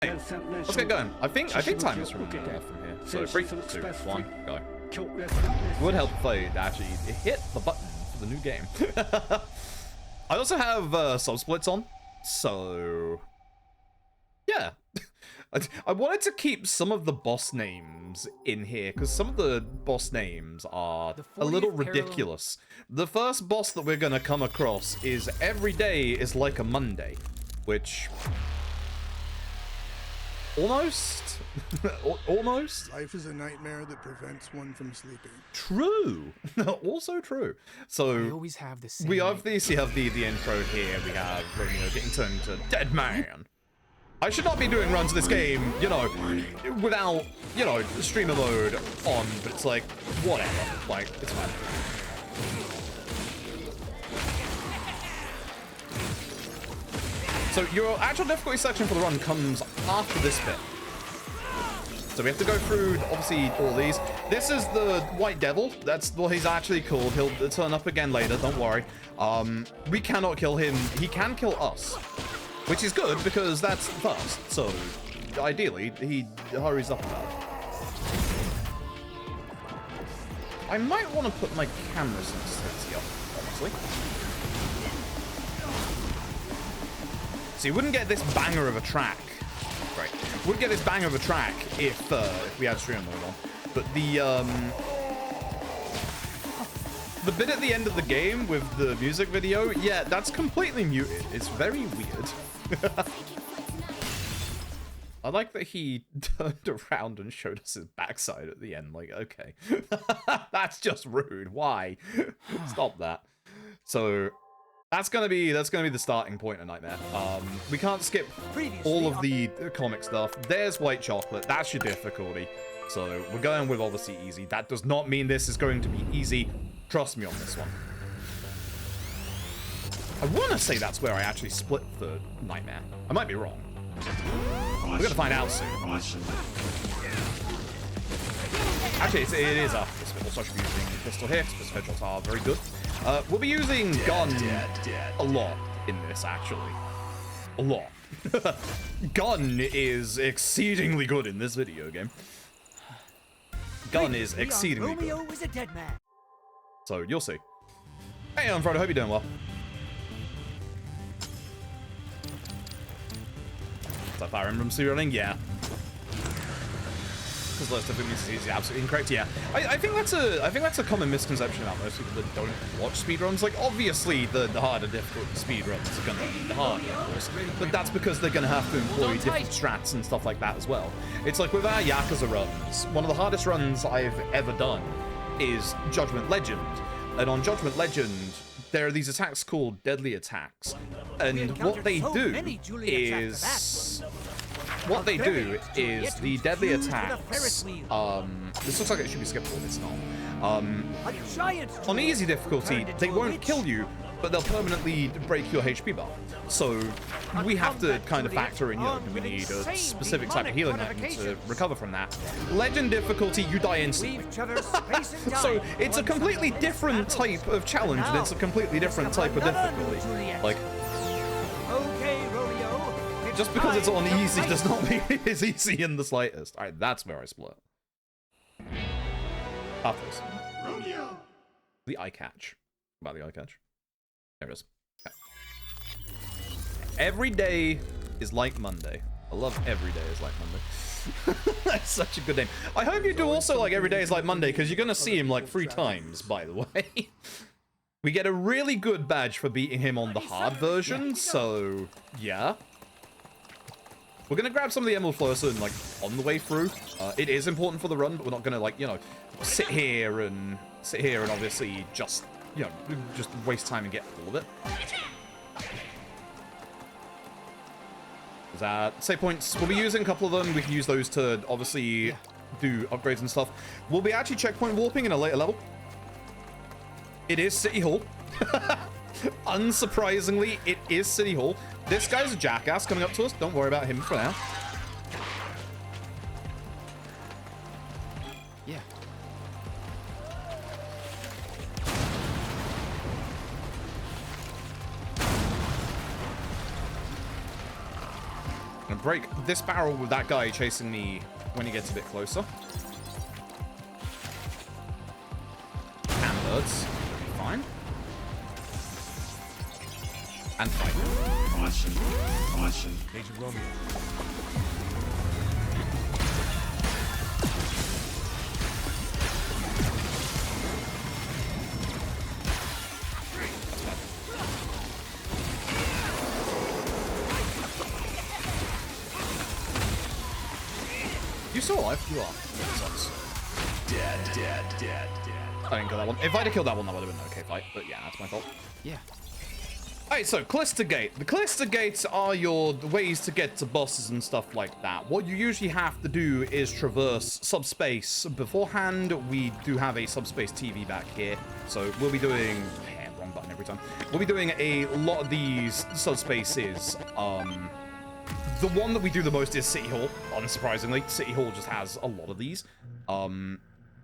Hey, let's get going. I think time is from here. So 3, 2, 1, go. Would help if I actually hit the button for the new game. I also have subsplits on, so yeah. I wanted to keep some of the boss names in here because some of the boss names are a little ridiculous. The first boss that we're gonna come across is "Every day is like a Monday," which almost almost life is a nightmare that prevents one from sleeping. True. Also true. So I always have the same we obviously have the intro here. We have Romeo getting turned into dead man. I should not be doing runs of this game, you know, without, you know, streamer mode on, but it's like, whatever, like, it's fine. So your actual difficulty selection for the run comes after this bit. So we have to go through, obviously, all these. This is the White Devil. That's what he's actually called. He'll turn up again later, don't worry. We cannot kill him. He can kill us, which is good because that's fast. So ideally, he hurries up about it. I might want to put my camera sensitivity up, honestly. So you wouldn't get this banger of a track. Right. Wouldn't get this banger of a track if we had stream mode on. But the bit at the end of the game with the music video, yeah, that's completely muted. It's very weird. I like that he turned around and showed us his backside at the end. Like, okay. That's just rude. Why? Stop that. So that's gonna be the starting point of Nightmare. We can't skip all of the comic stuff. There's white chocolate. That's your difficulty. So we're going with obviously easy. That does not mean this is going to be easy. Trust me on this one. I want to say that's where I actually split the Nightmare. I might be wrong. We're going to find out soon. Actually, it is after this bit. Also, I should be using pistol here because headshots are very good. We'll be using gun a lot in this, actually. A lot. Gun is exceedingly good in this video game. Gun is exceedingly good. Romeo is a dead man. So, you'll see. Hey, I'm Frodo. Hope you're doing well. Is that Fire Emblem speedrunning? Yeah. Because lots of it is absolutely incorrect. Yeah, I think that's a common misconception about most people that don't watch speedruns. Like, obviously, the harder difficult speedruns are gonna be harder, of course, but that's because they're gonna have to employ different strats and stuff like that as well. It's like with our Yakuza runs, one of the hardest runs I've ever done is Judgment Legend, and on Judgment Legend, there are these attacks called deadly attacks, and what they do is the deadly attacks, this looks like it should be skippable, it's not. On easy difficulty, they won't kill you, but they'll permanently break your HP bar. So we have to kind of factor in, you know, we need a specific type of healing item to recover from that. Legend difficulty, you die instantly. So it's a completely different type of challenge, and it's a completely different type of difficulty. Like, just because it's on easy does not mean it's easy in the slightest. Alright, that's where I split. After this. Romeo! The eye catch. About the eye catch. There it is. Okay. Every day is like Monday. I love Every Day is like Monday. That's such a good name. I hope you do also like Every Day is like Monday, because you're going to see him like 3 times, by the way. We get a really good badge for beating him on the hard version, so yeah. We're going to grab some of the Emerald Florson, like, on the way through. It is important for the run, but we're not going to, like, you know, sit here and obviously just, you know, just waste time and get all of it. Save points. We'll be using a couple of them. We can use those to, obviously, do upgrades and stuff. We'll be actually checkpoint warping in a later level. It is City Hall. Unsurprisingly, it is City Hall. This guy's a jackass coming up to us. Don't worry about him for now. Yeah. I'm gonna break this barrel with that guy chasing me when he gets a bit closer. And birds. Fine. And fight. Awesome. Agent Romeo. You still alive? You are. That sucks. Dead. I didn't kill that one. If I'd have killed that one, that would have been an okay fight. But yeah, that's my fault. Yeah. Alright, so Callista Gate. The Callista Gates are your ways to get to bosses and stuff like that. What you usually have to do is traverse Subspace. Beforehand, we do have a Subspace TV back here. So we'll be doing... wrong button every time. We'll be doing a lot of these Subspaces. The one that we do the most is City Hall, unsurprisingly. City Hall just has a lot of these.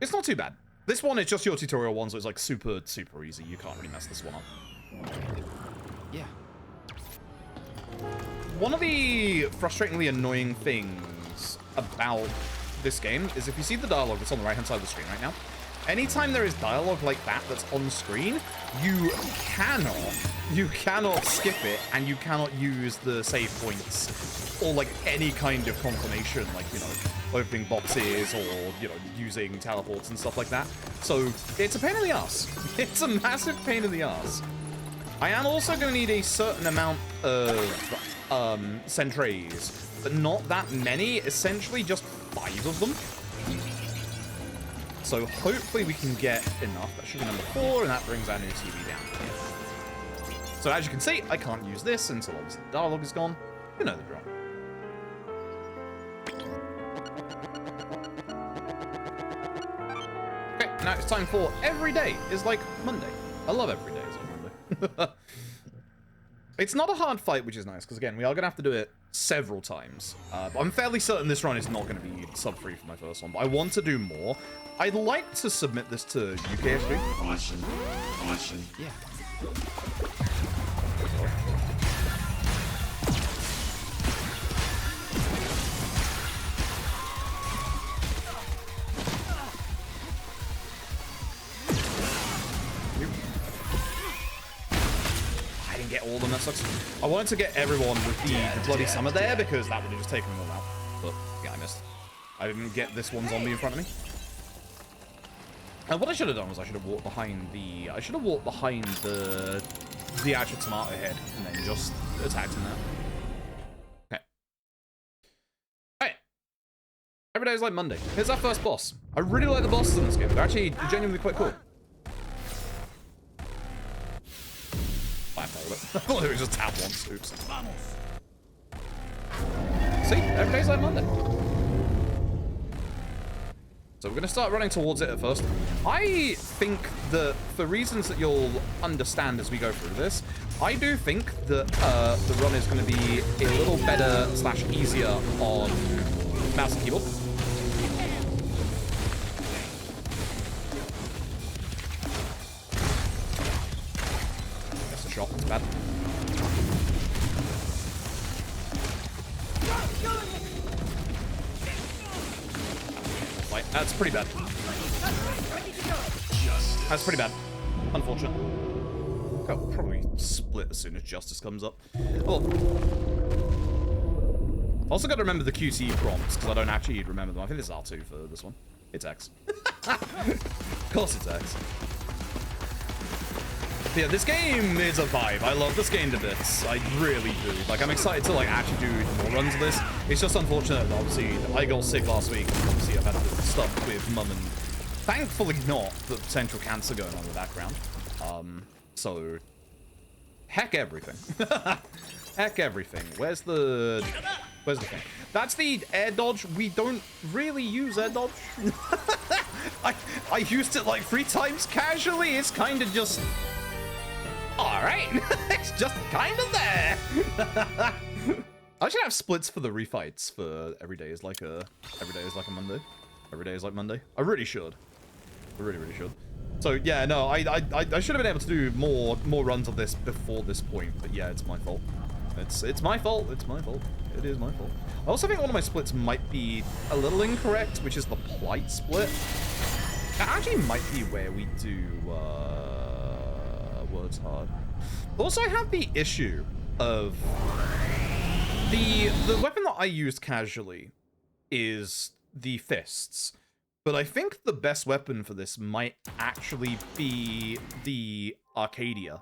It's not too bad. This one is just your tutorial one, so it's like super, super easy. You can't really mess this one up. Yeah. One of the frustratingly annoying things about this game is if you see the dialogue that's on the right-hand side of the screen right now, anytime there is dialogue like that that's on screen, you cannot skip it, and you cannot use the save points or like any kind of confirmation, like, you know, opening boxes or, you know, using teleports and stuff like that. So it's a pain in the ass. It's a massive pain in the ass. I am also going to need a certain amount of sentries, but not that many, essentially just 5 of them. So hopefully we can get enough. That should be number 4, and that brings our new TV down here. So as you can see, I can't use this until obviously the dialogue is gone. You know the drill. Okay, now it's time for every day is like Monday. I love every day is like Monday. It's not a hard fight, which is nice, because again, we are going to have to do it several times. But I'm fairly certain this run is not going to be sub-free for my first one, but I want to do more. I'd like to submit this to UKSG. Awesome. Yeah. I didn't get all of them, that sucks. I wanted to get everyone with the bloody summer there, because that would have just taken them all out. But yeah, I missed. I didn't get this one zombie in front of me. And what I should have done was I should have walked behind the... the actual tomato head and then just attacked him there. Okay. Alright. Every day is like Monday. Here's our first boss. I really like the bosses in this game. They're actually genuinely quite cool. I failed it. I thought it was just tap once. Oops. See? Every day's like Monday. So we're going to start running towards it at first. I think that for reasons that you'll understand as we go through this, I do think that the run is going to be a little better / easier on mouse and keyboard. That's a shot. It's bad. That's pretty bad. That's pretty bad. Unfortunate. I'll probably split as soon as justice comes up. Oh. Also got to remember the QTE prompts, because I don't actually remember them. I think this is R2 for this one. It's X. Of course it's X. But yeah, this game is a vibe. I love this game to bits. I really do. Like, I'm excited to like actually do more runs of this. It's just unfortunate that obviously I got sick last week. And obviously I've had stuff with mum and thankfully not the potential cancer going on in the background. So heck everything. Heck everything. Where's the thing? That's the air dodge. We don't really use air dodge. I used it like 3 times casually. It's kind of just all right. It's just kind of there. I should have splits for the refights for every day is like a Monday. Every day is like Monday. I really should. I really should. So yeah, no, I should have been able to do more runs of this before this point, but yeah, it's my fault. It's my fault. It's my fault. It is my fault. I also think one of my splits might be a little incorrect, which is the plight split. That actually might be where we do words hard. Also, I have the issue of the weapon that I used casually is the fists. But I think the best weapon for this might actually be the Arcadia,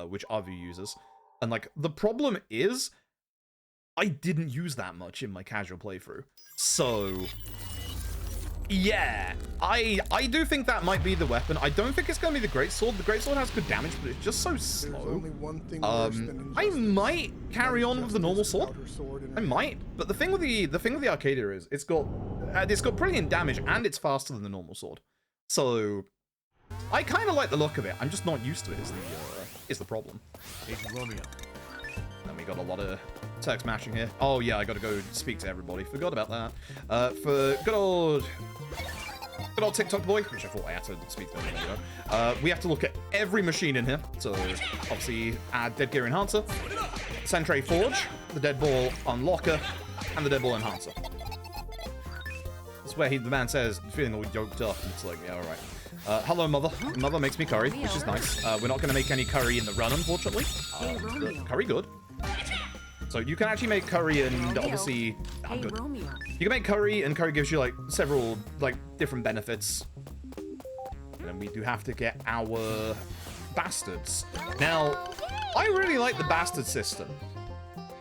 which Avu uses. And, like, the problem is, I didn't use that much in my casual playthrough. So, yeah, I do think that might be the weapon. I don't think it's going to be the Greatsword. The Greatsword has good damage, but it's just so slow. I might carry on with the normal sword. I might, but the thing with the Arcadia is it's got brilliant damage and it's faster than the normal sword. So I kind of like the look of it. I'm just not used to it. Is the problem. Agent Romeo. And we got a lot of text matching here. Oh yeah, I got to go speak to everybody. Forgot about that. For good old TikTok boy, which I thought I had to speak to everybody. We have to look at every machine in here. So obviously add Dead Gear Enhancer, Sentry Forge, the Dead Ball Unlocker, and the Dead Ball Enhancer. That's where the man says, feeling all yoked up, and it's like, yeah, all right. Hello, Mother. Mother makes me curry, which is nice. We're not going to make any curry in the run, unfortunately. Curry good. So you can actually make curry and obviously... I'm good. You can make curry, and curry gives you, like, several, like, different benefits. And then we do have to get our bastards. Now, I really like the bastard system.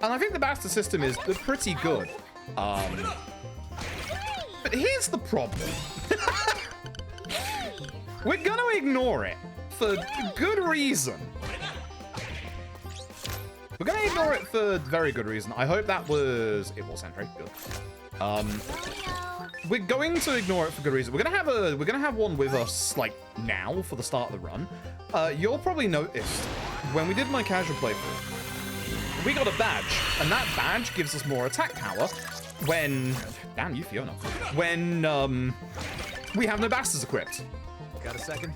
And I think the bastard system is pretty good. But here's the problem. We're gonna ignore it for good reason. We're gonna ignore it for very good reason. I hope it was Sentry. Good. We're going to ignore it for good reason. We're gonna have one with us like now for the start of the run. You'll probably noticed when we did my casual playthrough, we got a badge, and that badge gives us more attack power when damn you, Fiona. When we have no bastards equipped. Got a second?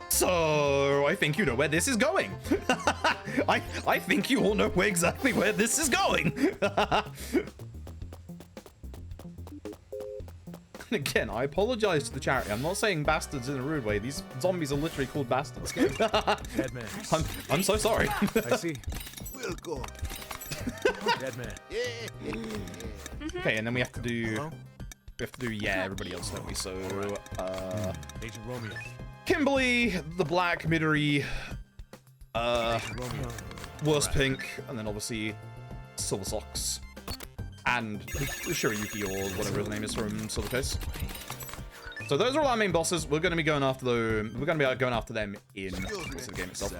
So, I think you know where this is going. I think you all know exactly where this is going. Again, I apologize to the charity. I'm not saying bastards in a rude way. These zombies are literally called bastards. Dead man. I'm so sorry. I see. We'll go. Dead man. Okay, and then we have to do... yeah, everybody else, don't we? So, Agent Romeo. Kimberly, the Black, Midori, Romeo. Worst Pink, and then obviously Silver Socks, and Shirayuki or whatever his name is from Silver Case. So those are all our main bosses. We're going to be going after them. We're going to be going after them in the game itself.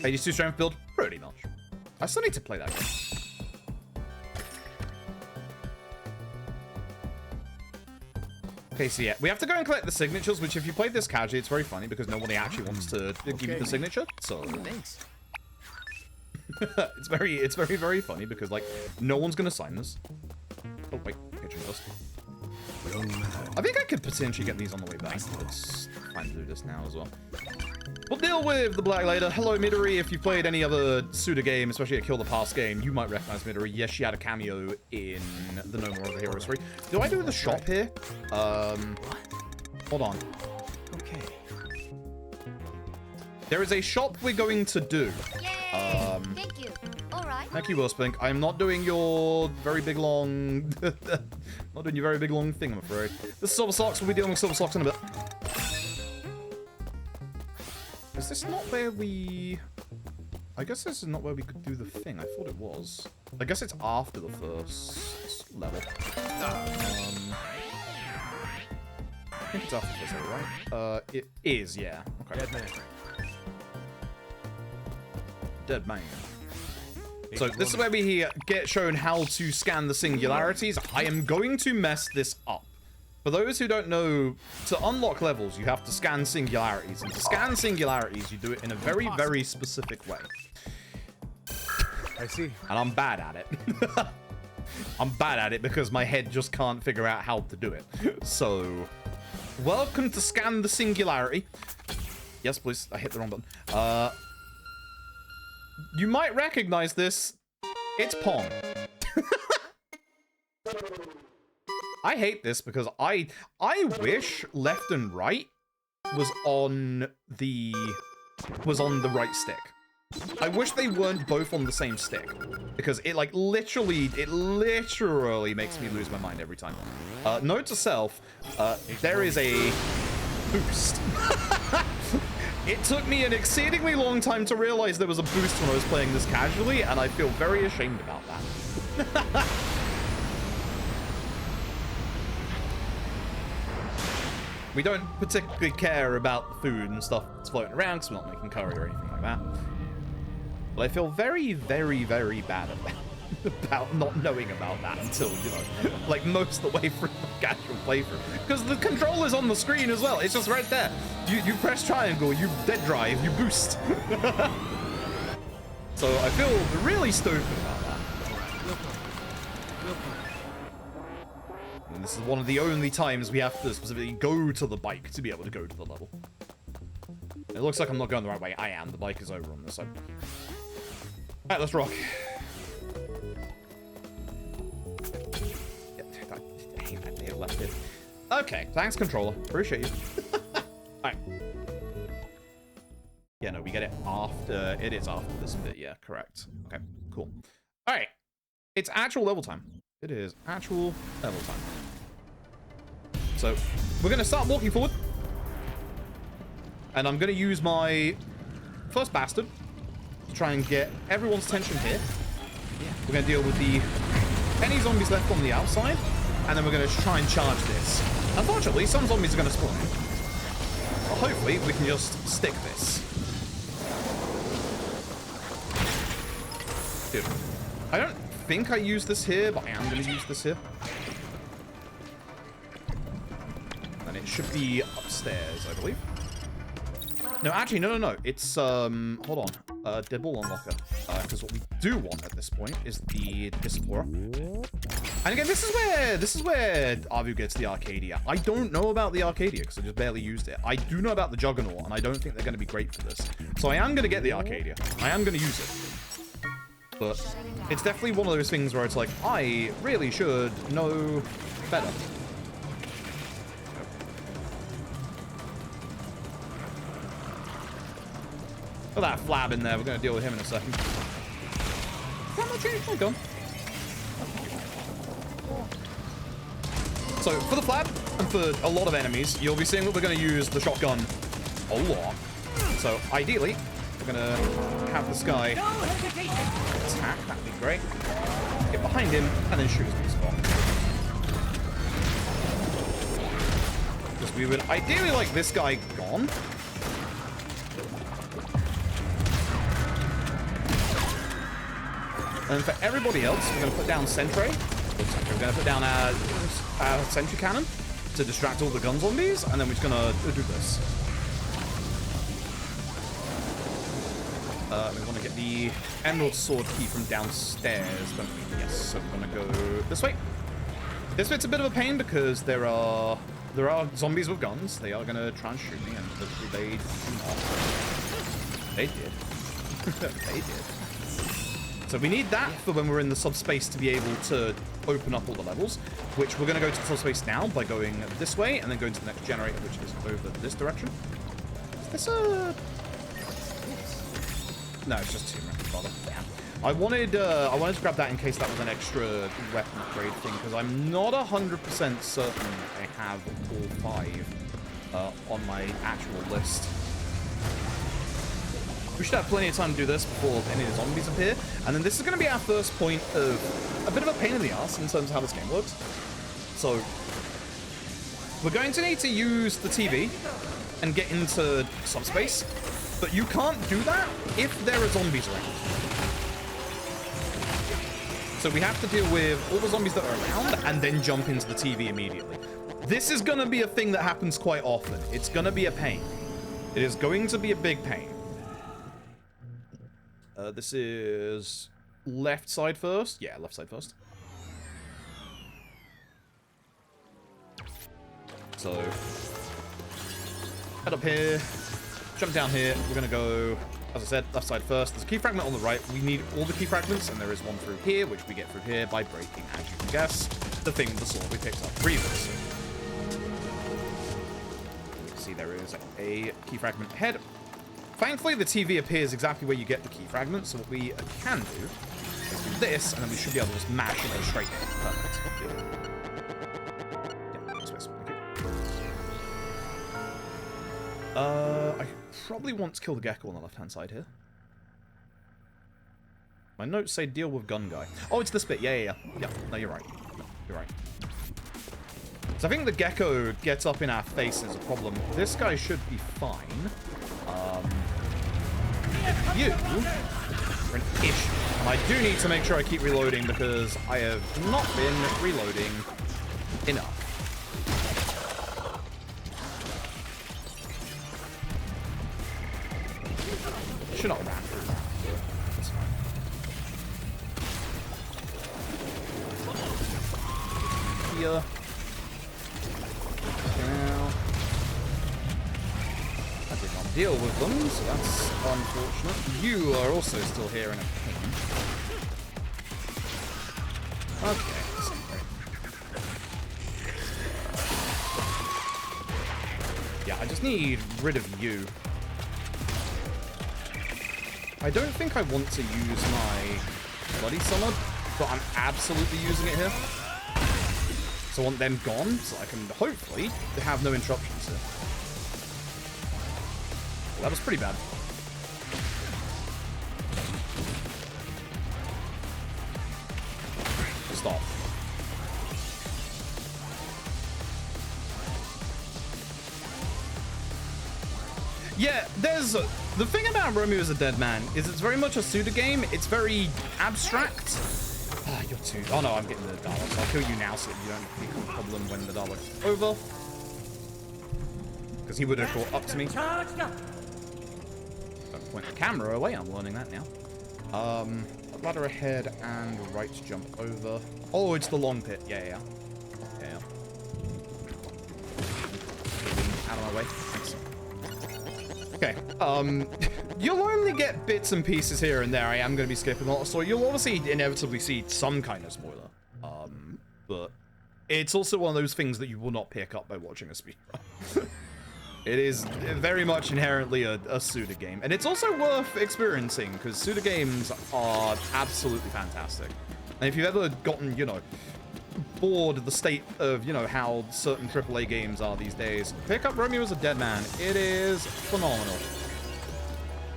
82 strength build, pretty much. I still need to play that game. Okay, so yeah, we have to go and collect the signatures, which if you played this casually, it's very funny because nobody actually wants to give you the signature, so... Thanks. it's very, very funny because, like, no one's gonna sign this. Oh, wait, kitchen dust. I think I could potentially get these on the way back. Let's try and do this now as well. We'll deal with the Black later. Hello, Midori. If you've played any other Suda game, especially a Kill the Past game, you might recognize Midori. Yes, she had a cameo in the No More of the Heroes 3. Do I do the shop here? Hold on. Okay. There is a shop we're going to do. Yay! Thank you. All right. Thank you, Willspink. I'm not doing your very big long... not doing your very big long thing, I'm afraid. The Silver Socks, we'll be dealing with Silver Socks in a bit. Is this not where we... I guess this is not where we could do the thing. I thought it was. I guess it's after the first level. I think it's after the first level, right? It is, yeah. Okay. Dead man. Dead man. So this is where we get shown how to scan the singularities. I am going to mess this up. For those who don't know, to unlock levels, you have to scan singularities. And to scan singularities, you do it in a very, very specific way. I see. And I'm bad at it. I'm bad at it because my head just can't figure out how to do it. So, welcome to Scan the Singularity. Yes, please. I hit the wrong button. You might recognize this It's Pong. I hate this because I wish left and right was on the right stick. I wish they weren't both on the same stick, because it like literally makes me lose my mind every time. Note to self, there is a boost. It took me an exceedingly long time to realize there was a boost when I was playing this casually, and I feel very ashamed about that. We don't particularly care about the food and stuff that's floating around because we're not making curry or anything like that. But I feel very, very, very bad about not knowing about that until, you know, like most of the way through the casual playthrough. Because the controller's on the screen as well. It's just right there. You press triangle, you dead drive, you boost. So I feel really stupid about that. And this is one of the only times we have to specifically go to the bike to be able to go to the level. It looks like I'm not going the right way. I am. The bike is over on this side. Alright, let's rock. I hate that they left it. Okay, thanks, controller. Appreciate you. Alright. Yeah, no, we get it after. It is after this bit. Yeah, correct. Okay, cool. Alright. It's actual level time. It is actual level time. So, we're going to start walking forward. And I'm going to use my first bastard to try and get everyone's attention here. We're going to deal with any zombies left on the outside. And then we're going to try and charge this. Unfortunately, some zombies are going to spawn. But hopefully, we can just stick this. Dude, I don't think I use this here, but I am going to use this here. And it should be upstairs, I believe. No, actually, no. It's, hold on. Deadball unlocker. Because what we do want at this point is the Displorer. And again, this is where Avu gets the Arcadia. I don't know about the Arcadia because I just barely used it. I do know about the Juggernaut, and I don't think they're going to be great for this. So I am going to get the Arcadia. I am going to use it. But it's definitely one of those things where it's like, I really should know better. Put that flab in there. We're going to deal with him in a second. How much is my gun? So, for the flab, and for a lot of enemies, you'll be seeing that we're going to use the shotgun a lot. So, ideally, we're going to have this guy attack. That'd be great. Get behind him, and then shoot his big spot. Because we would ideally like this guy gone. And for everybody else, we're going to put down Sentry. We're going to put down our Sentry Cannon to distract all the gun zombies, and then we're just going to do this. We want to get the Emerald Sword key from downstairs, don't we? Yes, so we're going to go this way. This bit's a bit of a pain because there are zombies with guns. They are going to try and shoot me, and they do not. They did. They did. So we need that for when we're in the subspace to be able to open up all the levels, which we're going to go to the subspace now by going this way and then going to the next generator, which is over this direction. Is this a... No, it's just turmeric, rather. Damn. I wanted to grab that in case that was an extra weapon upgrade thing, because I'm not 100% certain I have all 5 on my actual list. We should have plenty of time to do this before any of the zombies appear. And then this is going to be our first point of a bit of a pain in the ass in terms of how this game works. So, we're going to need to use the TV and get into subspace. But you can't do that if there are zombies around. So we have to deal with all the zombies that are around and then jump into the TV immediately. This is going to be a thing that happens quite often. It's going to be a pain. It is going to be a big pain. This is left side first. Yeah, left side first. So, head up here, jump down here. We're going to go as I said, left side first. There's a key fragment on the right. We need all the key fragments, and there is one through here, which we get through here by breaking, as you can guess, the thing with the sword we picked up previously. See, there is a key fragment ahead. Thankfully, the TV appears exactly where you get the key fragment, so what we can do is do this, and then we should be able to just mash and go straight in. Perfect. Yeah, space. I probably want to kill the gecko on the left-hand side here. My notes say deal with gun guy. Oh, it's this bit. Yeah. No, you're right. You're right. So I think the gecko gets up in our face is a problem. This guy should be fine. You are an issue. And I do need to make sure I keep reloading because I have not been reloading enough. Should not have ran through that. That's fine. Here. Now. I did not deal with them, so that's unfortunate. You are also still here in a pain. Okay. Yeah, I just need rid of you. I don't think I want to use my bloody summon, but I'm absolutely using it here. So I want them gone, so I can hopefully have no interruptions here. Well, that was pretty bad. Stop. Yeah, there's... the thing about Romeo is a Dead Man is it's very much a pseudo game. It's very abstract. Ah, you're too... Oh no, I'm getting the Daleks. I'll kill you now so that you don't become a problem when the Daleks is over. Because he would have caught up to me. Don't point the camera away, I'm learning that now. Ladder ahead and right jump over. Oh, it's the long pit. Yeah. Out of my way. Thanks. Okay, you'll only get bits and pieces here and there. I am going to be skipping a lot, so you'll obviously inevitably see some kind of spoiler. But it's also one of those things that you will not pick up by watching a speedrun. It is very much inherently a pseudo game, and it's also worth experiencing, because pseudo games are absolutely fantastic. And if you've ever gotten, you know, bored of the state of, you know, how certain AAA games are these days, pick up Romeo as a Dead Man. It is phenomenal.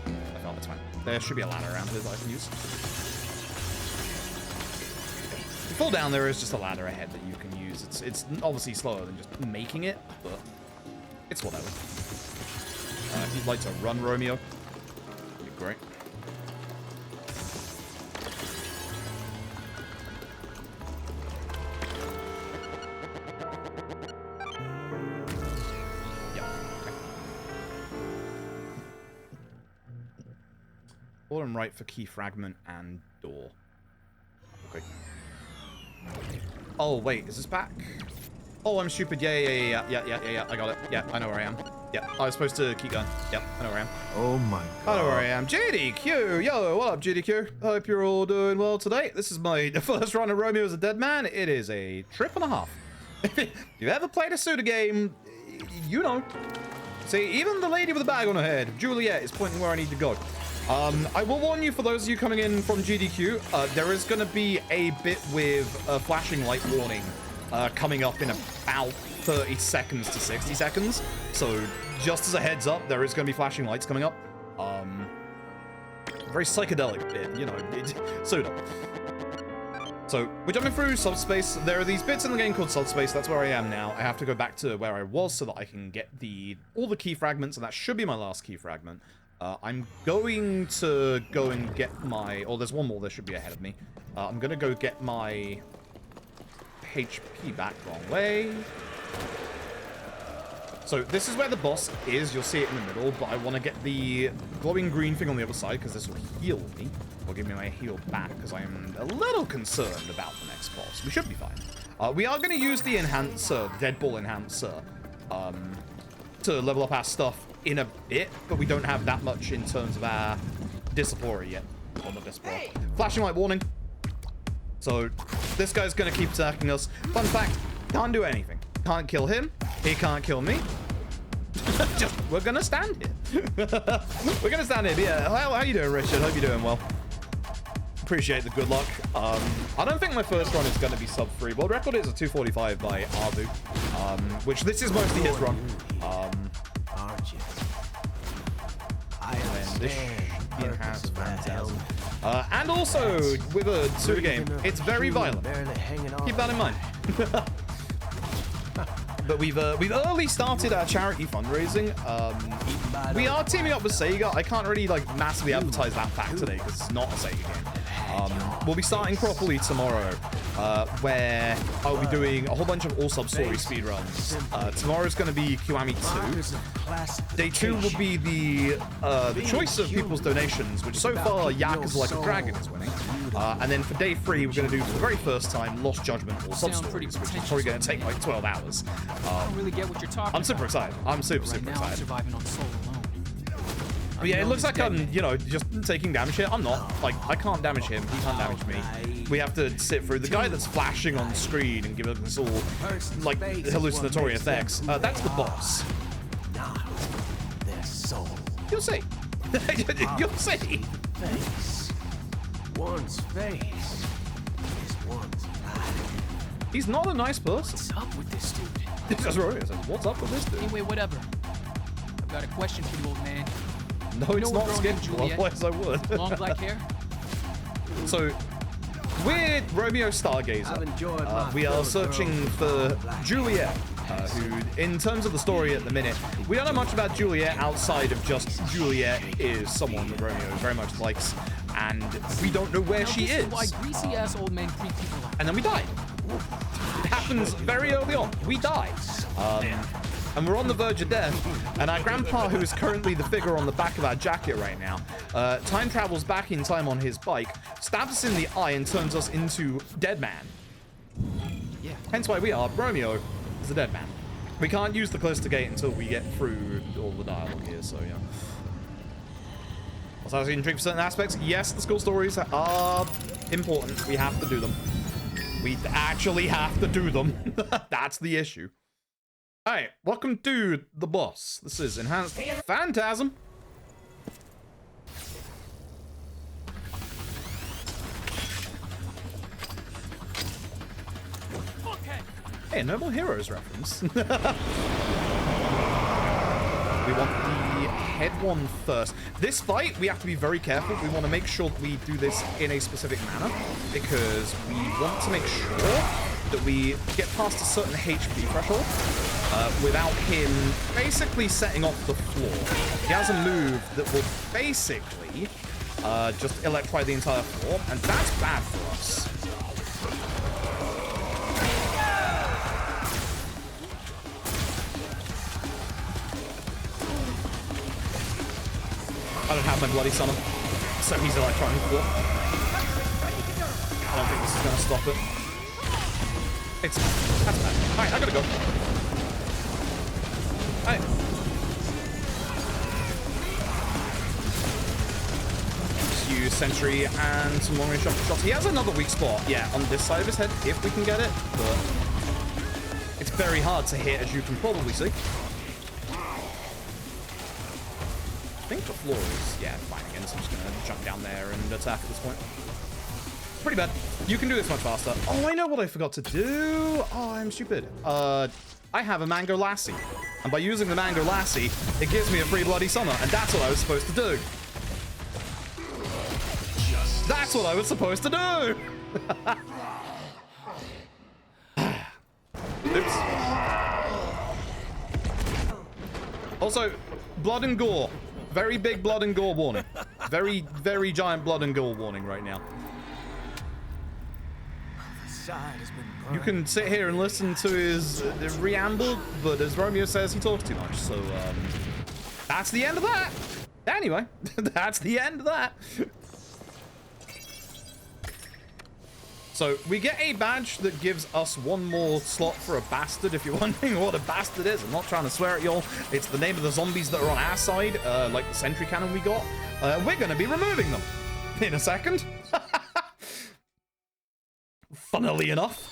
I felt it's fine. There should be a ladder around here that I can use. If you fall down, there is just a ladder ahead that you can use. It's obviously slower than just making it, but it's whatever. If you'd like to run Romeo, that'd be great. Bottom right for key fragment and door. Okay. Oh, wait, is this back? Oh, I'm stupid. Yeah. I got it. Yeah, I know where I am. Yeah, I was supposed to keep going. Yep, I know where I am. Oh my god. I know where I am. GDQ! Yo, what up, GDQ? Hope you're all doing well today. This is my first run of Romeo as a Dead Man. It is a trip and a half. If you've ever played a pseudo game, you know. See, even the lady with the bag on her head, Juliet, is pointing where I need to go. I will warn you, for those of you coming in from GDQ, there is going to be a bit with a flashing light warning coming up in about 30 seconds to 60 seconds. So just as a heads up, there is going to be flashing lights coming up. Very psychedelic bit, you know, pseudo. So we're jumping through Subspace. There are these bits in the game called Subspace. That's where I am now. I have to go back to where I was so that I can get all the key fragments, and that should be my last key fragment. I'm going to go and get my... Oh, there's one more that should be ahead of me. I'm going to go get my HP back. Wrong way. So this is where the boss is. You'll see it in the middle, but I want to get the glowing green thing on the other side because this will heal me. Or give me my heal back because I am a little concerned about the next boss. We should be fine. We are going to use the enhancer, the Deadball enhancer, to level up our stuff in a bit, but we don't have that much in terms of our Disapora yet. Well, not Disapora. Flashing light warning. So this guy's gonna keep attacking us. Fun fact, can't do anything. Can't kill him. He can't kill me. We're gonna stand here. We're gonna stand here. But yeah, how you doing, Richard? Hope you're doing well. Appreciate the good luck. I don't think my first run is gonna be sub 3. World record is a 2:45 by Arbu, which this is mostly his run. Aren't you? I This understand. enhanced Phantasm. And also with a pseudo game, it's very violent. Keep that in mind. But we've early started our charity fundraising. We are teaming up with Sega. I can't really like massively advertise that fact today because it's not a Sega game. We'll be starting properly tomorrow, where I'll be doing a whole bunch of all sub-story speedruns. Tomorrow's going to be Kiwami 2. Day 2 will be the choice of people's donations, which so far Yakuza Like a Dragon is winning. And then for day 3, we're going to do for the very first time Lost Judgment or sub-stories, which is probably going to take like 12 hours. I don't really get what you're talking I'm super excited. I'm super Now I'm excited. surviving on soul alone. But yeah, it looks like I'm, you know, just taking damage here. I'm not. Like, I can't damage him. He can't damage me. We have to sit through the guy that's flashing on screen and give us all, like, hallucinatory effects. That's the boss. Their soul. You'll see. You'll see. Face. One's face is one's life. He's not a nice person. What's up with this dude? That's right. What's up with this dude? Anyway, whatever. I've got a question for you, old man. No, it's know not Romeo and scheduled. Juliet? Otherwise I would. Long black hair? So, we're Romeo Stargazer. We are searching for Juliet, who, in terms of the story at the minute, we don't know much about Juliet outside of just Juliet is someone that Romeo very much likes, and we don't know where she This is. why greasy-ass old men creep people out. And then we die. It happens very early on. We die. And we're on the verge of death. And our grandpa, who is currently the figure on the back of our jacket right now, time travels back in time on his bike, stabs us in the eye, and turns us into Dead Man. Yeah. Hence why we are Romeo is a dead man. We can't use the Callisto Gate until we get through all the dialogue here, so yeah. Was I intrigued for certain aspects? Yes, the school stories are important. We have to do them. We actually have to do them. That's the issue. Alright, welcome to the boss. This is Enhanced Phantasm. Hey, No More Heroes reference. We want the head one first. This fight, we have to be very careful. We want to make sure that we do this in a specific manner because we want to make sure that we get past a certain HP threshold without him basically setting off the floor. He has a move that will basically just electrify the entire floor, and that's bad for us. I don't have my bloody summon, so he's electronic floor. I don't think this is gonna stop it. That's bad. Alright, I gotta go. Alright. Just use Sentry and some long range shots. He has another weak spot, yeah, on this side of his head, if we can get it, but it's very hard to hit, as you can probably see. I think the floor is, yeah, fine again, so I'm just gonna jump down there and attack at this point. Pretty bad. You can do this much faster. Oh, I know what I forgot to do. Oh, I'm stupid. I have a Mango Lassie. And by using the Mango Lassie, it gives me a free bloody summer, and that's what I was supposed to do. That's what I was supposed to do! Oops. Also, blood and gore. Very big blood and gore warning. Very, very giant blood and gore warning right now. You can sit here and listen to his preamble, but as Romeo says, he talks too much, so that's the end of that. Anyway, that's the end of that. So we get a badge that gives us one more slot for a bastard. If you're wondering what a bastard is, I'm not trying to swear at y'all. It's the name of the zombies that are on our side, like the sentry cannon we got. We're going to be removing them in a second. Funnily enough.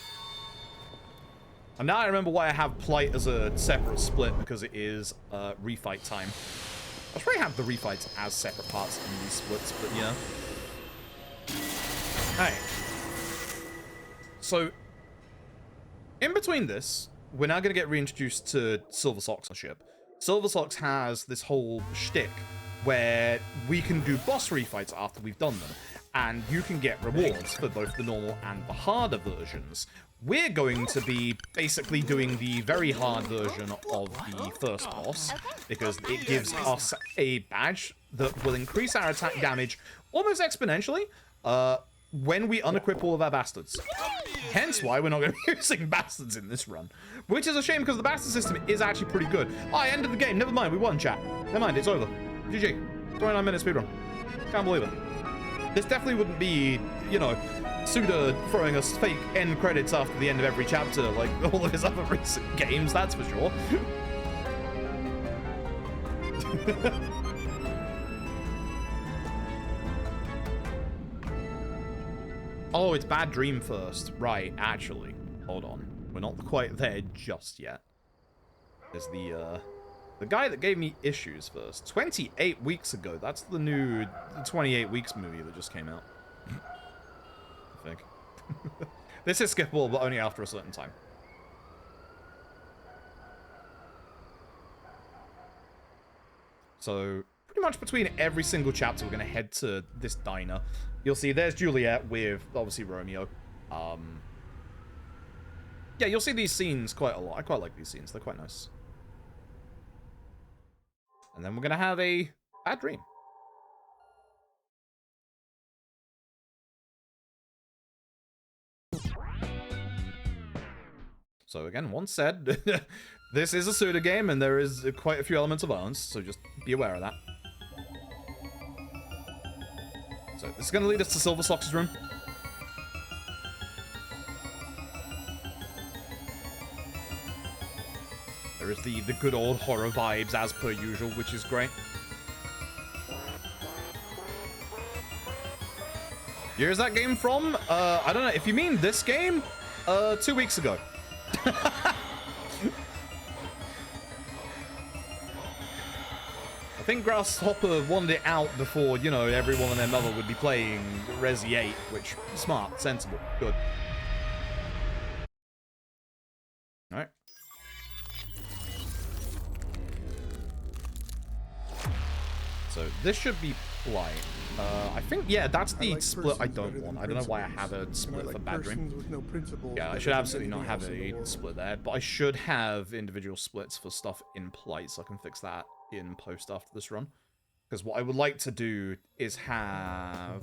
And now I remember why I have Plight as a separate split, because it is refight time. I should probably have the refights as separate parts in these splits, but yeah. Alright. So, in between this, we're now going to get reintroduced to Silver Sock's ship. Silver Socks has this whole shtick where we can do boss refights after we've done them, and you can get rewards for both the normal and the harder versions. We're going to be basically doing the very hard version of the first boss, because it gives us a badge that will increase our attack damage almost exponentially when we unequip all of our bastards. Hence why we're not going to be using bastards in this run. Which is a shame, because the bastard system is actually pretty good. Oh, I ended the game. Never mind, we won, chat. Never mind, it's over. GG. 29-minute speedrun. Can't believe it. This definitely wouldn't be, you know, Suda throwing us fake end credits after the end of every chapter, like all of his other recent games, that's for sure. Oh, it's Bad Dream first. Right, actually. Hold on. We're not quite there just yet. There's the guy that gave me issues first. 28 weeks ago. That's the new 28 Weeks movie that just came out. I think. This is skippable, but only after a certain time. So, pretty much between every single chapter, we're going to head to this diner. You'll see there's Juliet with, obviously, Romeo. Yeah, you'll see these scenes quite a lot. I quite like these scenes. They're quite nice. And then we're going to have a bad dream. So again, once said, this is a Suda game, and there is quite a few elements of violence, so just be aware of that. So this is going to lead us to Silver Socks' room. There is the good old horror vibes as per usual, which is great. Year is that game from? I don't know. If you mean this game, 2 weeks ago. I think Grasshopper wanted it out before, you know, everyone and their mother would be playing Resi 8, which, smart, sensible, good. Alright. So, this should be Plight. I think, yeah, that's the split I don't want. I don't know why I have a split for Bad Dream. Yeah, I should absolutely not have a split there, but I should have individual splits for stuff in Plight, so I can fix that in post after this run. Because what I would like to do is have...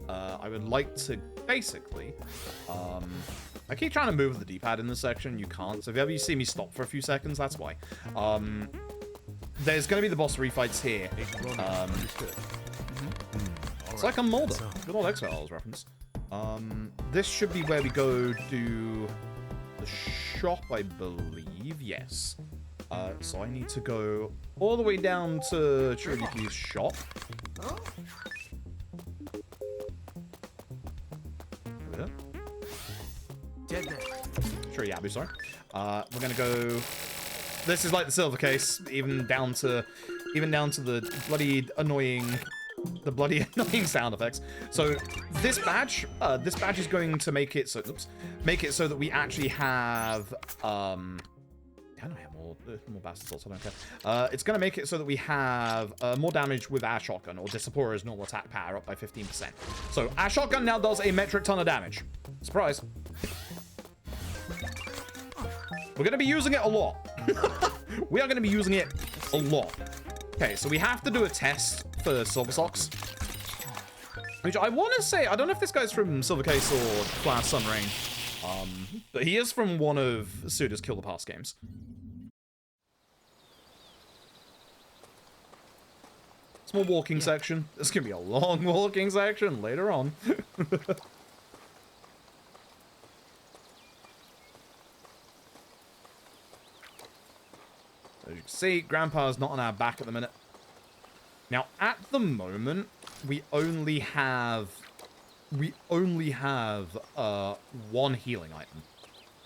I would like to basically... I keep trying to move the D-pad in this section, you can't. So if ever you see me stop for a few seconds, that's why. There's going to be the boss refights here. It's like a Mulder. Good old X-Files reference. This should be where we go do the shop, I believe. Yes. So I need to go all the way down to Chiriki's shop. Dead man. Chiriyabu, sorry. We're gonna go. This is like the silver case, even down to the bloody annoying sound effects. So this badge is going to make it so, so that we actually have, I don't have more bastards, I don't care. It's going to make it so that we have more damage with our shotgun, or Disappora's normal attack power up by 15%. So our shotgun now does a metric ton of damage. Surprise. We're going to be using it a lot. We are going to be using it a lot. Okay, so we have to do a test for Silver Socks. Which I want to say, I don't know if this guy's from Silver Case or Flash Sun Rain. But he is from one of Suda's Kill the Past games. Small walking section. This is going to be a long walking section later on. you can see, Grandpa's not on our back at the minute. Now, at the moment, we only have one healing item.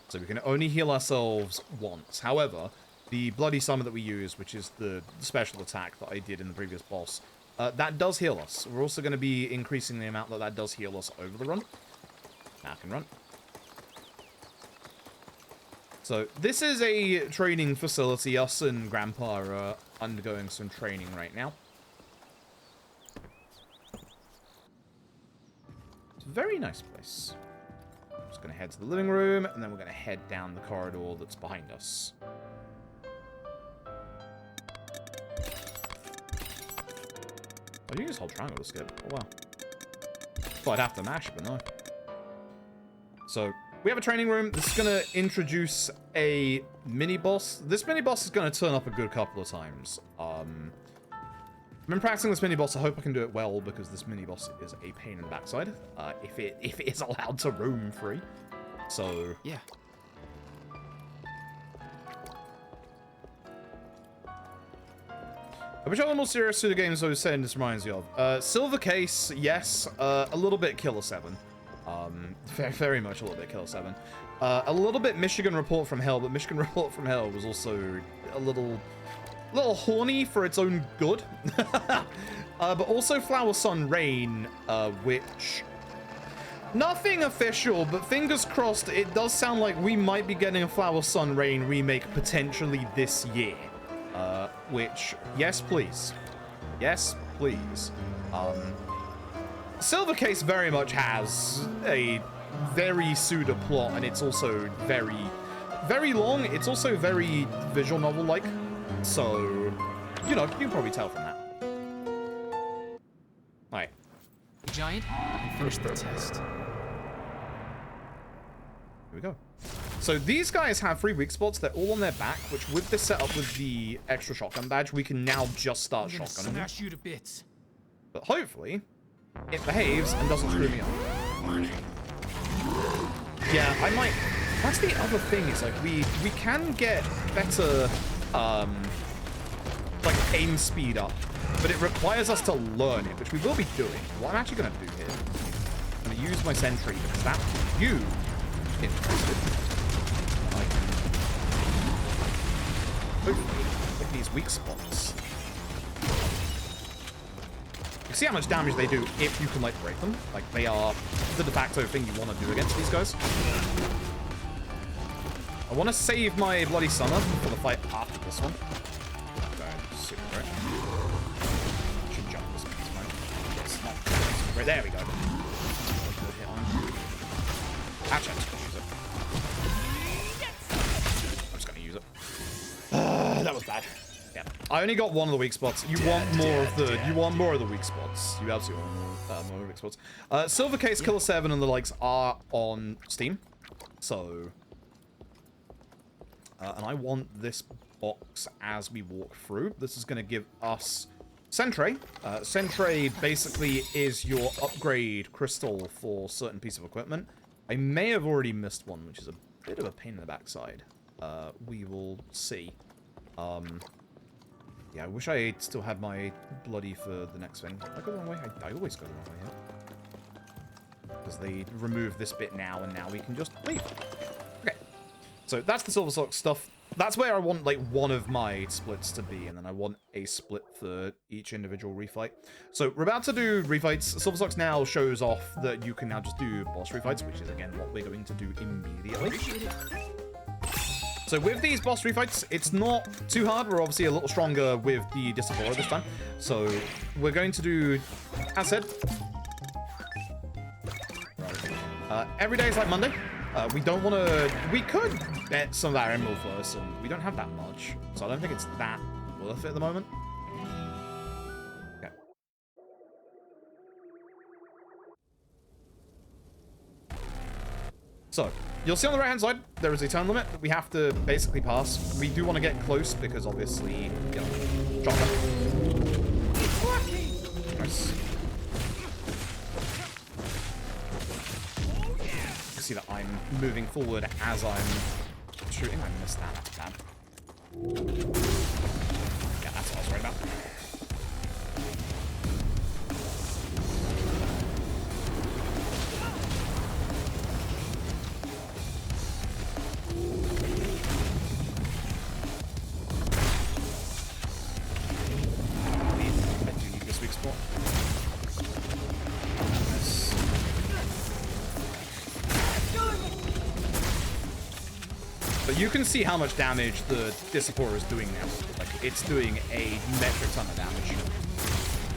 So we can only heal ourselves once. However, the Bloody Summon that we use, which is the special attack that I did in the previous boss, that does heal us. We're also going to be increasing the amount that does heal us over the run. Now I can run. So this is a training facility. Us and Grandpa are undergoing some training right now. It's a very nice place. Just going to head to the living room, and then we're going to head down the corridor that's behind us. Oh, you can just hold triangle to skip. Oh, wow. Thought I'd have to mash, but no. So, we have a training room. This is going to introduce a mini-boss. This mini-boss is going to turn up a good couple of times. I've been practicing this mini-boss. I hope I can do it well, because this mini-boss is a pain in the backside. If it is allowed to roam free. So... Yeah. Which other more serious pseudo games I was saying this reminds you of? Silver Case, yes. A little bit Killer 7. Very much a little bit Killer 7. A little bit Michigan Report from Hell, but Michigan Report from Hell was also a little horny for its own good. But also Flower Sun Rain, which... Nothing official, but fingers crossed, it does sound like we might be getting a Flower Sun Rain remake potentially this year. Which, yes, please. Yes, please. Silver Case very much has a very pseudo plot, and it's also very, very long. It's also very visual novel-like. So, you know, you can probably tell from that. Alright. Giant, finish the test. Here we go. So these guys have 3 weak spots. They're all on their back, which with this setup with the extra shotgun badge, we can now just start shotgunning. Smash you to bits. But hopefully, it behaves and doesn't screw me up. Yeah, I might... That's the other thing, is like we can get better like aim speed up, but it requires us to learn it, which we will be doing. What I'm actually gonna do here, I'm gonna use my sentry because that's you interested. Hopefully, with these weak spots. You see how much damage they do if you can, like, break them? Like, they are the de facto thing you want to do against these guys. I want to save my Bloody Summer for the fight after this one. Going super great. Should jump this one. Yes, not super great. There we go. Actually, I'm just going to use it. I'm just going to use it. That was bad. Yeah, I only got one of the weak spots. You want more of the weak spots. You absolutely want more weak spots. Silver Case, Killer 7, and the likes are on Steam. So, and I want this box as we walk through. This is going to give us Sentry. Sentry basically is your upgrade crystal for certain piece of equipment. I may have already missed one, which is a bit of a pain in the backside. We will see. Yeah, I wish I still had my bloody for the next thing. I go the wrong way? I always go the wrong way here. Because they remove this bit now, and now we can just leave. Okay. So that's the Silver Sock stuff. That's where I want, like, one of my splits to be, and then I want a split for each individual refight. So we're about to do refights. Silver Socks now shows off that you can now just do boss refights, which is, again, what we're going to do immediately. So with these boss refights, it's not too hard. We're obviously a little stronger with the Disapora this time. So we're going to do, as said, every day is like Monday. We don't want to... We could bet some of our emerald first, and we don't have that much. So I don't think it's that worth it at the moment. Okay. So, you'll see on the right-hand side, there is a turn limit that we have to basically pass. We do want to get close because, obviously, you know, shotgun. Nice. You see that I'm moving forward as I'm shooting. I missed that. That's bad. Yeah, that's what I was worried about. I do need this weak spot. Nice. But you can see how much damage the Disappointer is doing now. Like, it's doing a metric ton of damage.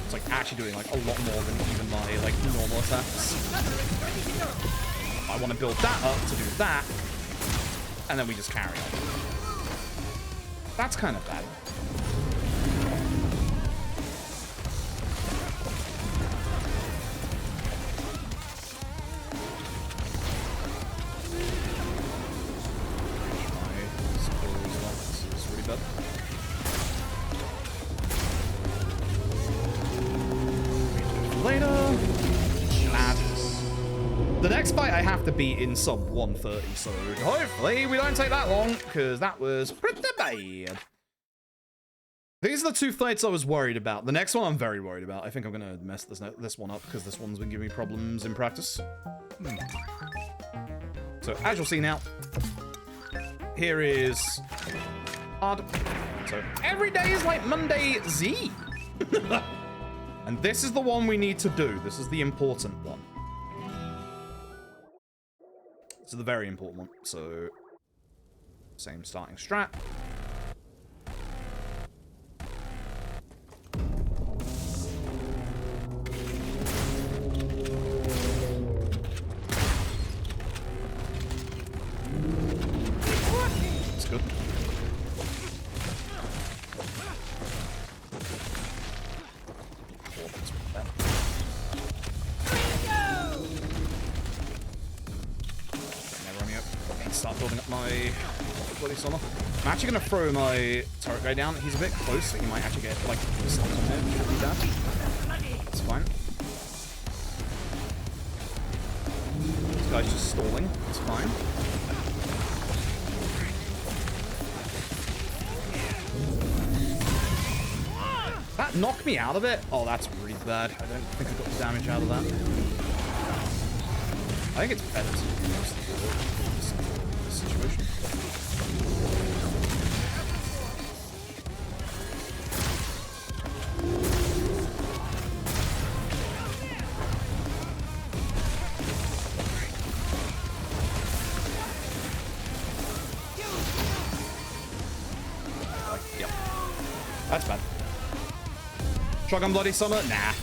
It's like actually doing like a lot more than even my like normal attacks. I want to build that up to do that, and then we just carry on. That's kind of bad. The next fight I have to beat in sub 130, so hopefully we don't take that long, because that was pretty bad. These are the two fights I was worried about. The next one I'm very worried about. I think I'm going to mess this one up, because this one's been giving me problems in practice. So as you'll see now, here is hard. So every day is like Monday Z. And this is the one we need to do. This is the important one. This is the very important one. So, same starting strat. That's good. Start building up my bloody sonar. I'm actually going to throw my turret guy down. He's a bit close, so he might actually get, like, stuck on him. Should be bad. It's fine. This guy's just stalling. It's fine. That knocked me out of it? Oh, that's really bad. I don't think I got the damage out of that. I think it's better to use the situation. Yep. That's bad. Shotgun Bloody Summer? Nah.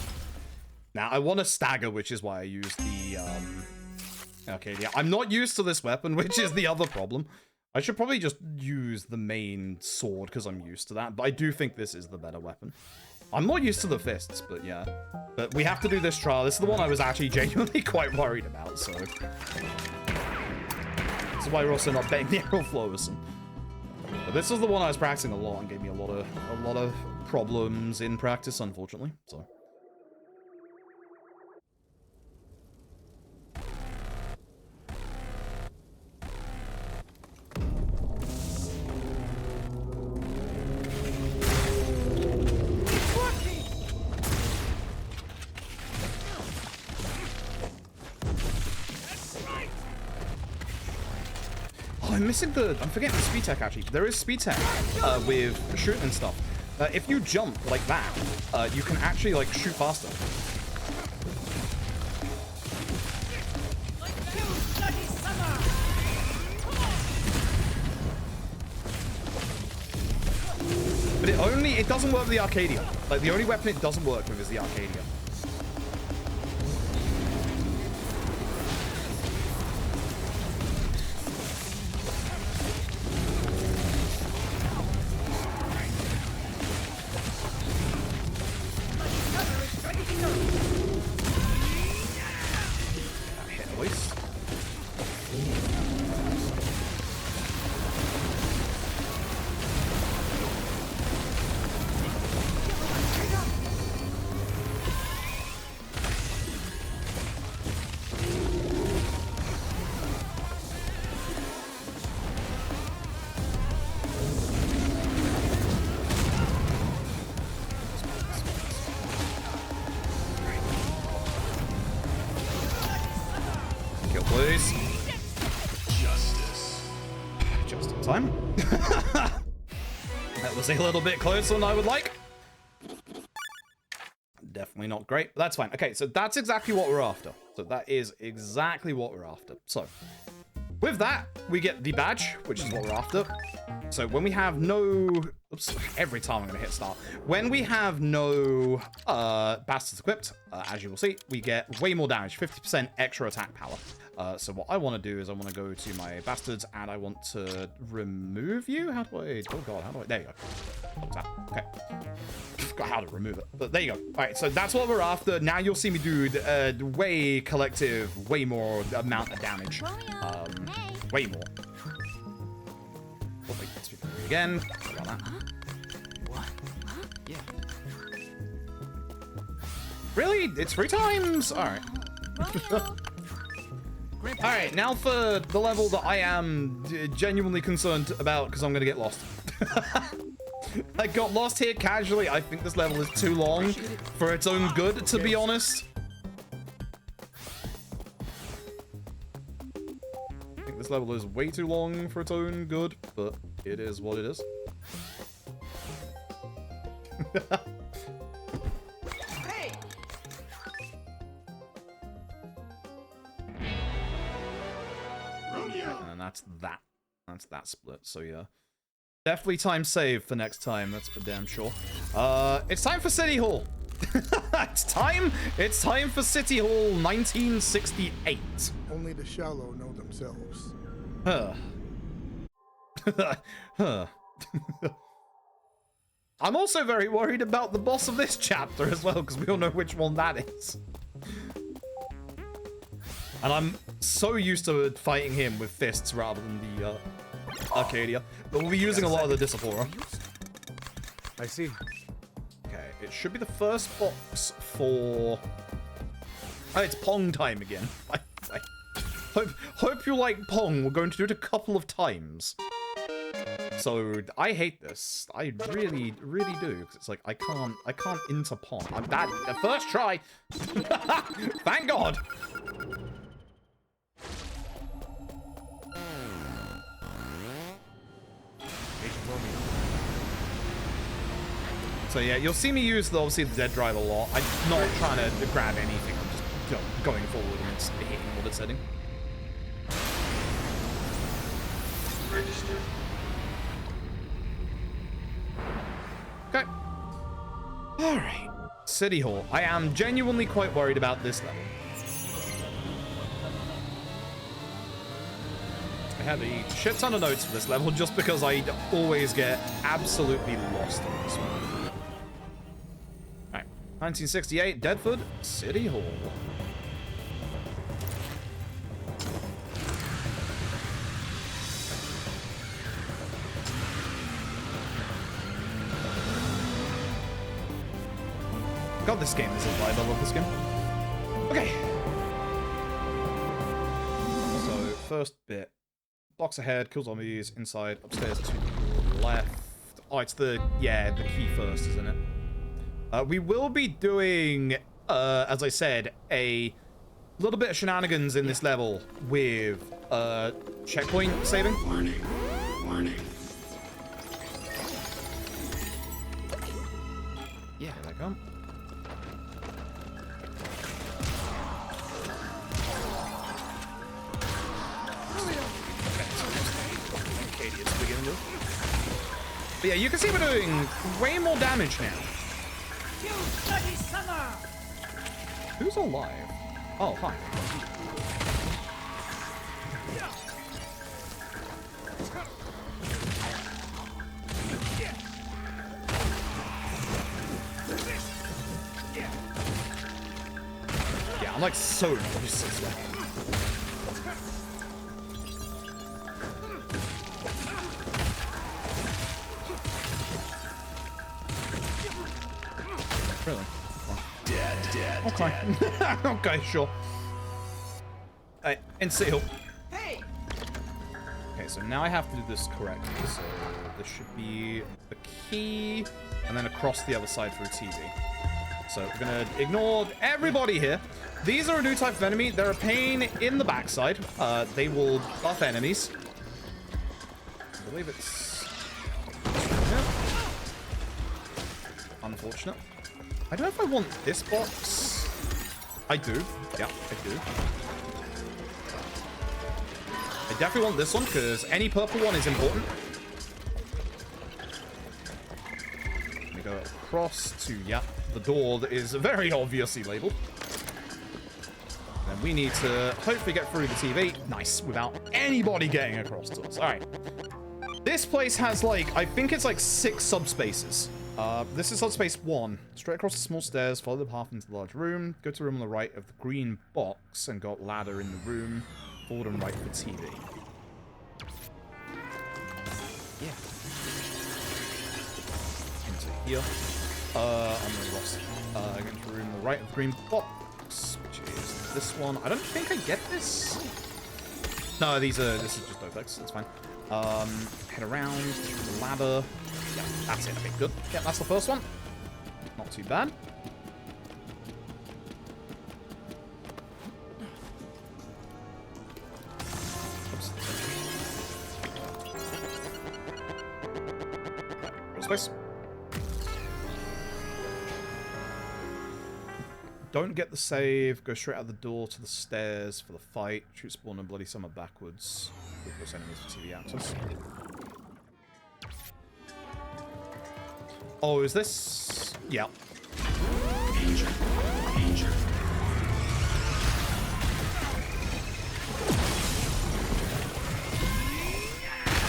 Nah, I want to stagger, which is why I use the, okay, yeah. I'm not used to this weapon, which is the other problem. I should probably just use the main sword, because I'm used to that. But I do think this is the better weapon. I'm not used to the fists, but yeah. But we have to do this trial. This is the one I was actually genuinely quite worried about, so. This is why we're also not betting the Arrow Flowison. But this is the one I was practicing a lot and gave me a lot of problems in practice, unfortunately. So. I'm forgetting the speed tech actually. There is speed tech with shooting and stuff. If you jump like that, you can actually like shoot faster. But it doesn't work with the Arcadia. Like the only weapon it doesn't work with is the Arcadia. just in time. That was a little bit closer than I would like. Definitely not great, but that's fine. Okay, so that's exactly what we're after. So that is exactly what we're after. So with that, we get the badge, which is what we're after. So when we have no... Oops, every time I'm going to hit start. When we have no bastards equipped, as you will see, we get way more damage, 50% extra attack power. So what I want to do is I want to go to my bastards and I want to remove you. How do I... Oh god, how do I... There you go. What's that? Okay. Forgot how to remove it. But there you go. All right, so that's what we're after. Now you'll see me do way collective, way more amount of damage. Way more. Oh, wait, let's do it again. Around that. What? Yeah. Really? It's 3 times? All right. All right, now for the level that I am genuinely concerned about because I'm going to get lost. I got lost here casually. I think this level is too long for its own good, to be honest. I think this level is way too long for its own good, but it is what it is. And that's that. That's that split. So yeah. Definitely time save for next time, that's for damn sure. It's time for City Hall. It's time for City Hall 1968. Only the shallow know themselves. I'm also very worried about the boss of this chapter as well, because we all know which one that is. And I'm so used to fighting him with fists rather than the Arcadia. But we'll be using a lot of the Disaphora. I see. Okay, it should be the first box for... Oh, it's Pong time again. Hope you like Pong. We're going to do it a couple of times. So, I hate this. I really do. Because it's like, I can't enter Pong. I'm bad. The first try. Thank God. So yeah, you'll see me use obviously the dead drive a lot. I'm not trying to grab anything. I'm just going forward and it's hitting what it's hitting. Registered. Okay. All right. City Hall. I am genuinely quite worried about this level. I had a shit ton of notes for this level just because I always get absolutely lost on this one. 1968, Deadford, City Hall. God, this game is a vibe. I love this game. Okay. So, first bit. Blocks ahead, kill zombies, inside, upstairs to the left. Oh, it's the key first, isn't it? We will be doing, as I said, a little bit of shenanigans in this level with checkpoint saving. Warning. Yeah. There they come. Arcadia's beginning to. But yeah, you can see we're doing way more damage now. Who's alive? Oh, hi. Yeah, I'm like so close this way. Really? Okay. Okay, sure. Alright, and seal. Hey! Okay, so now I have to do this correctly. So this should be the key, and then across the other side through TV. So we're gonna ignore everybody here. These are a new type of enemy. They're a pain in the backside. They will buff enemies. I believe it's... yeah. Unfortunate. I don't know if I want this box. I do. Yeah, I do. I definitely want this one because any purple one is important. Let me go across to, yeah, the door that is very obviously labeled. And we need to hopefully get through the TV. Nice, without anybody getting across to us. All right. This place has like, I think it's like 6 subspaces. This is Subspace 1. Straight across the small stairs, follow the path into the large room. Go to the room on the right of the green box and got ladder in the room. Forward and right for TV. Yeah. Into here. On the lost. Into the room on the right of the green box, which is this one. I don't think I get this. No, this is just Opex. That's fine. Head around, the ladder. Yeah, that's it. I think good. Yeah, that's the first one. Not too bad. Oops. Space. Don't get the save. Go straight out the door to the stairs for the fight. Shoot spawn and bloody summer backwards. With those enemies for TV access. Oh, is this? Yeah. Danger. Danger.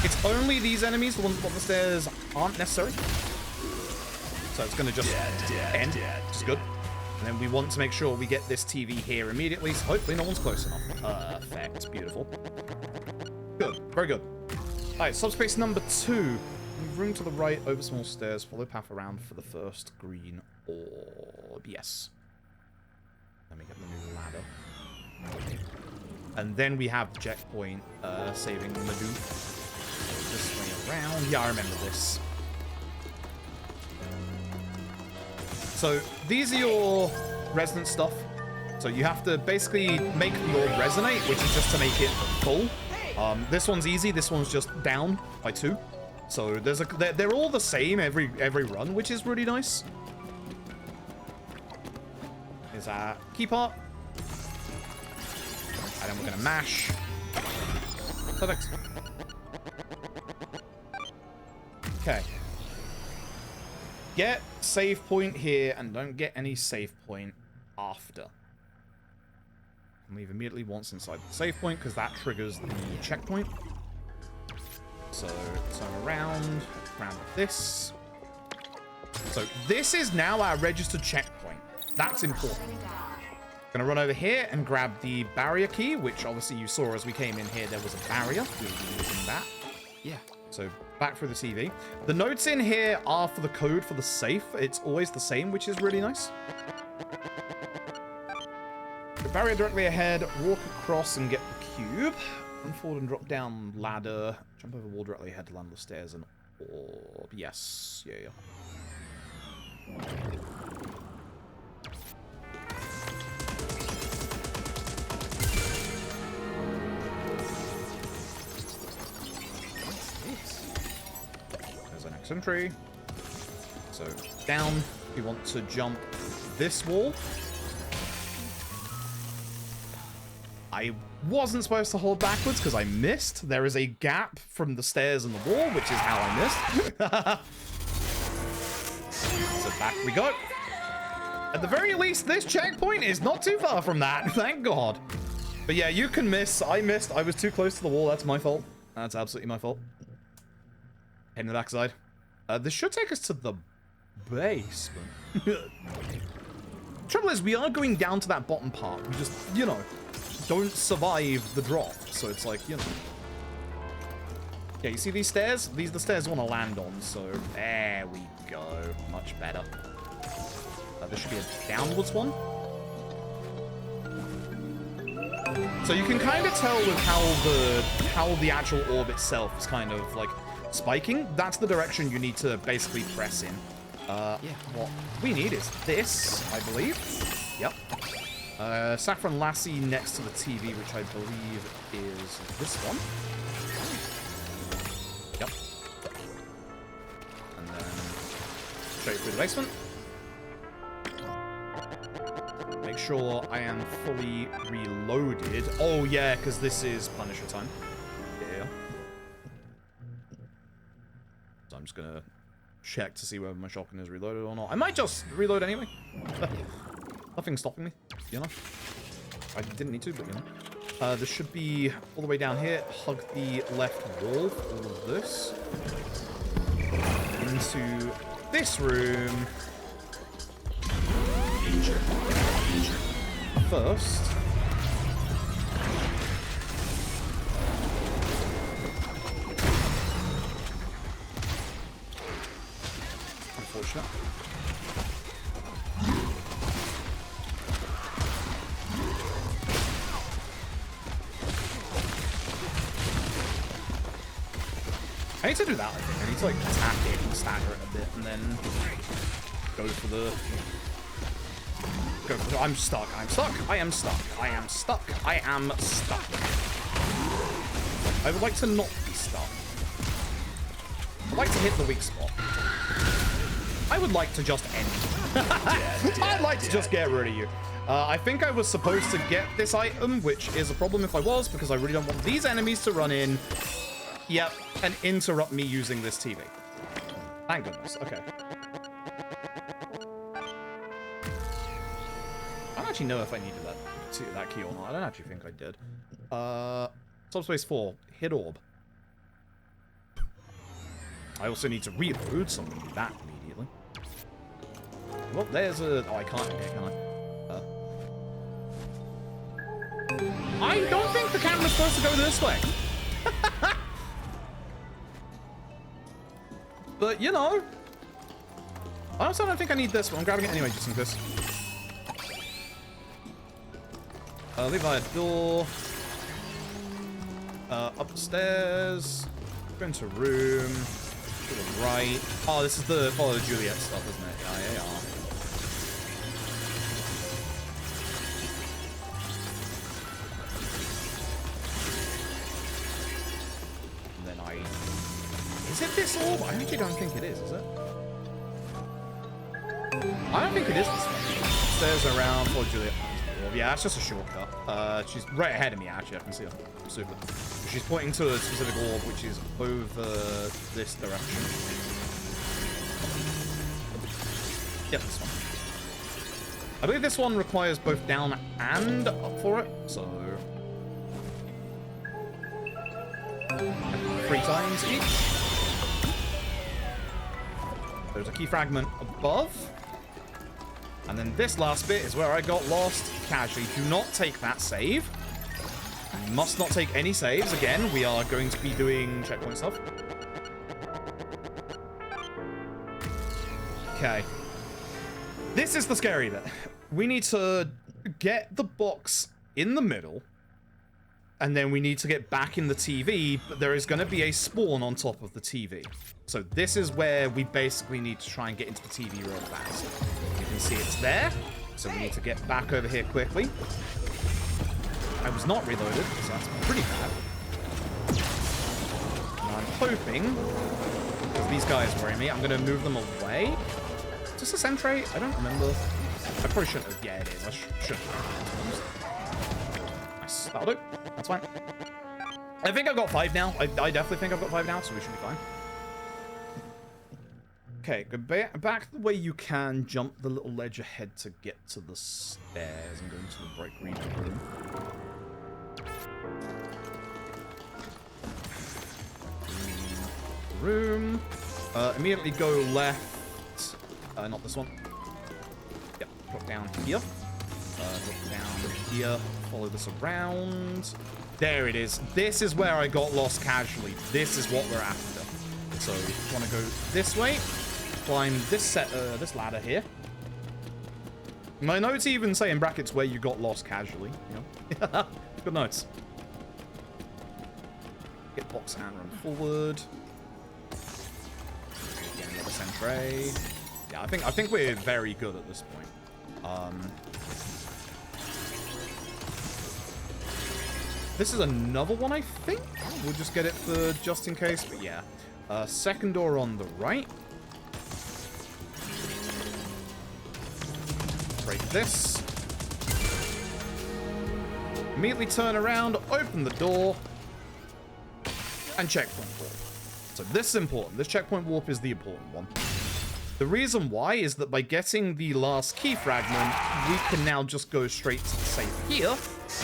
It's only these enemies, the ones on the stairs, aren't necessary. So it's going to just end, which is good. And then we want to make sure we get this TV here immediately, so hopefully no one's close enough. Perfect. Beautiful. Good. Very good. Alright, subspace number 2. Room to the right, over small stairs, follow path around for the first green orb. Yes. Let me get the new ladder. And then we have the checkpoint, saving Madhu. This way around. Yeah, I remember this. So, these are your resonance stuff. So you have to basically make your resonate, which is just to make it full. This one's easy, this one's just down by 2. So there's they're all the same every run, which is really nice. Is our key part. And then we're gonna mash. Perfect. Okay. Get save point here and don't get any save point after. And leave immediately once inside the save point because that triggers the checkpoint. So turn around, grab this. So this is now our registered checkpoint. That's important. Gonna run over here and grab the barrier key, which obviously you saw as we came in here, there was a barrier. We'll be using that. Yeah. So back through the TV. The notes in here are for the code for the safe. It's always the same, which is really nice. The barrier directly ahead, walk across and get the cube. Run forward and drop down ladder. Jump over wall directly ahead to land on the stairs and orb. Yes. Yeah. What's this? There's our next entry. So down, we want to jump this wall. I wasn't supposed to hold backwards because I missed. There is a gap from the stairs and the wall, which is how I missed. So back we go. At the very least, this checkpoint is not too far from that. Thank God. But yeah, you can miss. I missed. I was too close to the wall. That's my fault. That's absolutely my fault. Head in the backside. This should take us to the basement. Trouble is, we are going down to that bottom part. We just, you know, don't survive the drop. So it's like, you know. Yeah, you see these stairs? These are the stairs I want to land on. So there we go. Much better. There should be a downwards one. So you can kind of tell with how the actual orb itself is kind of like spiking. That's the direction you need to basically press in. Yeah. What we need is this, I believe. Yep. Saffron Lassie next to the TV, which I believe is this one. Yep. straight through the basement. Make sure I am fully reloaded. Oh, yeah, because this is Punisher time. Yeah. So I'm just going to check to see whether my shotgun is reloaded or not. I might just reload anyway. Nothing's stopping me, you know? I didn't need to, but you know. This should be all the way down here. Hug the left wall for all of this. Into this room. Danger. Danger. First. Unfortunate. I need to do that, I think. I need to, like, attack it and stagger it a bit, and then go for the... I'm stuck. I'm stuck. I am stuck. I am stuck. I am stuck. I would like to not be stuck. I'd like to hit the weak spot. I would like to just end. I'd like to just get rid of you. I think I was supposed to get this item, which is a problem if I was, because I really don't want these enemies to run in. Yep, and interrupt me using this TV. Thank goodness. Okay. I don't actually know if I needed that key or not. I don't actually think I did. Subspace 4. Hit orb. I also need to reload, so I'm going to do that immediately. Well, there's a... Oh, I can't. Okay, can I? I don't think the camera's supposed to go this way. But, you know. I also don't think I need this, but I'm grabbing it anyway, just in case. Levi door. Upstairs. Go into room. To the right. Oh, this is the follow Juliet stuff, isn't it? Yeah, yeah, yeah. And then I... Is it this orb? I actually don't think it is it? I don't think it is this one. Stairs around follow Juliet. Yeah, that's just a shortcut. She's right ahead of me, actually. I can see her. Super. She's pointing to a specific orb, which is over this direction. Yep, this one. I believe this one requires both down and up for it, so... 3 times each. There's a key fragment above. And then this last bit is where I got lost casually. Do not take that save. You must not take any saves. Again, we are going to be doing checkpoint stuff. Okay. This is the scary bit. We need to get the box in the middle. And then we need to get back in the TV, but there is going to be a spawn on top of the TV. So this is where we basically need to try and get into the TV real fast. You can see it's there, so we need to get back over here quickly. I was not reloaded, so that's pretty bad. And I'm hoping, because these guys worry me, I'm going to move them away. Is this a sentry? I don't remember. I probably shouldn't have. Yeah, it is. I should have. Nice. That'll do. That's fine. I think I've got 5 now. I definitely think I've got 5 now, so we should be fine. Okay, go back the way you can. Jump the little ledge ahead to get to the stairs and go into the bright green room. Room. Immediately go left. Not this one. Yep, drop down here. Drop down here. Follow this around. There it is. This is where I got lost casually. This is what we're after. So, we want to go this way. Climb this this ladder here. My notes even say in brackets where you got lost casually. You know? Good notes. Get box and run forward. Get another sentry. Yeah, I think we're very good at this point. This is another one, I think. We'll just get it for just in case, but yeah. Second door on the right. break this. Immediately turn around, open the door, and checkpoint warp. So this is important. This checkpoint warp is the important one. The reason why is that by getting the last key fragment, we can now just go straight to the safe here,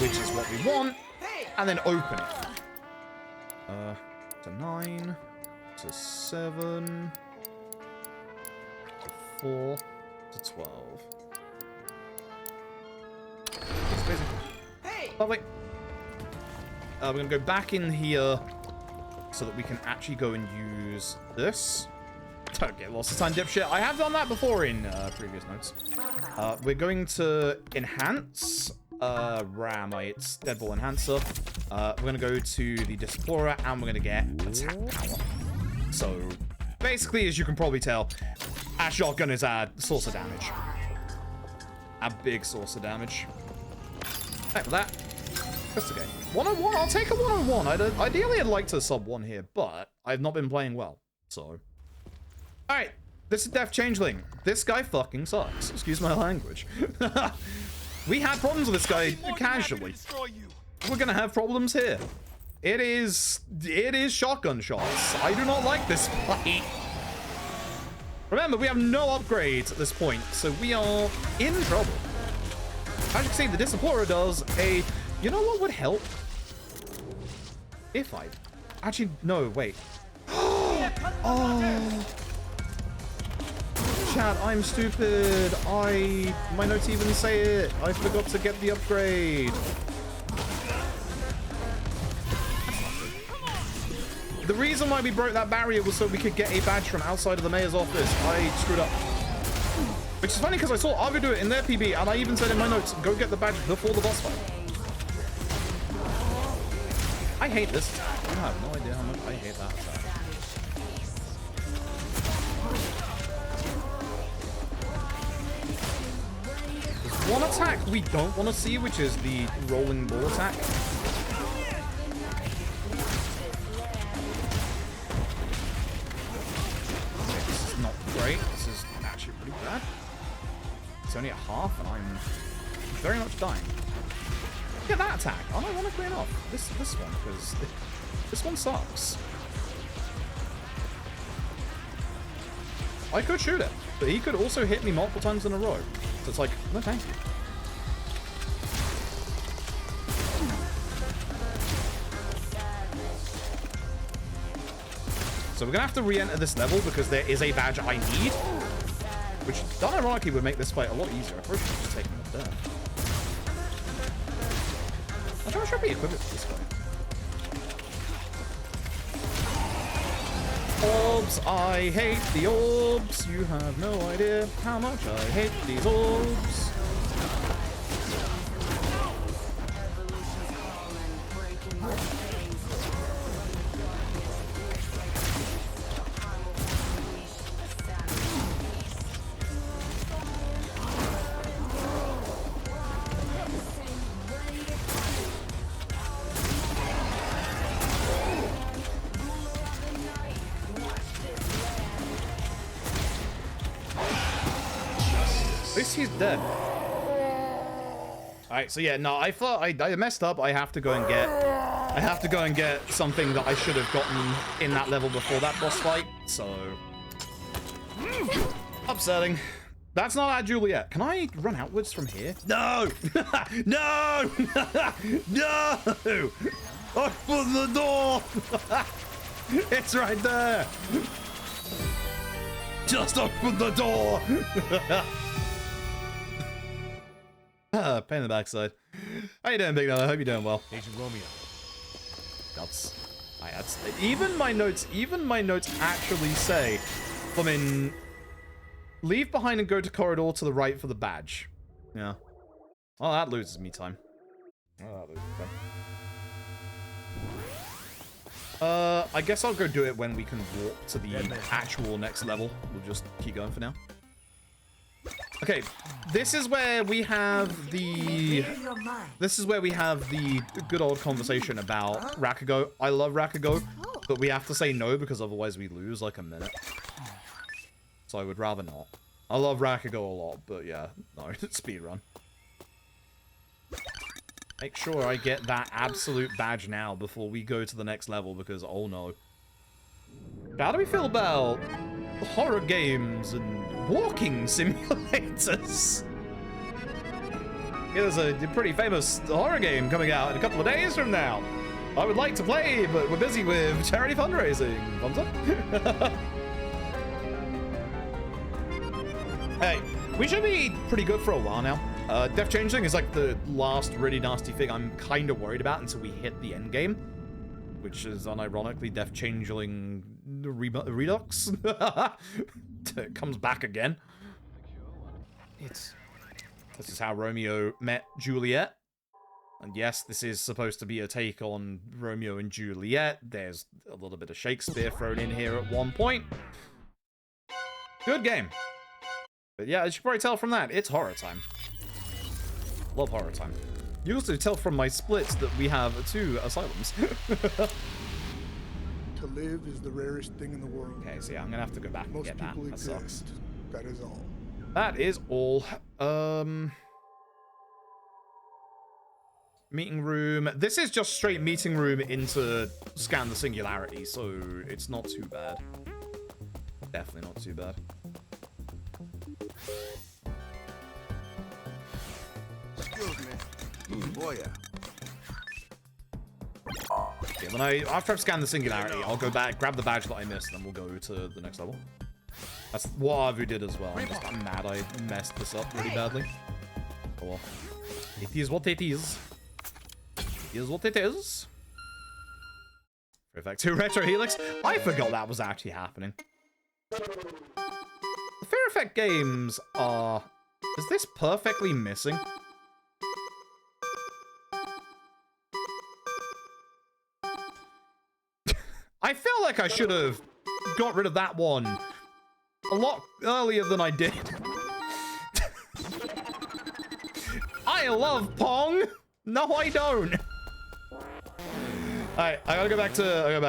which is what we want, and then open it. To 9, to 7, to 4, to 12. It's crazy. Lovely. We're gonna go back in here so that we can actually go and use this. Don't get lost of time, dipshit. I have done that before in previous notes. We're going to enhance. Where am I? It's Deadball Enhancer. We're going to go to the Displorer and we're going to get attack power. So, basically, as you can probably tell, our shotgun is our source of damage. A big source of damage. Right, with that, investigate. 101, I'll take a 101. Ideally, I'd like to sub 1 here, but I've not been playing well, so. Alright, this is Death Changeling. This guy fucking sucks. Excuse my language. We had problems with this guy casually. We're gonna have problems here. It is shotgun shots. I do not like this fight. Remember, we have no upgrades at this point, so we are in trouble. As you can see, the Displorer does a... You know what would help? If I... Actually, no, wait. Oh... Chat, I'm stupid. My notes even say it. I forgot to get the upgrade. The reason why we broke that barrier was so we could get a badge from outside of the mayor's office. I screwed up. Which is funny because I saw Argo do it in their PB, and I even said in my notes, go get the badge before the boss fight. I hate this attack. You have no idea how much I hate that attack. One attack we don't want to see, which is the rolling ball attack. Okay, this is not great. This is actually pretty bad. It's only at half, and I'm very much dying. Look at that attack. Unironically enough. This one, because this one sucks. I could shoot it, but he could also hit me multiple times in a row. So it's like, no thank you. So we're gonna have to re-enter this level because there is a badge I need. Which, done ironically, would make this fight a lot easier. I probably should have just taken it there. I'm not sure I'd be equipped for this guy. Orbs, I hate the orbs. You have no idea how much I hate these orbs. He's dead. Alright, so yeah, no, I thought I messed up. I have to go and get something that I should have gotten in that level before that boss fight. So upsetting. That's not our Juliet. Can I run outwards from here? No! No! No! Open the door! It's right there! Just open the door! Pain in the backside. How you doing, Big Nella? I hope you're doing well. Agent Romeo. That's... even my notes actually say, I mean, leave behind and go to corridor to the right for the badge. Yeah. Well, that loses me time. I guess I'll go do it when we can walk to the actual next level. We'll just keep going for now. Okay, this is where we have the good old conversation about Rakugo. I love Rakugo, but we have to say no because otherwise we lose like a minute. So I would rather not. I love Rakugo a lot, but yeah, no, speedrun. Make sure I get that absolute badge now before we go to the next level, because oh no. How do we feel about horror games and walking simulators? Yeah, there's a pretty famous horror game coming out in a couple of days from now. I would like to play, but we're busy with charity fundraising. Thumbs up. Hey, we should be pretty good for a while now. Death Changeling is like the last really nasty thing I'm kind of worried about until we hit the end game, which is unironically Death Changeling Redux. It comes back again. This is how Romeo met Juliet. And yes, this is supposed to be a take on Romeo and Juliet. There's a little bit of Shakespeare thrown in here at one point. Good game. But yeah, as you can probably tell from that, it's horror time. Love horror time. You also tell from my splits that we have 2 asylums. To live is the rarest thing in the world. Okay, so yeah, I'm gonna have to go back and Most get that. people That sucks. exist. That is all. That is all. Meeting room. This is just straight meeting room into scan the singularity, so it's not too bad. Definitely not too bad. Excuse me. Oh yeah. Okay, after I've scanned the singularity, I'll go back, grab the badge that I missed, and then we'll go to the next level. That's what Avu did as well. I'm mad I messed this up really badly. Oh well. It is what it is. It is what it is. Effect 2 Retro Helix. I forgot that was actually happening. The Fear Effect games are... Is this perfectly missing? I feel like I should have got rid of that one a lot earlier than I did. I love Pong. No, I don't. Alright, I gotta go back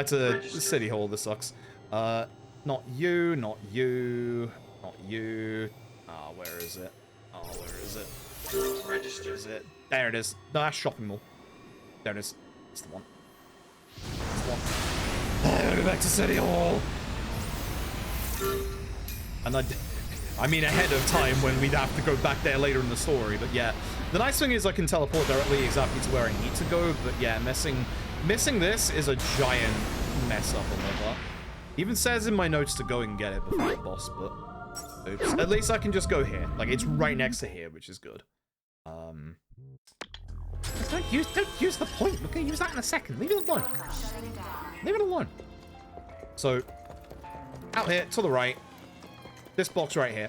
to City Hall. This sucks. Not you, not you, not you. Ah, where is it? Oh, where is it? Register. Where is it? There it is. No, that's shopping mall. There it is. It's the one. It's the one. I gotta go back to City Hall. And I mean ahead of time when we'd have to go back there later in the story, but yeah. The nice thing is I can teleport directly exactly to where I need to go, but yeah, missing this is a giant mess up on my part. Even says in my notes to go and get it before the boss, but oops. At least I can just go here. Like, it's right next to here, which is good. Don't use the point. We're gonna use that in a second. Leave it alone. Leave it alone. So, out here, to the right. This box right here.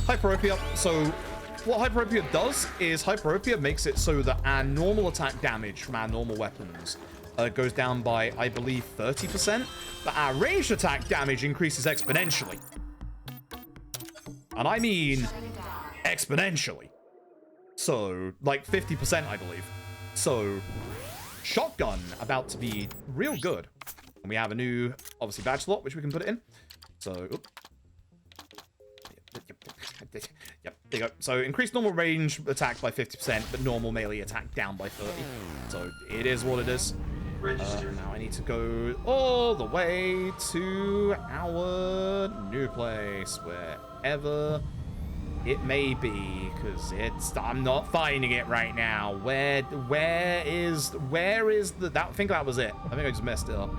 Hyperopia. So, what Hyperopia does is Hyperopia makes it so that our normal attack damage from our normal weapons goes down by, I believe, 30%, but our ranged attack damage increases exponentially. And I mean exponentially. So, like 50%, I believe. So, shotgun about to be real good. And we have a new, obviously, badge slot, which we can put it in. So, oops. Yep, there you go. So increased normal range attack by 50%, but normal melee attack down by 30. So it is what it is. Now I need to go all the way to our new place, wherever it may be, because I'm not finding it right now. Where is the, I think that was it. I think I just messed it up.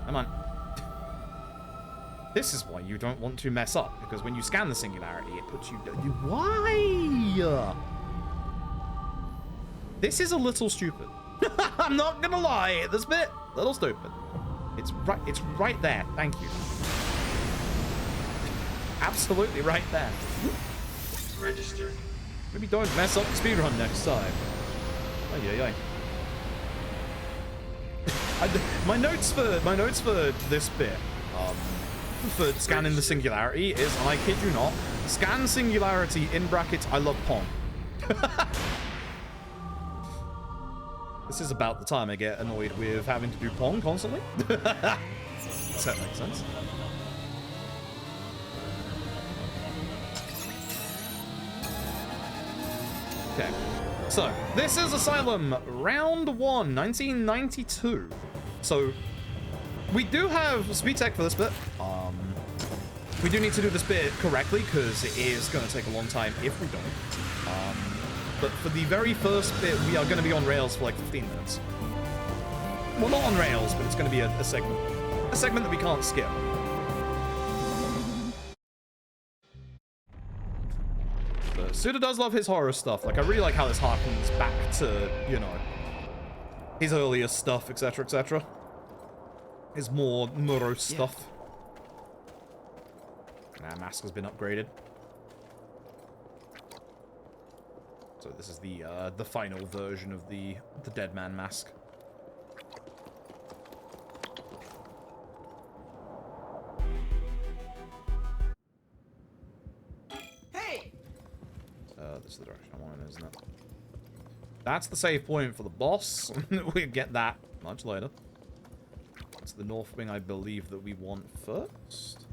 Come on. This is why you don't want to mess up, because when you scan the singularity, it puts you... Why? This is a little stupid. I'm not gonna lie, this bit, a little stupid. It's right there. Thank you. Absolutely right there. Register. Maybe don't mess up the speedrun next time. Oh yeah. My notes for this bit, for scanning the singularity is, and I kid you not, scan singularity in brackets, I love Pong. This is about the time I get annoyed with having to do Pong constantly. So that makes sense. Okay, so this is Asylum round 1, 1992. So we do have speed tech for this bit. We do need to do this bit correctly because it is going to take a long time if we don't. But for the very first bit, we are going to be on rails for like 15 minutes. Well, not on rails, but it's going to be a segment. A segment that we can't skip. But Suda does love his horror stuff. Like, I really like how this harkens back to, you know, his earlier stuff, etc., etc. His more morose stuff. Nah, mask has been upgraded. So this is the final version of the dead man mask. Hey! This is the direction I wanted, isn't it? That's the save point for the boss. We'll get that much later. It's the north wing, I believe, that we want first.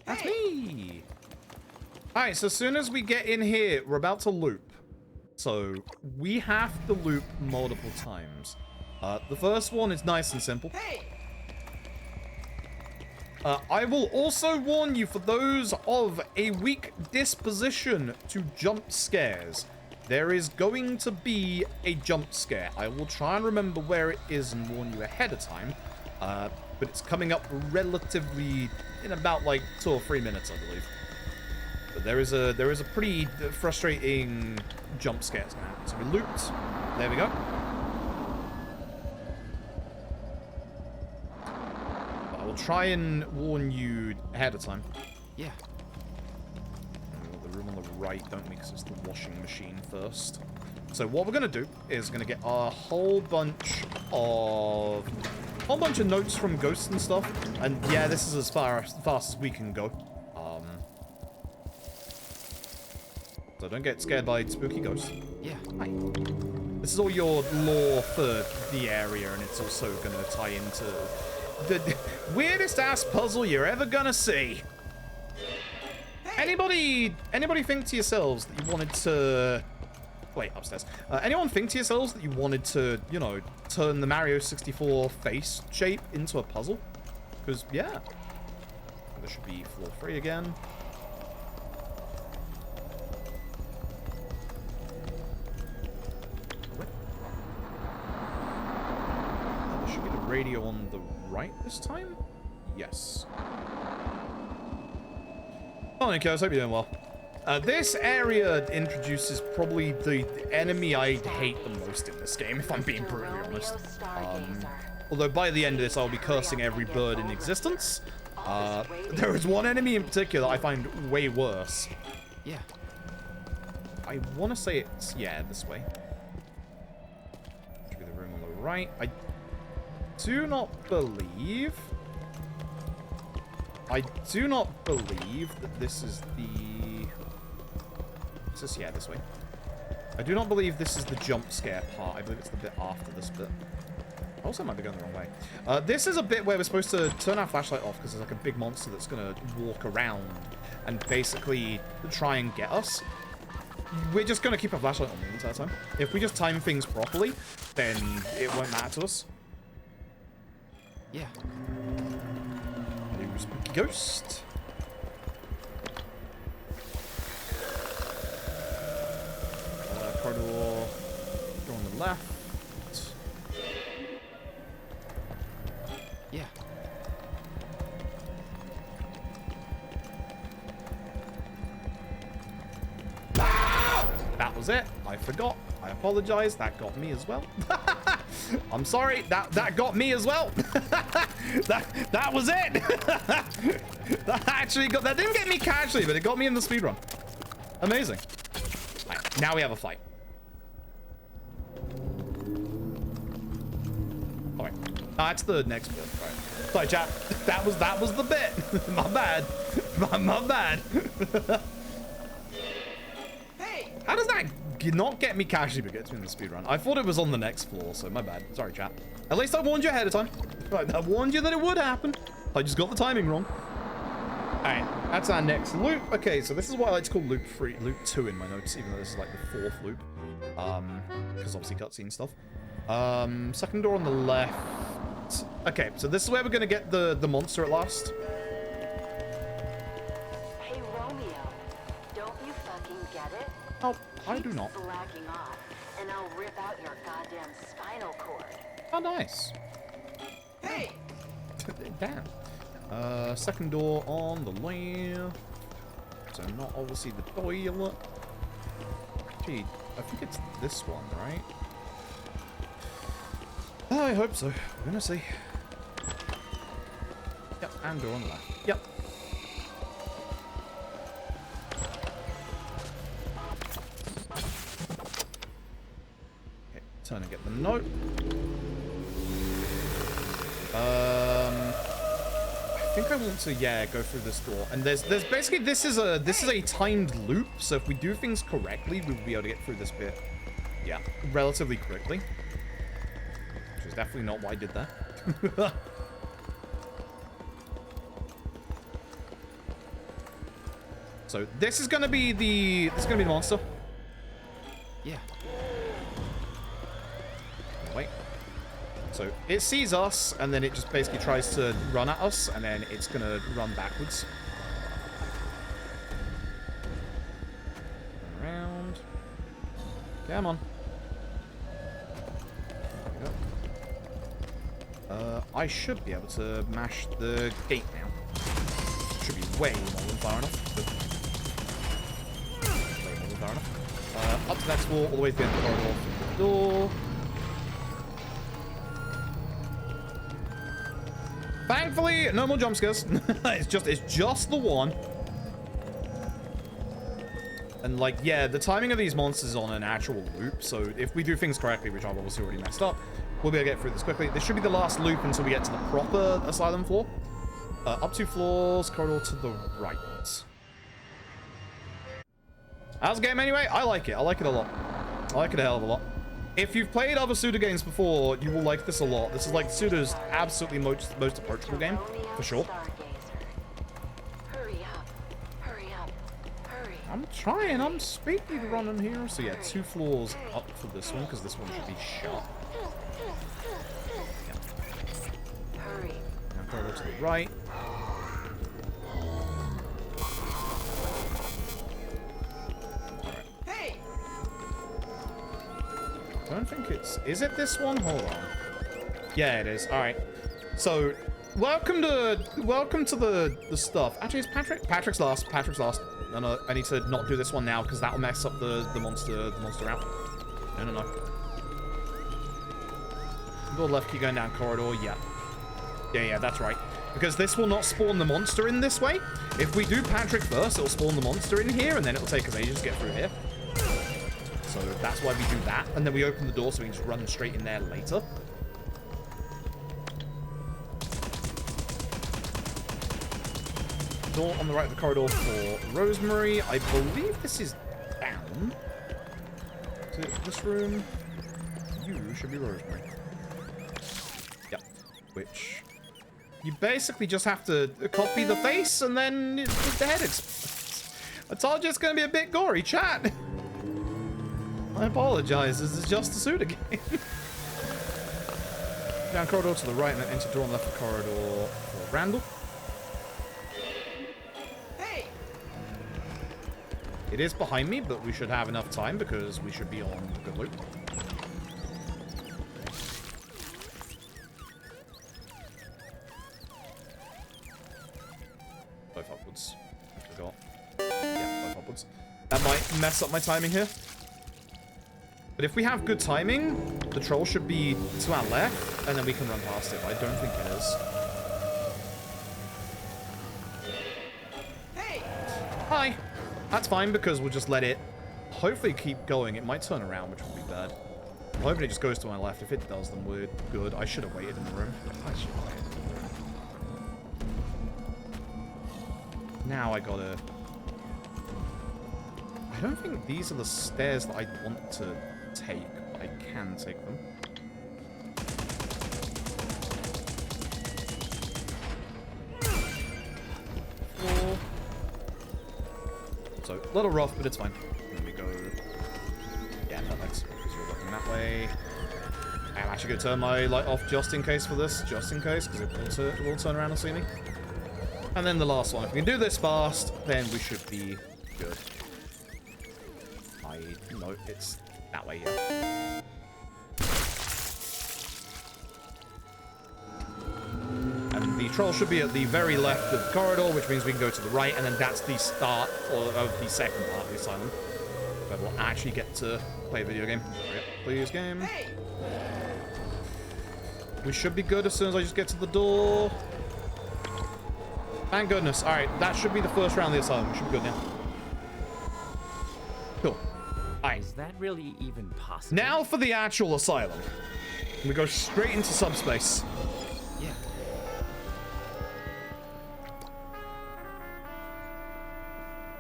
That's me! Alright, so as soon as we get in here, we're about to loop. So, we have to loop multiple times. The first one is nice and simple. I will also warn you, for those of a weak disposition to jump scares, there is going to be a jump scare. I will try and remember where it is and warn you ahead of time. But it's coming up relatively in about like 2 or 3 minutes, I believe. But there is a pretty frustrating jump scare that's gonna happen. So we looped. There we go. But I will try and warn you ahead of time. Yeah. The room on the right, don't we? Because it's the washing machine first. So what we're gonna do is gonna get a whole bunch of notes from ghosts and stuff. And yeah, this is as fast as we can go. So don't get scared by spooky ghosts. Yeah. Hi. This is all your lore for the area, and it's also gonna tie into the weirdest ass puzzle you're ever gonna see. Anybody think to yourselves that you wanted to... Wait, upstairs. Anyone think to yourselves that you wanted to, you know, turn the Mario 64 face shape into a puzzle? Because, yeah. There should be floor 3 again. There should be the radio on the right this time? Yes. Oh, Nico, I hope you're doing well. This area introduces probably the enemy I hate the most in this game, if I'm being brutally honest. Although by the end of this, I'll be cursing every bird in existence. There is one enemy in particular I find way worse. Yeah. I want to say it's, yeah, this way. Should be the room on the right. I do not believe that this is the... Yeah, this way. I do not believe this is the jump scare part. I believe it's the bit after this bit. I also might be going the wrong way. This is a bit where we're supposed to turn our flashlight off because there's like a big monster that's going to walk around and basically try and get us. We're just going to keep our flashlight on the entire time. If we just time things properly, then it won't matter to us. Yeah. New spooky ghost. Corridor. Go on the left. Yeah. That was it. I forgot. I apologize. That got me as well. I'm sorry. That got me as well. that was it. That didn't get me casually, but it got me in the speedrun. Amazing. Right, now we have a fight. All right. That's the next bit. All right. Sorry, chat. That was the bit. My bad. My bad. Hey. How does that not get me casually, but gets me in the speedrun. I thought it was on the next floor, so my bad. Sorry, chat. At least I warned you ahead of time. I warned you that it would happen. I just got the timing wrong. Alright, that's our next loop. Okay, so this is what I like to call loop 2 in my notes, even though this is like the 4th loop. Because obviously cutscene stuff. Second door on the left. Okay, so this is where we're gonna get the monster at last. Hey, Romeo, don't you fucking get it? Oh, I do not. Slacking off, and I'll rip out your goddamn spinal cord. Oh, nice. Hey! Damn. Second door on the left. So not obviously the toilet. Gee, I think it's this one, right? I hope so. We're gonna see. Yep, and door on the left. Yep. Okay, turn and get the note. I think I want to, yeah, go through this door. And there's basically, this is a timed loop. So if we do things correctly, we'll be able to get through this bit, yeah, relatively quickly. Which is definitely not why I did that. So this is gonna be the monster. Yeah. Wait. So it sees us, and then it just basically tries to run at us, and then it's gonna run backwards. Around. Come on. There we go. I should be able to mash the gate now. Should be way more than far enough. But way more than far enough. Up to that floor, all the way to the end of the corridor. Through the door. Thankfully, no more jump scares. it's just the one. And like, yeah, the timing of these monsters is on an actual loop. So if we do things correctly, which I've obviously already messed up, we'll be able to get through this quickly. This should be the last loop until we get to the proper Asylum floor. Up 2 floors, corridor to the right. How's the game anyway? I like it. I like it a lot. I like it a hell of a lot. If you've played other Suda games before, you will like this a lot. This is like Suda's absolutely most approachable game, for sure. Hurry up, hurry up, hurry. I'm trying, I'm speedrunning running here. So yeah, 2 floors up for this one, because this one should be shut. Yeah. Hurry. Now corridor to the right. I don't think it's... Is it this one? Hold on. Yeah, it is. All right. So, welcome to the stuff. Actually, it's Patrick. Patrick's last. Patrick's last. No, I need to not do this one now because that will mess up the monster route. No. Door left, keep going down corridor. Yeah, that's right. Because this will not spawn the monster in this way. If we do Patrick first, it'll spawn the monster in here, and then it'll take us ages to get through here. So that's why we do that. And then we open the door so we can just run straight in there later. Door on the right of the corridor for Rosemary. I believe this is down. To this room. You should be Rosemary. Yep. Which... You basically just have to copy the face and then the head explodes. I told you it's going to be a bit gory, chat. I apologize, this is just a Suda game. Down corridor to the right and then enter door on the left of the corridor for Randall. Hey! It is behind me, but we should have enough time because we should be on the good loop. Both upwards. I forgot. Yeah, both upwards. That might mess up my timing here. But if we have good timing, the troll should be to our left, and then we can run past it. I don't think it is. Hey! Hi! That's fine, because we'll just let it hopefully keep going. It might turn around, which would be bad. I'm hoping it just goes to my left. If it does, then we're good. I should have waited in the room. I should have waited in the room. Now I gotta... I don't think these are the stairs that I want to take. I can take them. Floor. So, a little rough, but it's fine. Let me go. Yeah, perfect. Because you're looking that way. I'm actually going to turn my light off just in case for this. Just in case, because it will turn around and see me. And then the last one. If we can do this fast, then we should be good. No, it's that way, yeah. And the troll should be at the very left of the corridor, which means we can go to the right, and then that's the start of the second part of the Asylum, where we'll actually get to play a video game. Please, game. We should be good as soon as I just get to the door. Thank goodness. Alright, that should be the first round of the Asylum. We should be good now. Cool. Alright. Is that really even possible? Now for the actual Asylum. We go straight into Subspace. Yeah.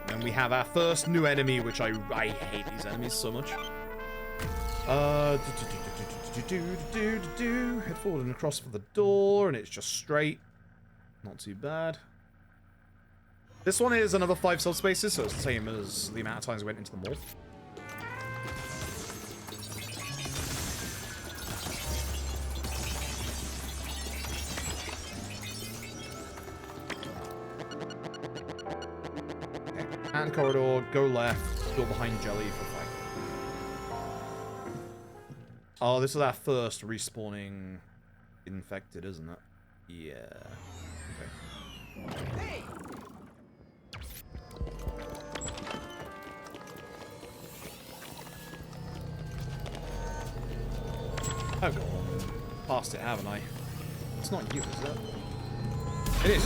And we have our first new enemy, which I hate these enemies so much. Head forward and across for the door, and it's just straight. Not too bad. This one is another 5 subspaces, so it's the same as the amount of times we went into the mall. Okay. And corridor, go left, door behind Jelly for fight. Oh, this is our first respawning infected, isn't it? Yeah. Okay. Hey! Oh, God. Passed it, haven't I? It's not you, is it? It is.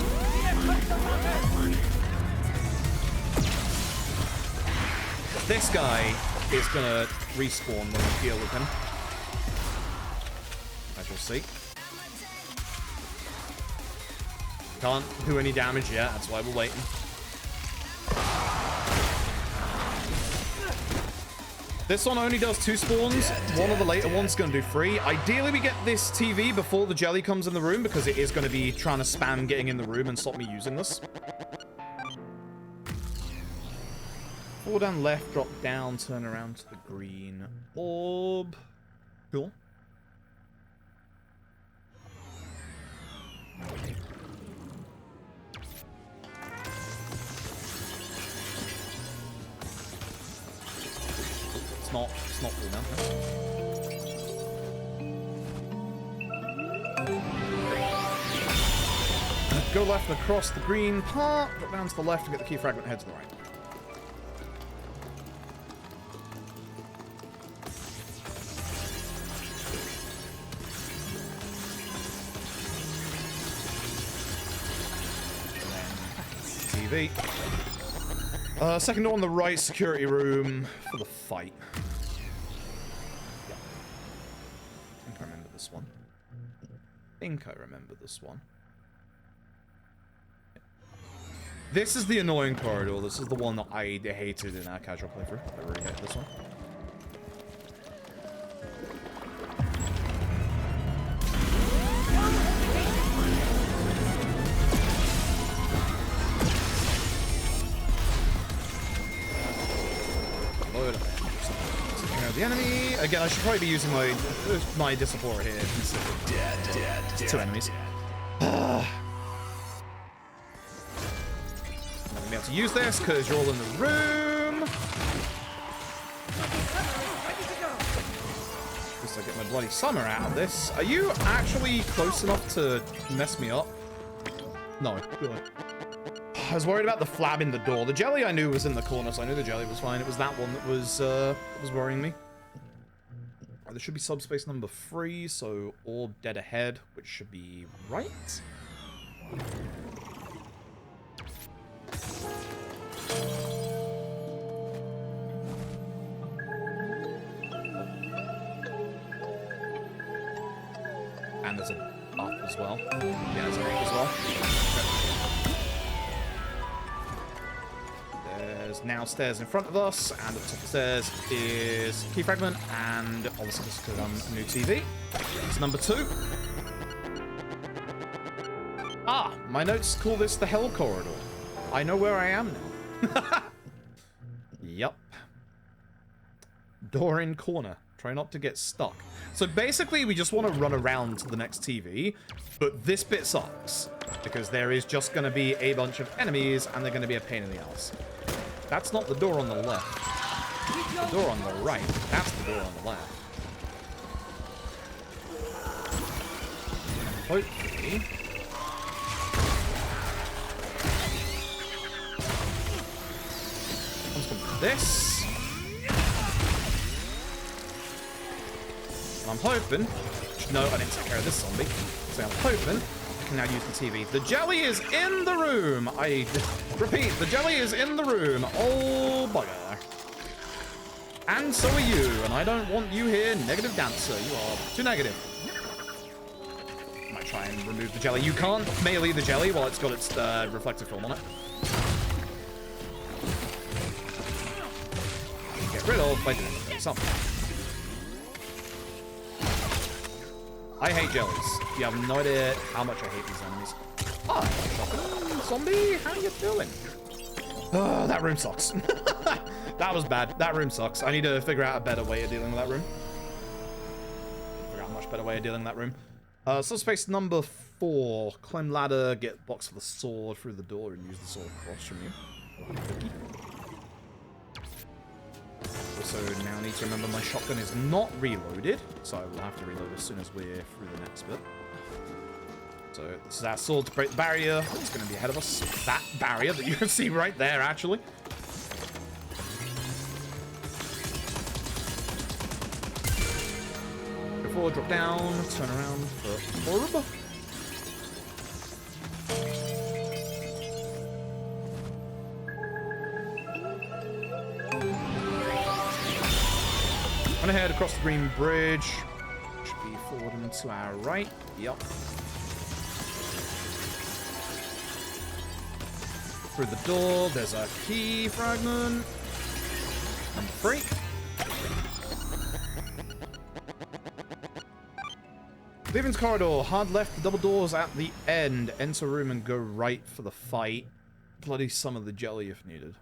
This guy is gonna respawn when we deal with him. As you'll see. Can't do any damage yet, that's why we're waiting. This one only does 2 spawns. One of the later ones is going to do 3. Ideally, we get this TV before the jelly comes in the room, because it is going to be trying to spam getting in the room and stop me using this. Forward and left, drop down, turn around to the green orb. Cool. It's not full now. Go left and across the green part, drop down to the left and get the key fragment, head to the right. TV. Second door on the right, security room for the fight. Yeah. I think I remember this one. This is the annoying corridor. This is the one that I hated in our casual playthrough. I really hate this one. The enemy. Again, I should probably be using my support here. It's 2 enemies. I'm not gonna be able to use this because you're all in the room. At least I get my bloody summer out of this. Are you actually close enough to mess me up? No. Good. I was worried about the flab in the door. The jelly I knew was in the corner, so I knew the jelly was fine. It was that one that was worrying me. There should be subspace number 3, so orb dead ahead, which should be right. And there's a up as well. Yeah, there's a up as well. Okay. There's now stairs in front of us, and at the top of the stairs is key fragment, and obviously this could a new TV. It's number 2. Ah, my notes call this the Hell Corridor. I know where I am now. Yup. Door in corner. Try not to get stuck. So basically, we just want to run around to the next TV, but this bit sucks, because there is just going to be a bunch of enemies, and they're going to be a pain in the ass. That's not the door on the left. The door on the right. That's the door on the left. Hopefully... I'm just going to do this. And I'm hoping... No, I didn't take care of this zombie. So I'm hoping I can now use the TV. The jelly is in the room! I repeat, the jelly is in the room. Oh, bugger. And so are you, and I don't want you here, negative dancer. You are too negative. I might try and remove the jelly. You can't melee the jelly while it's got its reflective film on it. Get rid of by doing something. I hate jellies. You have no idea how much I hate these enemies. Hi, zombie. How you doing? Oh, that room sucks. That was bad. That room sucks. I need to figure out a better way of dealing with that room. Figure out a much better way of dealing with that room. Subspace number 4. Climb ladder, get box for the sword through the door, and use the sword across from you. Also, now I need to remember my shotgun is not reloaded, so I will have to reload as soon as we're through the next bit. So this is our sword to break the barrier. It's going to be ahead of us. That barrier that you can see right there, actually. Go forward, drop down, turn around for orb. Run ahead across the green bridge. Should be forward and to our right. Yep. Through the door, there's a key fragment. Number 3. Leaving's corridor, hard left, the double doors at the end. Enter room and go right for the fight. Bloody some of the jelly if needed.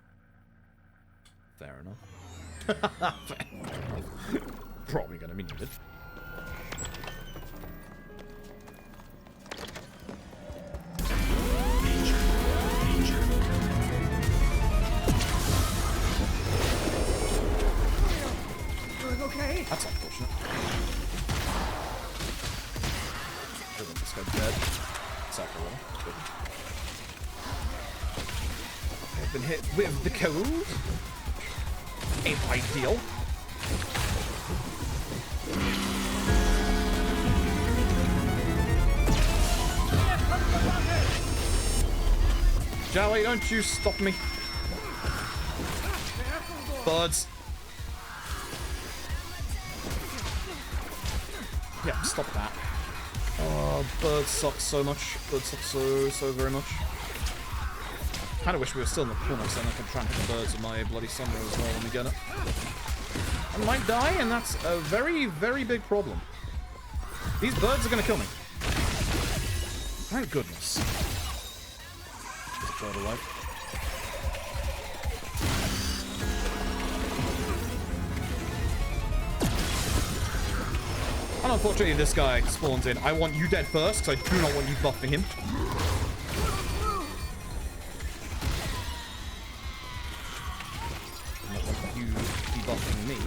Fair enough. Probably gonna be needed. Okay. That's unfortunate. Doesn't this guy dead? Exactly well. Good. I've been hit with the cold. Ain't ideal. Jelly, don't you stop me. Birds. Yeah, stop that. Oh, birds suck so much. Birds suck so very much. Kinda wish we were still in the corner so then I could try and hit the birds with my bloody summoner as well when we get it. I might die, and that's a very, very big problem. These birds are gonna kill me. Thank goodness. Just bird alive. And unfortunately, this guy spawns in. I want you dead first, because I do not want you buffing him. I don't want you debuffing me.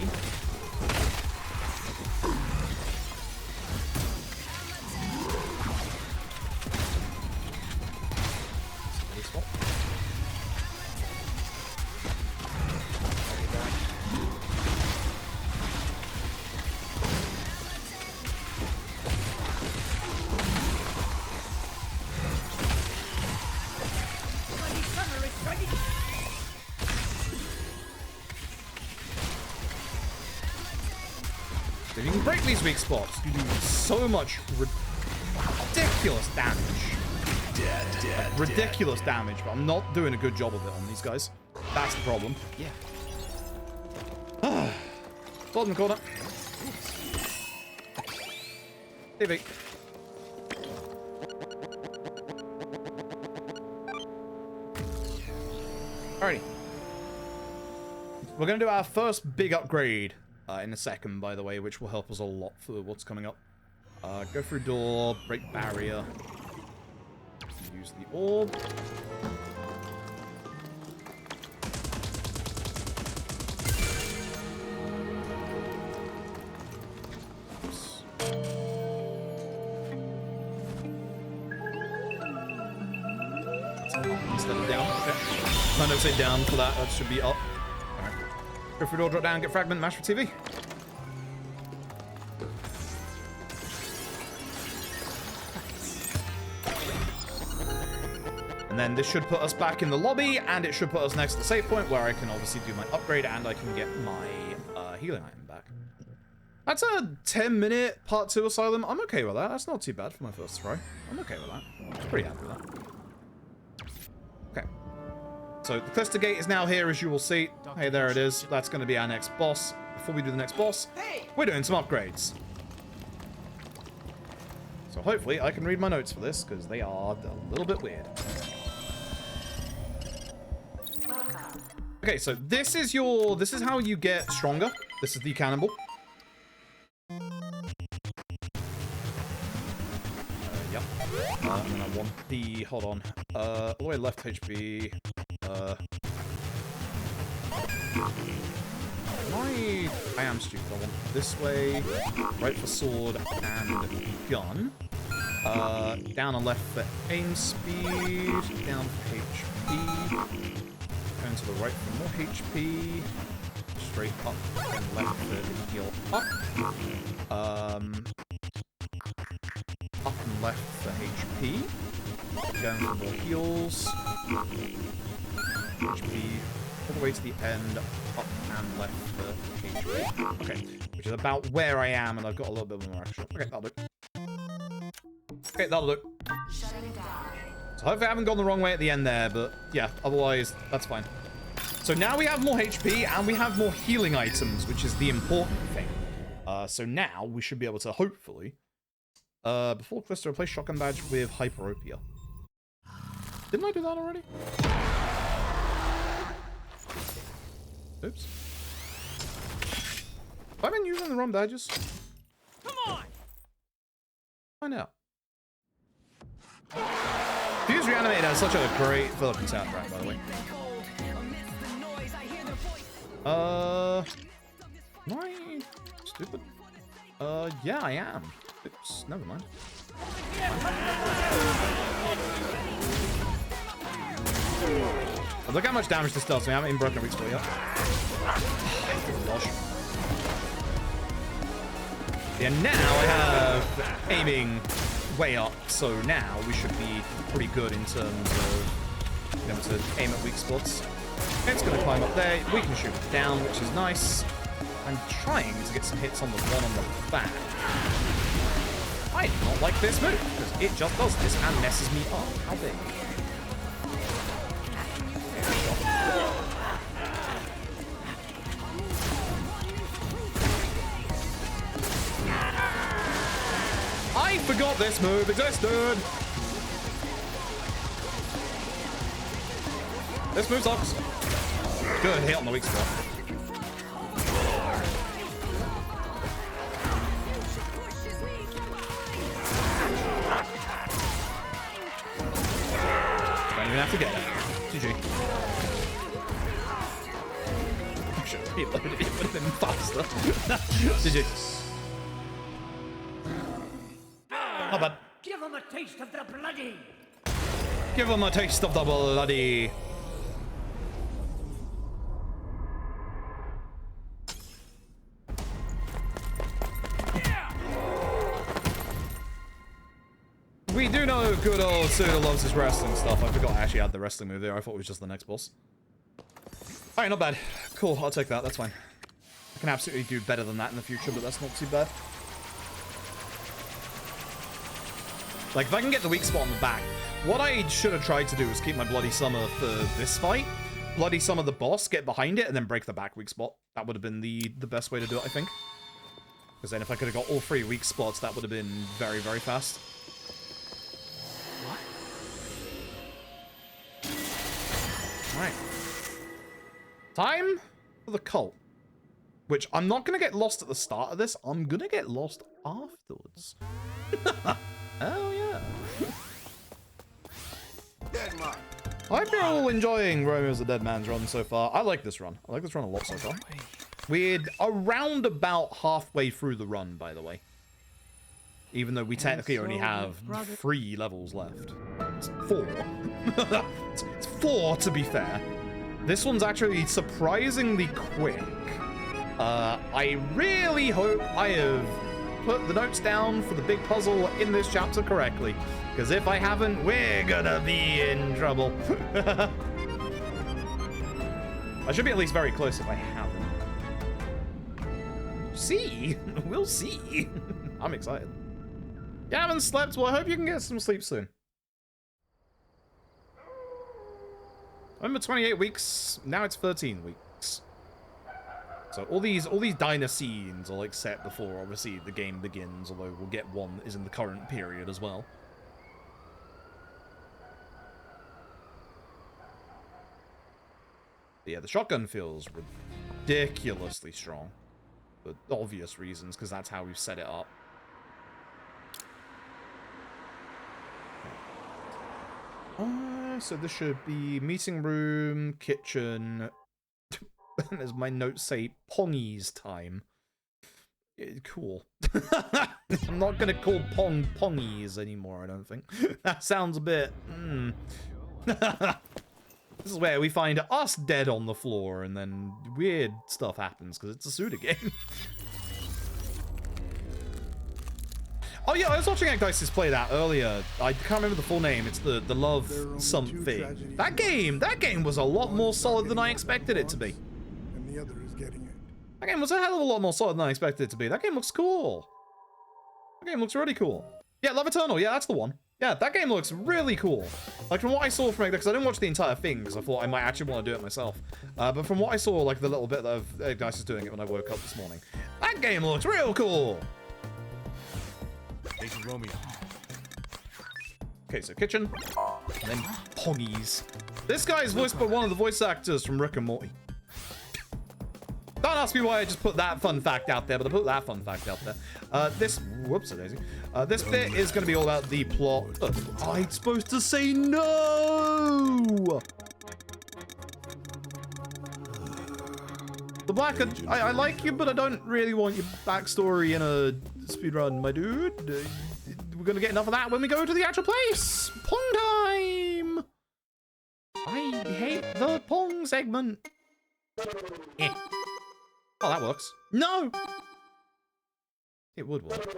If you can break these weak spots, you do so much ridiculous damage. Ridiculous damage, but I'm not doing a good job of it on these guys. That's the problem. Yeah. Bottom corner. TV. Alrighty. We're going to do our first big upgrade in a second, by the way, which will help us a lot for what's coming up. Go through door, break barrier. Use the orb. Instead of down. Okay. No, no, say down for that. That should be up. Alright. Go through door, drop down, get fragment, mash for TV. And then this should put us back in the lobby, and it should put us next to the save point where I can obviously do my upgrade and I can get my healing item back. That's a 10-minute part 2 Asylum. I'm okay with that. That's not too bad for my first try. I'm okay with that. I'm pretty happy with that. Okay. So the cluster gate is now here, as you will see. Hey, there it is. That's going to be our next boss. Before we do the next boss, we're doing some upgrades. So hopefully I can read my notes for this, because they are a little bit weird. Okay, so this is how you get stronger. This is the cannonball. Yep. And I want the, hold on, all the way left HP, I am stupid, I want this way, right for sword and gun, down and left for aim speed, down for HP, going to the right for more HP, straight up and left for heal up, up and left for HP. Going for more heals. HP. All the way to the end. Up and left for HP. Okay. Which is about where I am, and I've got a little bit more extra. Okay, that'll do. Okay, that'll do. So hopefully I haven't gone the wrong way at the end there, but yeah, otherwise, that's fine. So now we have more HP, and we have more healing items, which is the important thing. So now we should be able to, hopefully, before Crystal, replace Shotgun Badge with Hyperopia. Didn't I do that already? Oops. Have I been using the wrong badges? Come on! Find out. Fuse Reanimated has such a great fucking soundtrack, by the way. Am I stupid? Yeah, I am. Oops, never mind. Look how much damage this does me. I haven't even broken a weak spot yet. Yeah, now I have aiming way up, so now we should be pretty good in terms of being able to aim at weak spots. It's going to climb up there. We can shoot it down, which is nice. I'm trying to get some hits on the one on the back. I do not like this move, because it just does this and messes me up. How big? I forgot this move existed! This move sucks. Good hit on the weak spot. Don't even have to get it. GG. I should have reloaded it, it would have been faster. GG. Not bad. Give him a taste of the bloody. Give him a taste of the bloody. We do know good old Suda loves his wrestling stuff. I forgot I actually had the wrestling move there. I thought it was just the next boss. Alright, not bad. Cool, I'll take that. That's fine. I can absolutely do better than that in the future, but that's not too bad. Like, if I can get the weak spot on the back, what I should have tried to do was keep my Bloody Summer for this fight, bloody some of the boss, get behind it, and then break the back weak spot. That would have been the best way to do it, I think. Because then if I could have got all 3 weak spots, that would have been very, very fast. What? Alright. Time for the cult. Which I'm not going to get lost at the start of this. I'm going to get lost afterwards. Oh, yeah. Dead mark. I hope you're all enjoying Romeo's the Dead Man's run so far. I like this run. I like this run a lot so far. We're around about halfway through the run, by the way. Even though we technically only have 3 levels left. It's 4. It's 4, to be fair. This one's actually surprisingly quick. I really hope I have put the notes down for the big puzzle in this chapter correctly. Because if I haven't, we're gonna be in trouble. I should be at least very close if I haven't. See? We'll see. I'm excited. You haven't slept? Well, I hope you can get some sleep soon. Remember 28 weeks? Now it's 13 weeks. So all these diner scenes are like set before obviously the game begins, although we'll get one that is in the current period as well. But yeah, the shotgun feels ridiculously strong. For obvious reasons, because that's how we've set it up. So this should be meeting room, kitchen, and as my notes say, Pongies time. Cool. I'm not gonna call Pong Pongies anymore, I don't think. That sounds a bit... This is where we find us dead on the floor, and then weird stuff happens, because it's a Suda game. Oh yeah, I was watching Ecdices play that earlier. I can't remember the full name. It's the Love something. That game was a lot more solid than I expected it to be. And the other is getting it. That game was a hell of a lot more solid than I expected it to be. That game looks cool. That game looks really cool. Yeah, Love Eternal. Yeah, that's the one. Yeah, that game looks really cool. Like, from what I saw from it, because I didn't watch the entire thing, because I thought I might actually want to do it myself. But from what I saw, like, the little bit of Ecdices doing it when I woke up this morning, that game looks real cool. Agent Romeo. Okay, so kitchen, and then Pongies. This guy is voiced by one of the voice actors from Rick and Morty. Don't ask me why I just put that fun fact out there, but I put that fun fact out there. Whoops-a-daisy. This bit is going to be all about the plot. I'm supposed to say no! The Black, I like you, but I don't really want your backstory in a speedrun, my dude. We're going to get enough of that when we go to the actual place. Pong time! I hate the Pong segment. Eh. Oh, that works. No! It would work.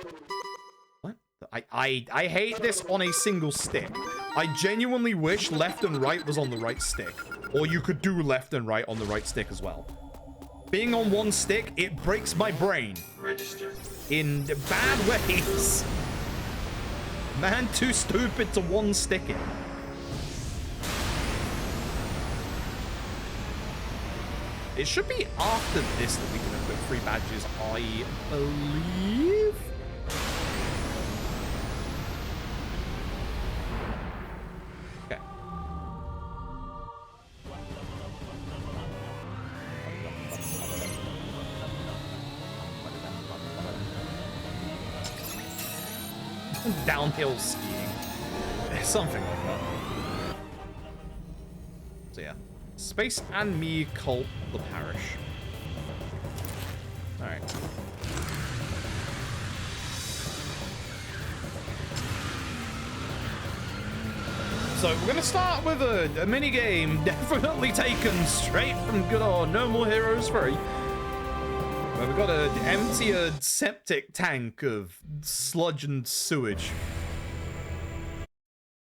What? I hate this on a single stick. I genuinely wish left and right was on the right stick. Or you could do left and right on the right stick as well. Being on one stick, it breaks my brain. Register. In bad ways. Man, too stupid to one stick it. It should be after this that we can equip 3 badges, I believe. Okay. Downhill skiing. Something like that. So yeah. Space and me cult the parish. Alright. So we're gonna start with a mini game definitely taken straight from good old No More Heroes 3. Where we've got to empty a septic tank of sludge and sewage.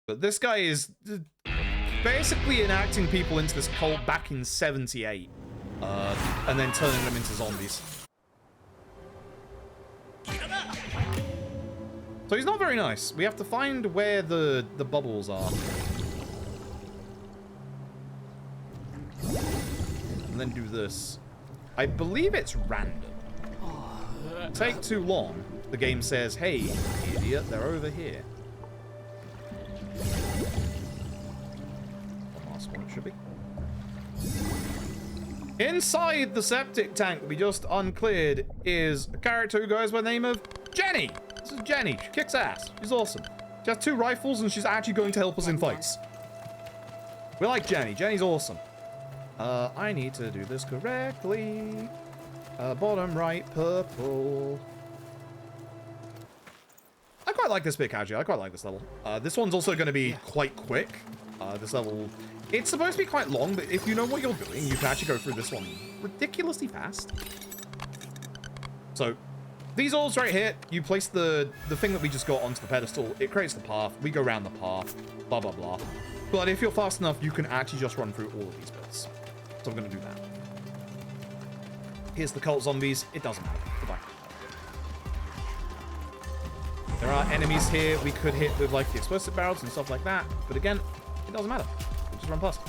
But this guy is basically enacting people into this cult back in 78. And then turning them into zombies. So he's not very nice. We have to find where the bubbles are. and then do this. I believe it's random. Take too long, the game says, hey, idiot, they're over here. Last one, it should be. Inside the septic tank we just uncleared is a character who goes by the name of Jenny. This is Jenny. She kicks ass. She's awesome. She has 2 rifles and she's actually going to help us in fights. We like Jenny. Jenny's awesome. I need to do this correctly. Bottom right, purple. I quite like this bit, actually. I quite like this level. This one's also going to be quite quick. This level, it's supposed to be quite long, but if you know what you're doing, you can actually go through this one ridiculously fast. So, these orbs right here, you place the thing that we just got onto the pedestal. It creates the path. We go around the path. Blah, blah, blah. But if you're fast enough, you can actually just run through all of these bits. So I'm going to do that. Here's the cult zombies. It doesn't matter. Goodbye. There are enemies here we could hit with like the explosive barrels and stuff like that. But again, it doesn't matter. We'll just run past.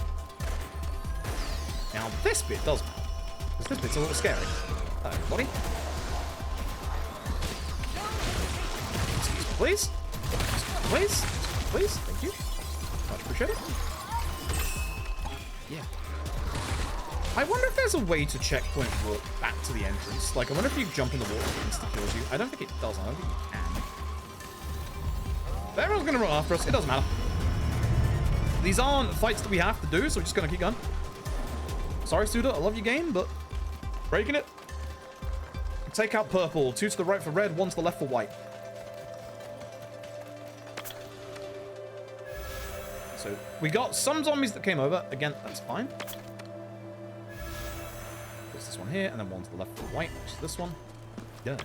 Now this bit does matter. Because this bit's a little scary. Hello, everybody. Excuse me, please. Please. Please. Thank you. Much appreciated. Yeah. I wonder if there's a way to checkpoint walk back to the entrance. Like, I wonder if you jump in the water and it insta kills you. I don't think it does. I don't think you can. But everyone's going to run after us. It doesn't matter. These aren't fights that we have to do, so we're just going to keep going. Sorry, Suda. I love your game, but breaking it. Take out purple. 2 to the right for red, 1 to the left for white. So we got some zombies that came over. Again, that's fine. There's this one here, and then 1 to the left for white, which is this one. Yeah.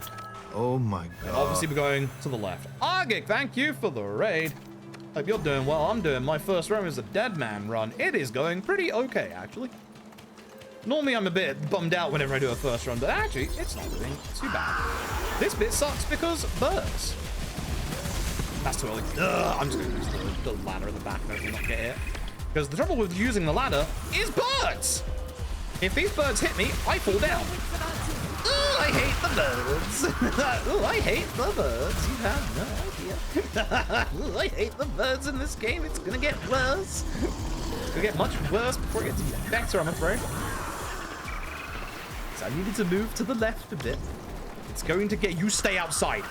Oh my god. And obviously we're going to the left. Argic, thank you for the raid. Hope you're doing well. I'm doing my first run as a dead man run. It is going pretty okay, actually. Normally I'm a bit bummed out whenever I do a first run, but actually it's not doing too bad. This bit sucks because birds. That's too early. I'm just going to use the ladder at the back and hopefully not get hit. Because the trouble with using the ladder is birds. If these birds hit me, I fall down. Ooh, I hate the birds. Ooh, I hate the birds. You have no idea. Ooh, I hate the birds in this game. It's going to get worse. It's going to get much worse before it gets better, I'm afraid. So I needed to move to the left a bit. It's going to get... You stay outside.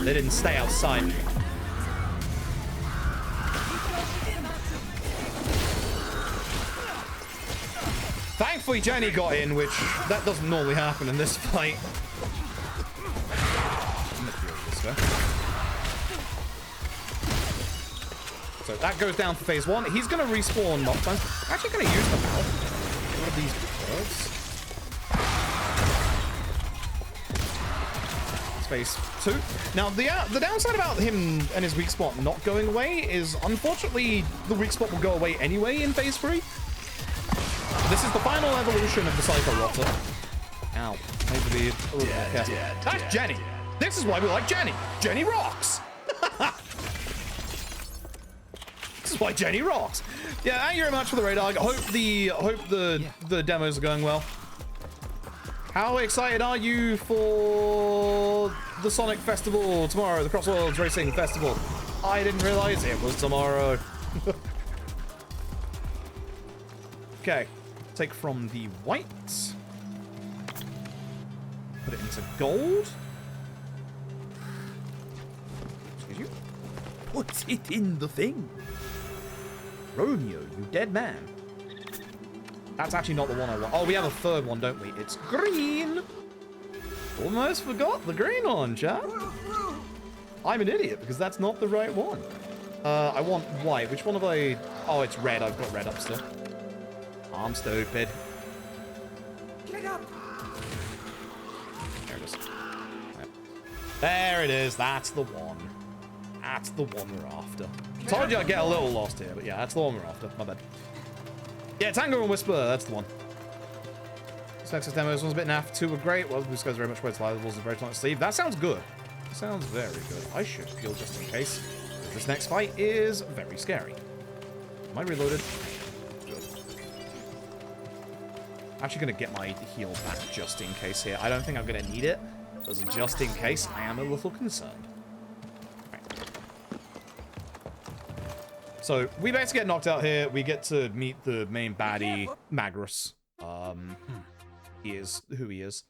They didn't stay outside. Thankfully, Jenny got in, which that doesn't normally happen in this fight. I'm gonna deal with this guy. So that goes down for phase 1. He's gonna respawn multiple times. I'm actually gonna use the mouth. One of these birds. Phase 2. Now, the downside about him and his weak spot not going away is, unfortunately, the weak spot will go away anyway in phase 3. This is the final evolution of the Psycho Rotter. Ow. Maybe be a little bit careful. That's Jenny. This is why we like Jenny. Jenny rocks. This is why Jenny rocks. Yeah, thank you very much for the raid. I hope the demos are going well. How excited are you for the Sonic Festival tomorrow, the Crossworlds Racing Festival? I didn't realize it was tomorrow. Okay, take from the white, put it into gold. Excuse you. Put it in the thing. Romeo, you dead man. That's actually not the one I want. Oh, we have a third one, don't we? It's green. Almost forgot the green one, chat. I'm an idiot because that's not the right one. I want white. Which one have I... Oh, it's red. I've got red up still. I'm stupid. Get up! There it is. There it is. That's the one. That's the one we're after. Told you I'd get a little lost here, but yeah, that's the one we're after. My bad. Yeah, Tango and Whisper, that's the one. This Nexus demos was a bit naff. 2 were great. Well, this goes very much towards live balls and very tight sleeve. That sounds good. Sounds very good. I should heal just in case. This next fight is very scary. Am I reloaded? Good. Actually gonna get my heal back just in case here. I don't think I'm gonna need it. But just in case, I am a little concerned. Right. So we basically get knocked out here. We get to meet the main baddie, Magrus. He is who he is.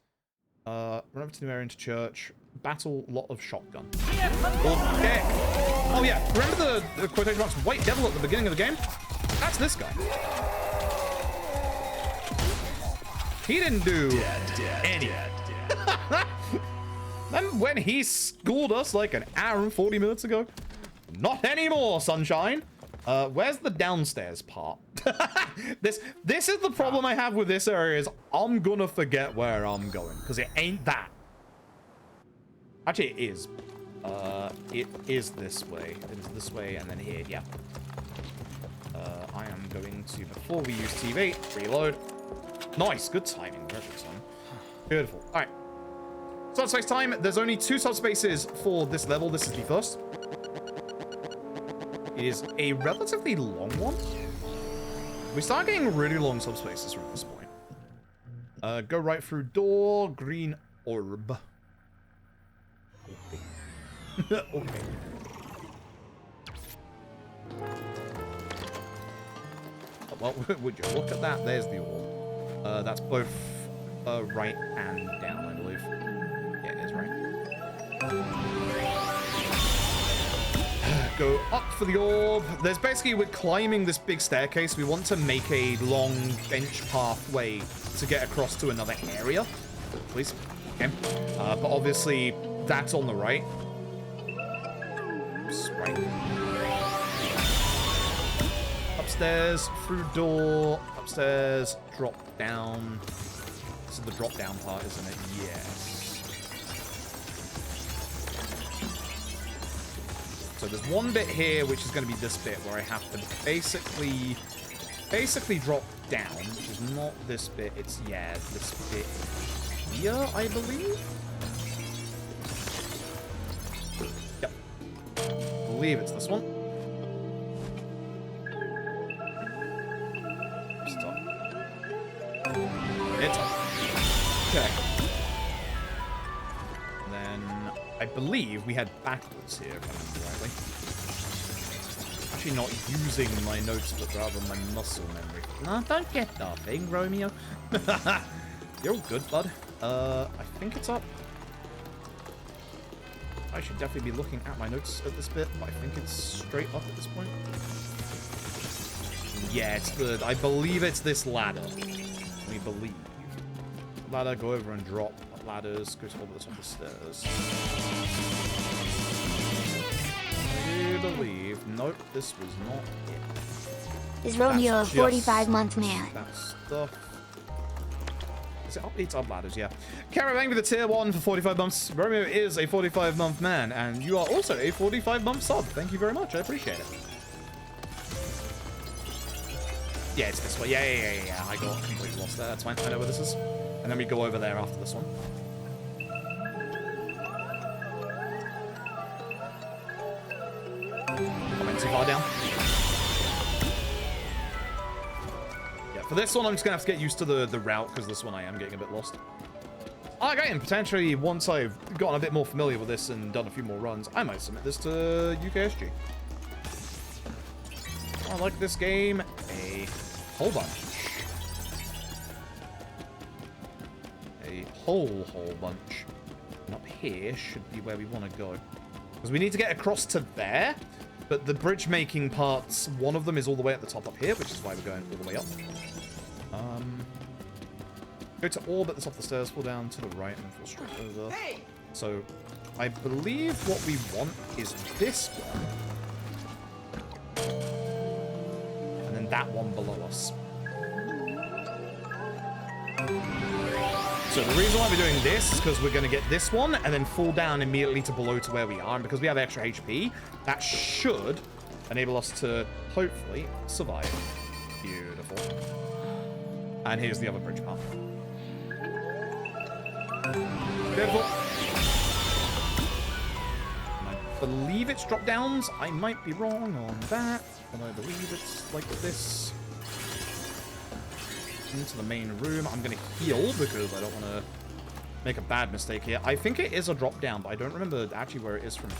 Run over to the area into church. Battle lot of shotgun. Okay. Oh yeah, remember the quotation marks white devil at the beginning of the game? That's this guy. He didn't do any. Then when he schooled us like an hour and 40 minutes ago. Not anymore, sunshine. Where's the downstairs part? This is the problem I have with this area is I'm gonna forget where I'm going because it ain't that. Actually, it is. It is this way. It is this way and then here. Yeah. I am going to, before we use TV, reload. Nice, good timing. Very good timing. Beautiful. All right. Subspace time. There's only 2 subspaces for this level. This is the first. It is a relatively long one. We start getting really long subspaces from this point. Go right through door, green orb. Okay. Okay. Well, would you look at that? There's the orb. That's both right and down, I believe. Yeah, it is right. Go up for the orb. There's basically, we're climbing this big staircase. We want to make a long bench pathway to get across to another area. Please. Okay. But obviously, that's on the right. Oops, right. Upstairs, through door, upstairs, drop down. This is the drop down part, isn't it? Yes. So there's one bit here, which is going to be this bit, where I have to basically drop down, which is not this bit. It's, yeah, this bit here, I believe. Yep. I believe it's this one. It's up. Okay. And then I believe we head backwards here, if I remember rightly. Actually not using my notes, but rather my muscle memory. No, don't get nothing, Romeo. You're all good, bud. I think it's up. I should definitely be looking at my notes at this bit, but I think it's straight up at this point. Yeah, it's the... I believe it's this ladder. We believe. Ladder, go over and drop ladders, go to over the top of the stairs. I do believe... Nope, this was not it. Is Romeo a 45-month man? That stuff. Is it up? It's up ladders, yeah. Caravan with a tier 1 for 45 months. Romeo is a 45-month man, and you are also a 45-month sub. Thank you very much. I appreciate it. Yeah, it's this way. Yeah. I got completely lost there. That's fine. I know where this is. And then we go over there after this one. I went too far down. Yeah, for this one, I'm just going to have to get used to the route, because this one I am getting a bit lost. Okay, and potentially, once I've gotten a bit more familiar with this and done a few more runs, I might submit this to UKSG. I like this game a whole bunch. A whole bunch. And up here should be where we want to go. Because we need to get across to there, but the bridge making parts, one of them is all the way at the top up here, which is why we're going all the way up. Go to orb at the top of the stairs, fall down to the right, and fall straight over. Hey! So, I believe what we want is this one. And then that one below us. So the reason why we're doing this is because we're going to get this one and then fall down immediately to below to where we are. And because we have extra HP, that should enable us to hopefully survive. Beautiful. And here's the other bridge path. Beautiful. And I believe it's drop downs. I might be wrong on that. And I believe it's like this. into the main room. I'm going to heal because I don't want to make a bad mistake here. I think it is a drop down, but I don't remember actually where it is from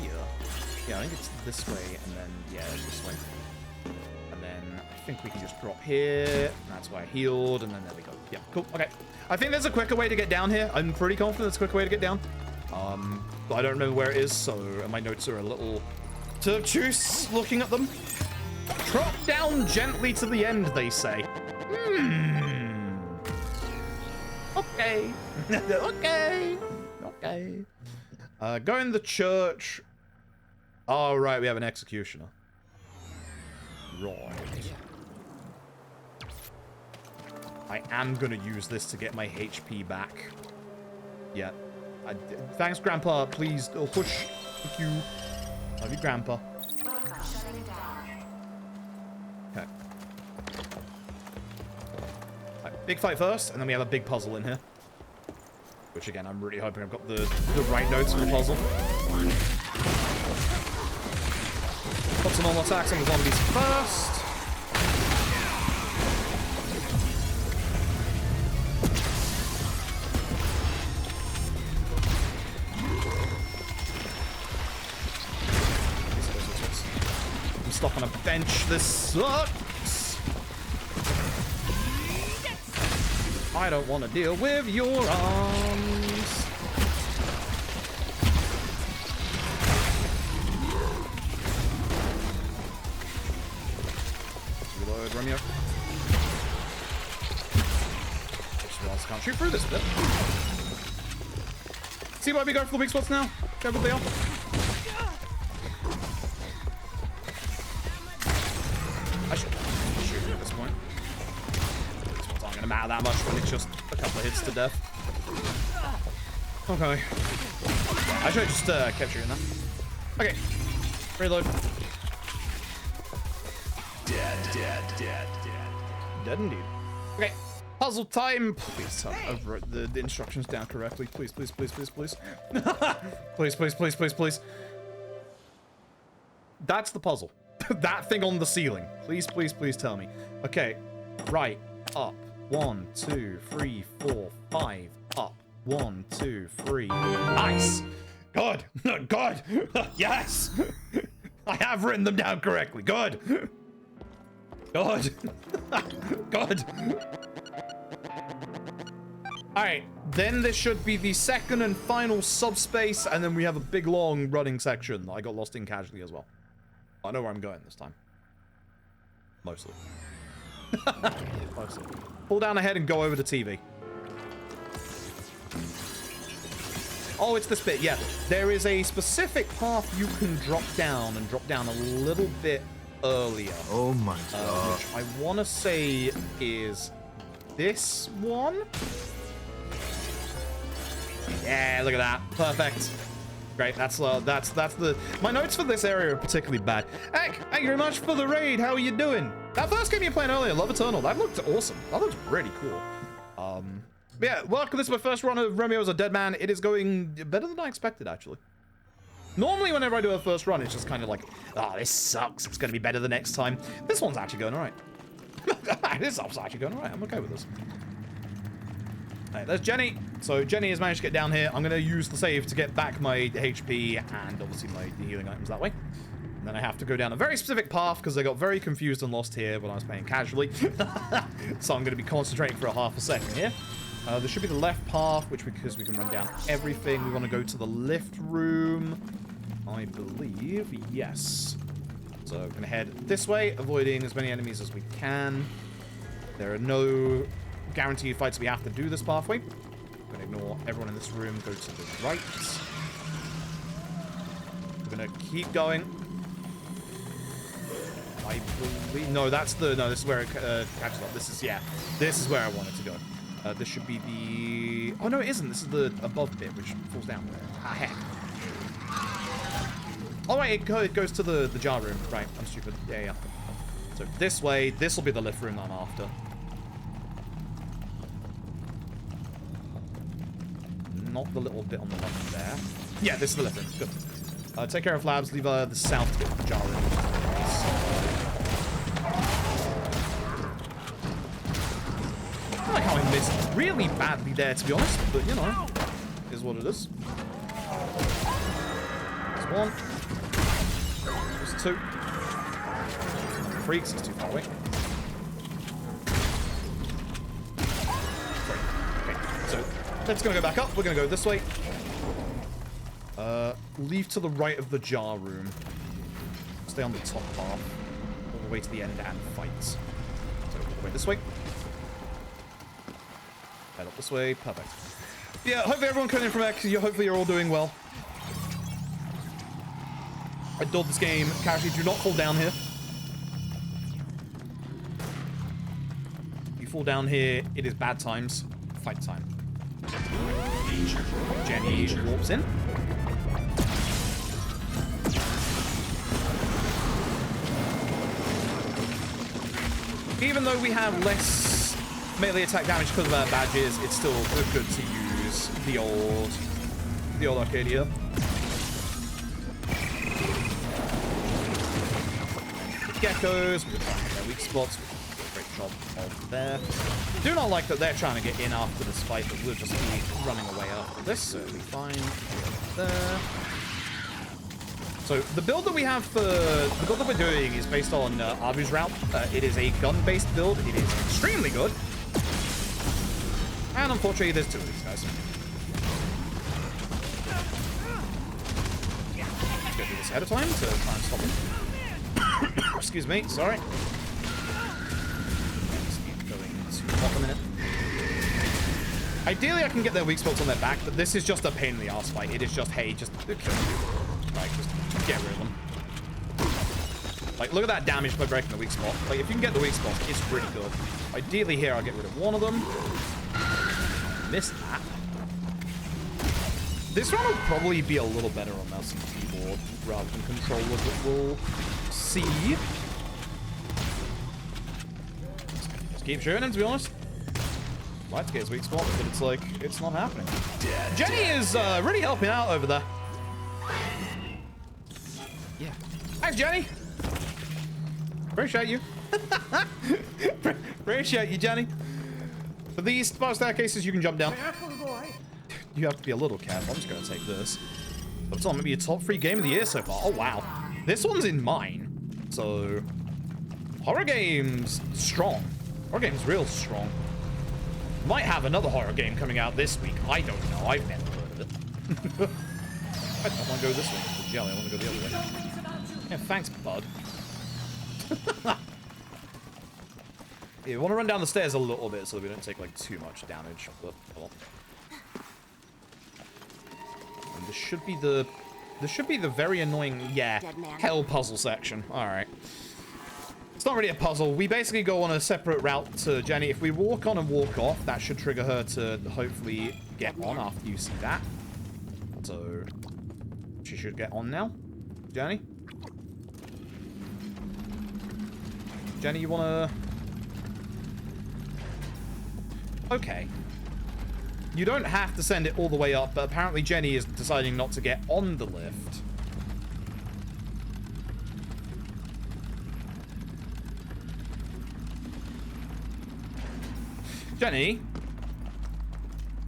here. Yeah, I think it's this way, and then, yeah, this way. And then I think we can just drop here. That's why I healed, and then there we go. Yeah, cool. Okay. I think there's a quicker way to get down here. I'm pretty confident there's a quicker way to get down. But I don't know where it is, so my notes are a little obtuse looking at them. Drop down gently to the end, they say. Okay. Okay. Go in the church. Oh, right, we have an executioner. Right. I am gonna use this to get my HP back. Yeah. Thanks, Grandpa. Please, push. Thank you. Love you, Grandpa. Okay. Right, big fight first, and then we have a big puzzle in here. Which, again, I'm really hoping I've got the right notes for the puzzle. Put some normal attacks on the zombies first. I'm stuck on a bench. This sucks. I don't want to deal with your arms. Reload, Romeo. Just realized I can't shoot through this bit. See why we go for the weak spots now? Go what they are. I should shoot at this point. These ones aren't going to matter that much when it's just a couple of hits to death. Okay. I should have just kept shooting that. Okay. Reload. Dead indeed. Okay. Puzzle time. Please tell me I've wrote the instructions down correctly. Please, please, please, please, please. Please, please, please, please, please. That's the puzzle. That thing on the ceiling. Please, please, please tell me. Okay. Right. Up. 1, 2, 3, 4, 5. Up. 1, 2, 3. Nice. Good. Good. Yes. I have written them down correctly. Good. Good. Good. Alright, then this should be the second and final subspace, and then we have a big long running section that I got lost in casually as well. I know where I'm going this time. Mostly. Mostly. Pull down ahead and go over the TV. Oh, it's this bit, yeah. There is a specific path you can drop down and drop down a little bit earlier. Oh my god. Which I want to say is this one. Yeah, look at that. Perfect. Great. That's the. My notes for this area are particularly bad. Heck, thank you very much for the raid. How are you doing? That first game you were playing earlier, Love Eternal, that looked awesome. That looks really cool. Yeah, welcome. This is my first run of Romeo as a dead man. It is going better than I expected, actually. Normally, whenever I do a first run, it's just kind of like, oh, this sucks. It's going to be better the next time. This one's actually going all right. This one's actually going all right. I'm okay with this. Hey, there's Jenny. So Jenny has managed to get down here. I'm going to use the save to get back my HP and obviously my healing items that way. And then I have to go down a very specific path because I got very confused and lost here when I was playing casually. So I'm going to be concentrating for a half a second here. There should be the left path, because we can run down everything. We want to go to the lift room, I believe. Yes. So we're going to head this way, avoiding as many enemies as we can. There are no guaranteed fights we have to do this pathway. We're going to ignore everyone in this room, go to the right. We're going to keep going. I believe... No, this is where it catches up. This is where I wanted to go. This should be the... Oh, no, it isn't. This is the above bit, which falls down. Ah, heck. Oh, wait, it goes to the jar room. Right, I'm stupid. Yeah. So this way, this will be the lift room that I'm after. Not the little bit on the left there. Yeah, this is the lift room. Good. Take care of labs. Leave the south to get the jar room. really badly there, to be honest, but you know, is what it is. There's one. There's two. Freaks, it's too far away. Okay, so let's gonna go back up. We're gonna go this way. Leave to the right of the jar room. Stay on the top path. All the way to the end and fights. So all the way this way. Head up this way. Perfect. Yeah, hopefully everyone coming in from X, hopefully you're all doing well. I adored this game. Casually, do not fall down here. If you fall down here, it is bad times. Fight time. Jenny warps in. Even though we have less melee attack damage because of our badges, it's still good to use the old arcade here. The geckos, we're trying to hit their weak spots. Great job of there. Do not like that they're trying to get in after this fight, but we'll just be running away after this, so it'll be fine. There. So the build that we have for the build that we're doing is based on Abu's route. It is a gun-based build. It is extremely good. And unfortunately, there's two of these guys. Let's go do this ahead of time to try and stop them. Excuse me, sorry. Just keep going to walk a minute. Ideally, I can get their weak spots on their back, but this is just a pain in the ass fight. It is just, hey, just kill them. Like, just get rid of them. Like, look at that damage by breaking the weak spot. Like, if you can get the weak spot, it's really good. Ideally here, I'll get rid of one of them. Missed that. This one will probably be a little better on mouse and keyboard rather than controller, but we'll see. Just keep shooting him, to be honest. I'd like to get his weak spot, but it's like, it's not happening. Jenny is really helping out over there. Yeah. Thanks, Jenny. Appreciate you. Appreciate you, Jenny. For these spiral staircases, you can jump down. You have to be a little careful. I'm just going to take this. But it's on maybe a top 3 game of the year so far. Oh, wow. This one's in mine. So, horror games strong. Horror games real strong. Might have another horror game coming out this week. I don't know. I've never heard of it. I don't want to go this way with the jelly. I want to go the other way. Yeah, thanks, bud. Yeah, we want to run down the stairs a little bit so that we don't take like too much damage. But well. And this should be the very annoying hell puzzle section. All right. It's not really a puzzle. We basically go on a separate route to Jenny. If we walk on and walk off, that should trigger her to hopefully get on after you see that. So she should get on now. Jenny? Jenny, you wanna... Okay. You don't have to send it all the way up, but apparently Jenny is deciding not to get on the lift. Jenny?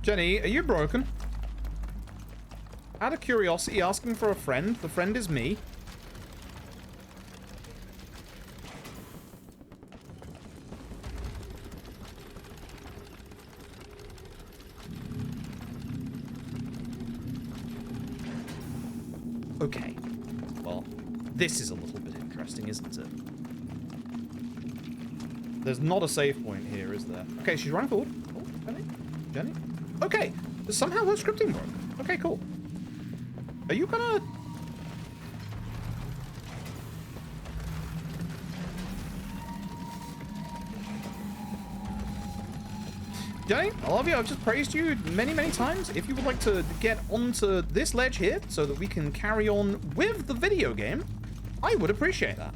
Jenny, are you broken? Out of curiosity, asking for a friend. The friend is me. Okay. Well, this is a little bit interesting, isn't it? There's not a save point here, is there? Okay, she's running forward. Oh, Jenny? Jenny? Okay. Somehow her scripting broke. Okay, cool. Are you gonna... Jenny, I love you. I've just praised you many, many times. If you would like to get onto this ledge here so that we can carry on with the video game, I would appreciate that.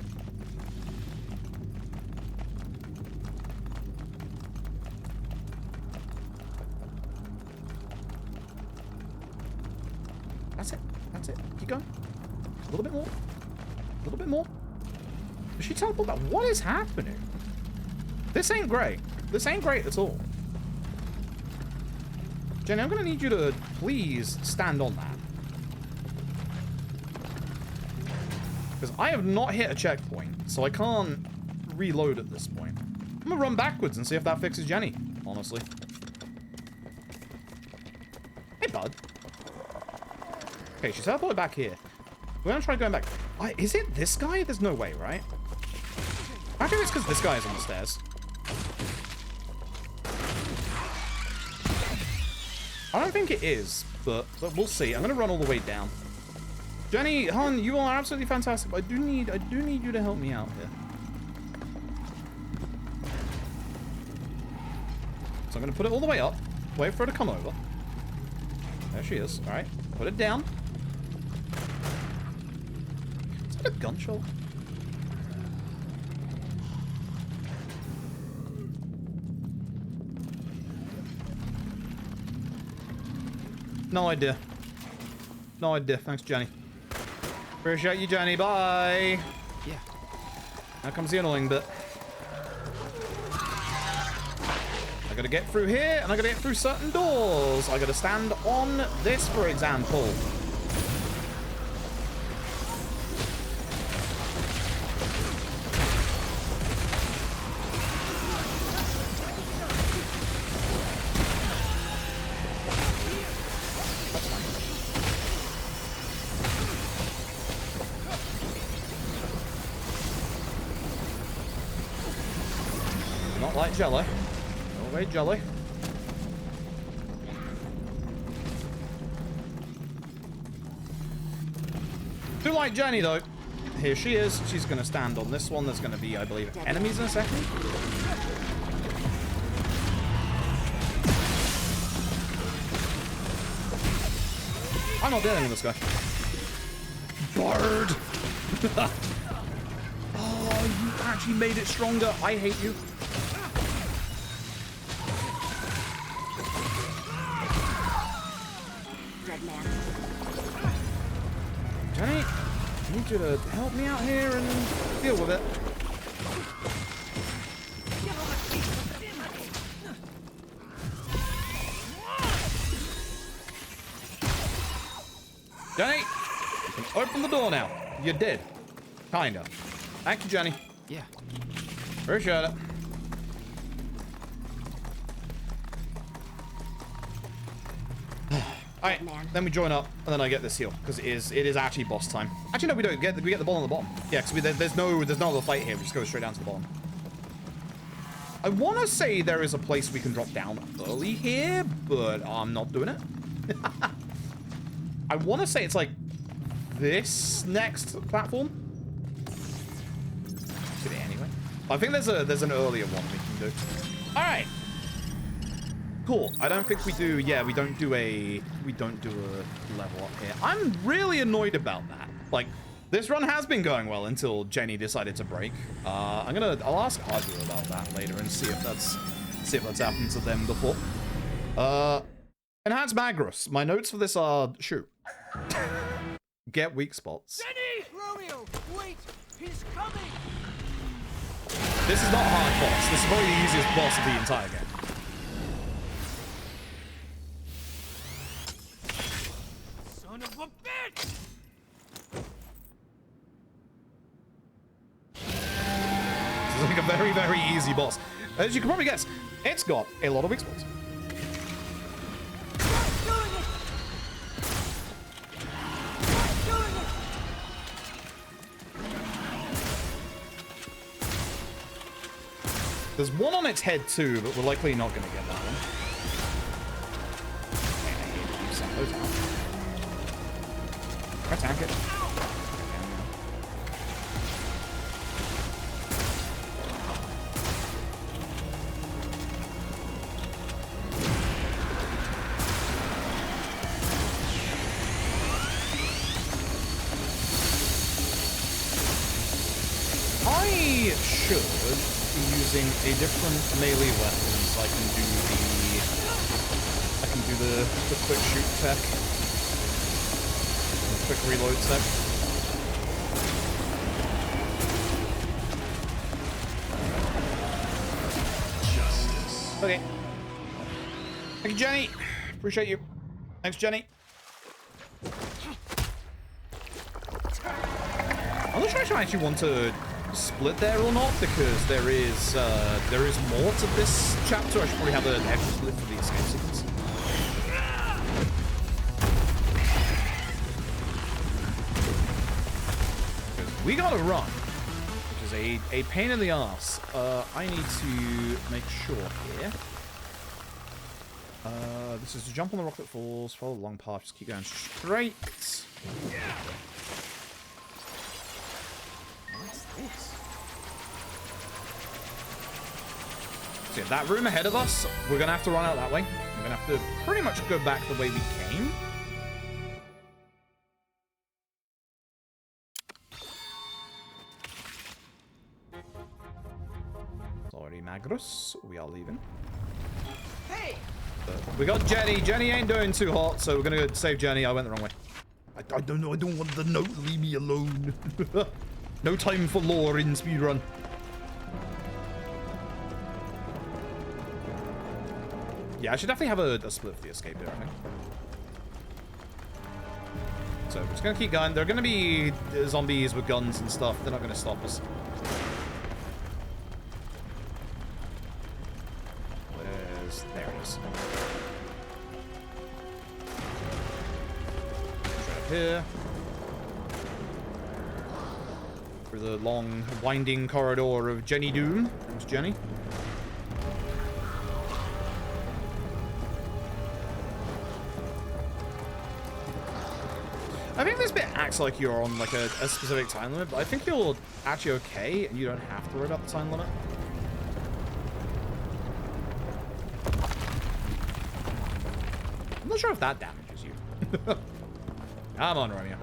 That's it. That's it. Keep going. A little bit more. A little bit more. Did she teleport back? What is happening? This ain't great. This ain't great at all. Jenny, I'm gonna need you to please stand on that. Because I have not hit a checkpoint, so I can't reload at this point. I'm gonna run backwards and see if that fixes Jenny, honestly. Hey, bud. Okay, she's teleported back here. We're gonna try going back. Is it this guy? There's no way, right? I think it's because this guy is on the stairs. I don't think it is, but we'll see. I'm gonna run all the way down. Jenny, hon, you are absolutely fantastic. But I do need you to help me out here. So I'm gonna put it all the way up. Wait for her to come over. There she is. All right, put it down. Is that a gun shoulder? No idea. No idea. Thanks, Jenny. Appreciate you, Jenny. Bye. Yeah. Now comes the annoying bit. I gotta get through here, and I gotta get through certain doors. I gotta stand on this, for example. Not like jelly. No way, jelly. Do like Jenny, though. Here she is. She's going to stand on this one. There's going to be, I believe, enemies in a second. I'm not dealing with this guy. Bard! Oh, you actually made it stronger. I hate you. Jenny, I need you to help me out here and deal with it. Jenny, you can open the door now. You did. Kinda. Thank you, Jenny. Yeah. Appreciate it. Alright, then we join up, and then I get this heal, because it is actually boss time. Actually, no, we don't. We get the ball on the bottom. Yeah, because there's no other fight here. We just go straight down to the bottom. I want to say there is a place we can drop down early here, but I'm not doing it. I want to say it's like this next platform. Today, anyway. I think there's an earlier one we can do. All right. Cool. I don't think we do. Yeah, we don't do a level up here. I'm really annoyed about that. Like, this run has been going well until Jenny decided to break. I'll ask Arthur about that later and see if that's happened to them before. Enhance Magros. My notes for this are shoot. Get weak spots. Jenny! Romeo, wait! He's coming! This is not a hard boss. This is probably the easiest boss of the entire game. Son of a bitch! This is like a very, very easy boss. As you can probably guess, it's got a lot of weak spots. There's one on its head too, but we're likely not going to get that one. Send those out. Attack it. I should be using a different melee weapon so I can do the quick shoot tech. The quick reload tech. Okay. Thank you, Jenny. Appreciate you. Thanks, Jenny. I'm not sure if I actually want to split there or not, because there is more to this chapter. I should probably have an extra split for the escape sequence. We gotta run, which is a pain in the ass. I need to make sure here. This is to jump on the rock that falls, follow the long path, just keep going straight. What's this? So yeah, that room ahead of us, we're gonna have to run out that way. We're gonna have to pretty much go back the way we came. Sorry, Magnus, we are leaving. Hey! We got Jenny. Jenny ain't doing too hot, so we're gonna go save Jenny. I went the wrong way. I don't know. I don't want the note. Leave me alone. No time for lore in speedrun. Yeah, I should definitely have a split for the escape here, I think. So we're just gonna keep going. There are gonna be zombies with guns and stuff. They're not gonna stop us. There it is. Right here. Through the long, winding corridor of Jenny Doom. There's Jenny. I think this bit acts like you're on like a specific time limit, but I think you're actually okay and you don't have to worry about the time limit. I'm not sure if that damages you. Come on, Romeo.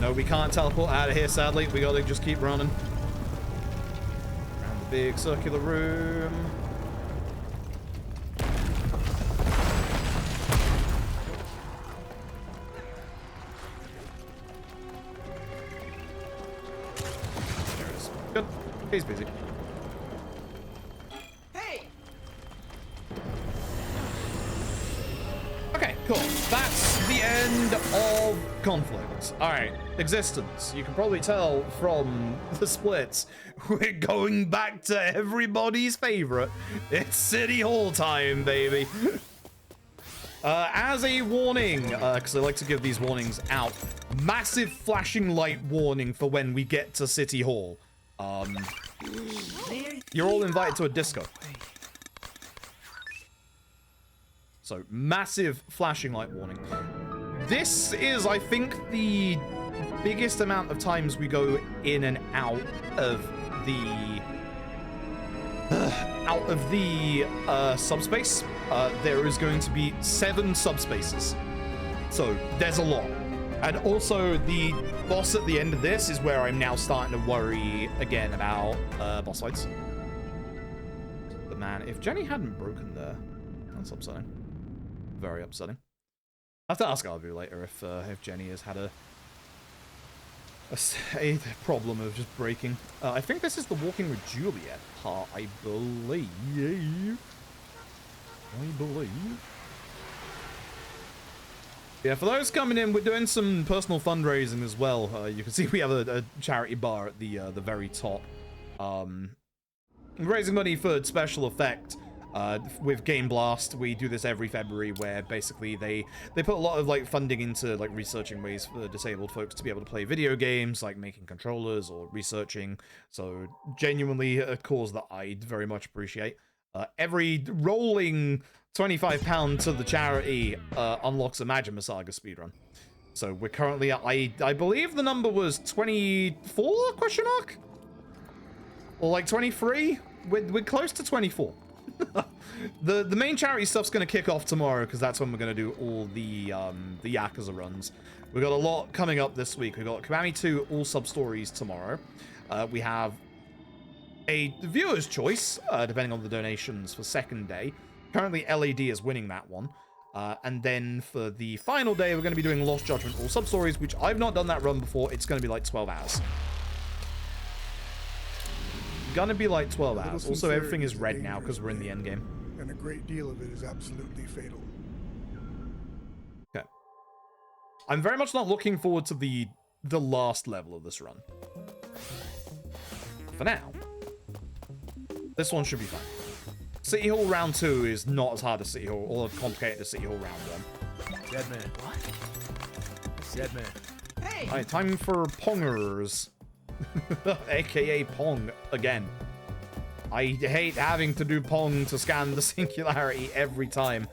No, we can't teleport out of here, sadly. We gotta just keep running. Around the big circular room. Good. He's busy. Hey! Okay, cool. That's the end of conflict. Alright, existence. You can probably tell from the splits, we're going back to everybody's favorite. It's City Hall time, baby. As a warning, because I like to give these warnings out, massive flashing light warning for when we get to City Hall. You're all invited to a disco. So, massive flashing light warning. This is, I think, the biggest amount of times we go in and out of the subspace. There is going to be 7 subspaces. So, there's a lot. And also, the boss at the end of this is where I'm now starting to worry again about boss fights. But man, if Jenny hadn't broken there, that's upsetting. Very upsetting. I have to ask Arvu later if Jenny has had a problem of just breaking. I think this is the walking with Juliet part, I believe. Yeah, for those coming in, we're doing some personal fundraising as well. You can see we have a charity bar at the very top. Raising money for special effect. With Game Blast, we do this every February, where basically they put a lot of like funding into like researching ways for disabled folks to be able to play video games, like making controllers or researching. So genuinely a cause that I very much appreciate. Every rolling £25 to the charity unlocks a Majima Saga speedrun. So we're currently at, I believe the number was 24 question mark, or like 23. We're close to 24. The main charity stuff's going to kick off tomorrow, because that's when we're going to do all the Yakuza runs. We've got a lot coming up this week. We've got Kiwami 2 all sub-stories tomorrow. We have a viewer's choice, depending on the donations, for second day. Currently, LED is winning that one. And then for the final day, we're going to be doing Lost Judgment or Sub-Stories, which I've not done that run before. It's going to be like 12 hours. Gonna be like 12 hours. Also, everything is red now because we're in the end game. And a great deal of it is absolutely fatal. Okay. I'm very much not looking forward to the last level of this run. For now. This one should be fine. City Hall round 2 is not as hard as City Hall, or complicated as City Hall round 1. Dead man. What? Dead man. Hey! Alright, time for Pongers. AKA Pong again. I hate having to do Pong to scan the singularity every time.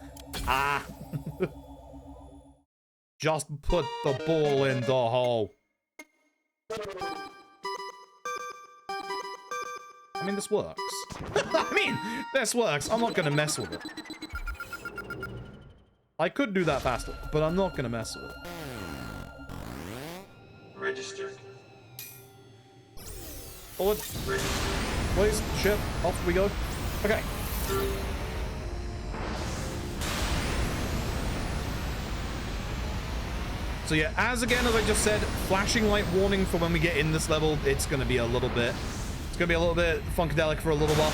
Ah. Just put the ball in the hole. I mean, this works. This works. I'm not going to mess with it. I could do that faster, but I'm not going to mess with it. Registered. Forward. Please. Ship. Off we go. Okay. So yeah, as I just said, flashing light warning for when we get in this level. It's going to be a little bit... It's going to be a little bit funkadelic for a little while.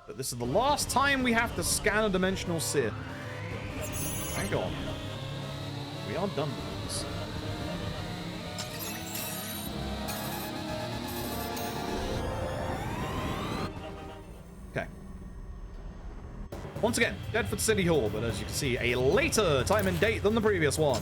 But this is the last time we have to scan a dimensional seer. Thank God. We are done with this. Okay. Once again, Deadford City Hall, but as you can see, a later time and date than the previous one.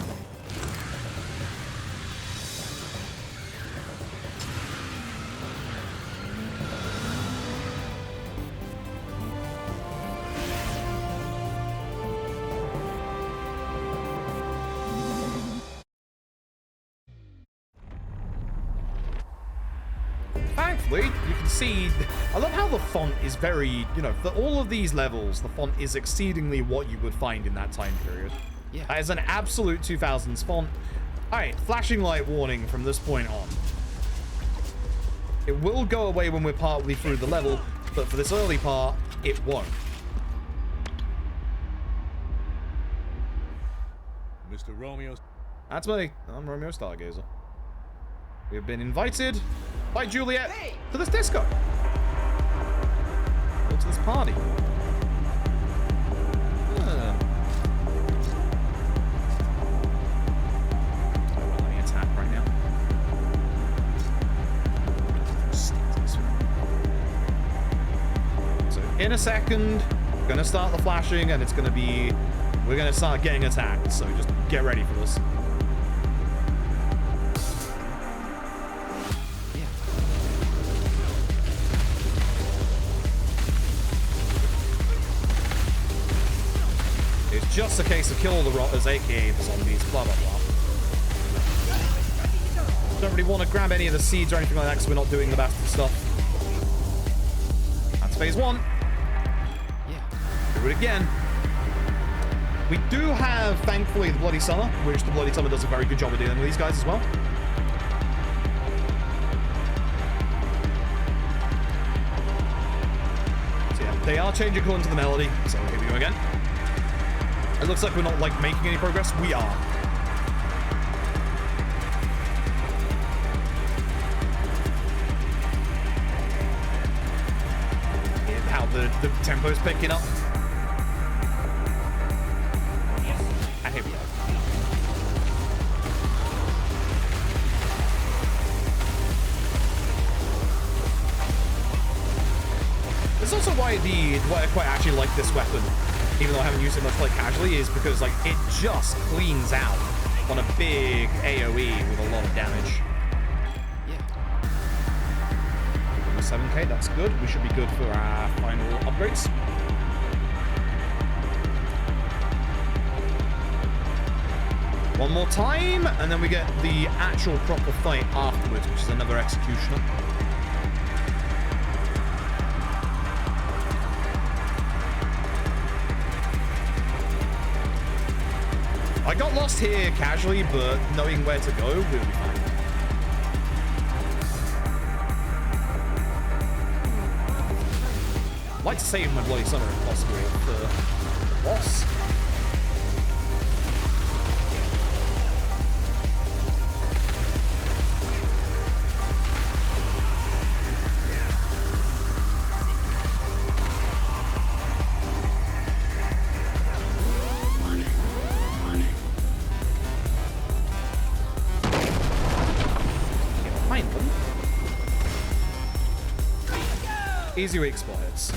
Thankfully, you can see, I love how the font is very, you know, for all of these levels, the font is exceedingly what you would find in that time period. Yeah. That is an absolute 2000s font. Alright, flashing light warning from this point on. It will go away when we're partly through the level, but for this early part, it won't. Mr. Romeo. That's me. I'm Romeo Stargazer. We have been invited by Juliet to this disco. Or to this party. Let me attack right now. So in a second, we're gonna start the flashing, and it's gonna be, we're gonna start getting attacked. So just get ready for this. It's just a case of kill all the rotters, aka the zombies, blah blah blah. Don't really want to grab any of the seeds or anything like that because we're not doing the bastard stuff. That's phase 1. Yeah. Do it again. We do have, thankfully, the Bloody Summer, which the Bloody Summer does a very good job of dealing with these guys as well. So yeah, they are changing according to the melody, so here we go again. It looks like we're not, like, making any progress. We are. And how the tempo's picking up. And here we go. This is also why I quite actually like this weapon, even though I haven't used it much like casually, is because like it just cleans out on a big AoE with a lot of damage. Yeah. 7k, that's good. We should be good for our final upgrades. One more time, and then we get the actual proper fight afterwards, which is another executioner. I I got lost here casually, but knowing where to go, we'll be fine. I'd like to save my bloody summer if possible for the boss. Easy weak spot hits.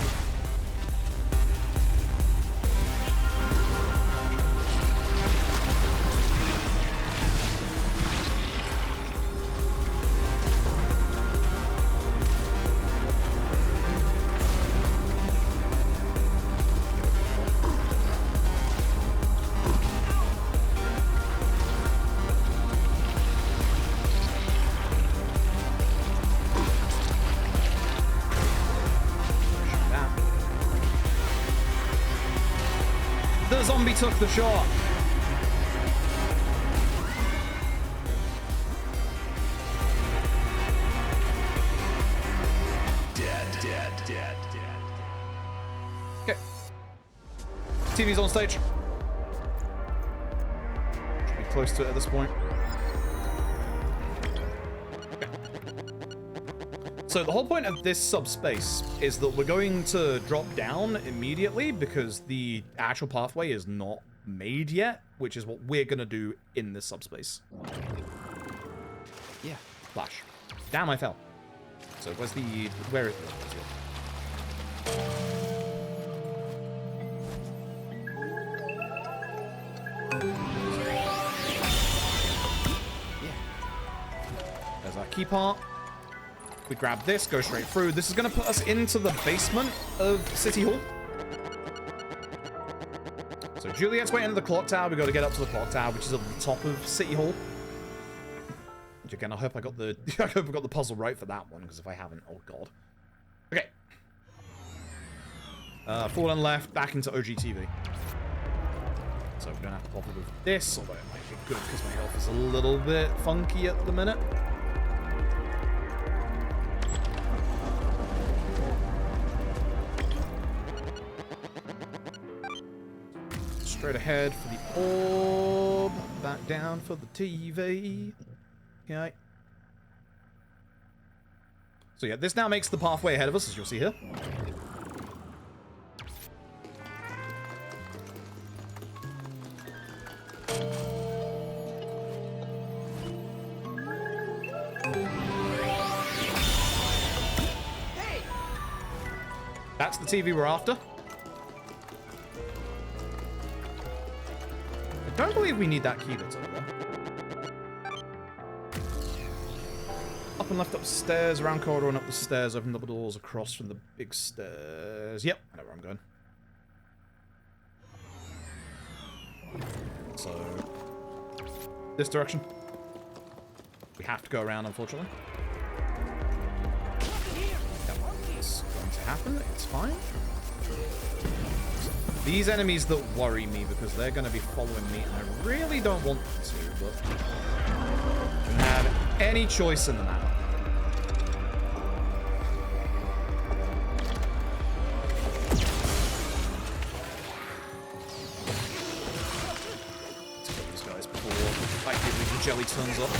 Zombie took the shot. Dead. Okay. TV's on stage. Should be close to it at this point. So the whole point of this subspace is that we're going to drop down immediately because the actual pathway is not made yet, which is what we're going to do in this subspace. Yeah. Flash. Damn, I fell. So where's the... Where is it? Yeah. There's our key part. We grab this, go straight through. This is going to put us into the basement of City Hall. So Juliet's way into the clock tower. We got to get up to the clock tower, which is at the top of City Hall. Which again, I hope I got the puzzle right for that one, because if I haven't, oh god. Okay. Forward and left, back into OGTV. So we don't have to bother with this, although it might be good because my health is a little bit funky at the minute. Straight ahead for the orb, back down for the TV. Okay. So yeah, this now makes the pathway ahead of us, as you'll see here. Hey! That's the TV we're after. I don't believe we need that key that's over there. Up and left upstairs, around corridor and up the stairs, open double doors across from the big stairs. Yep, I know where I'm going. So, this direction. We have to go around, unfortunately. It's going to happen, it's fine. These enemies that worry me because they're going to be following me, and I really don't want them to, but I don't have any choice in the matter. Let's kill these guys before actively the jelly turns up.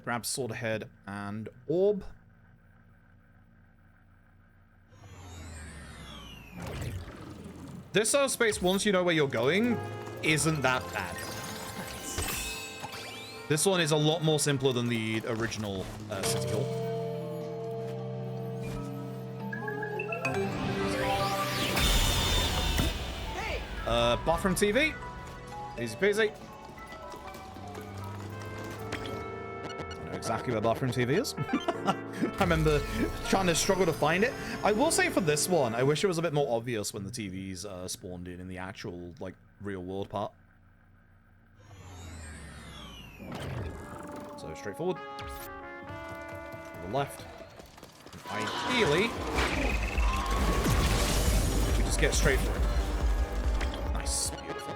Grab sword ahead and orb. This space, once you know where you're going, isn't that bad. This one is a lot more simpler than the original City Hall. Bathroom TV. Easy peasy. Exactly where bathroom TV is. I remember trying to struggle to find it. I will say for this one, I wish it was a bit more obvious when the TVs spawned in the actual, like, real world part. So straightforward. To the left. And ideally, we just get straight through. Nice. Beautiful.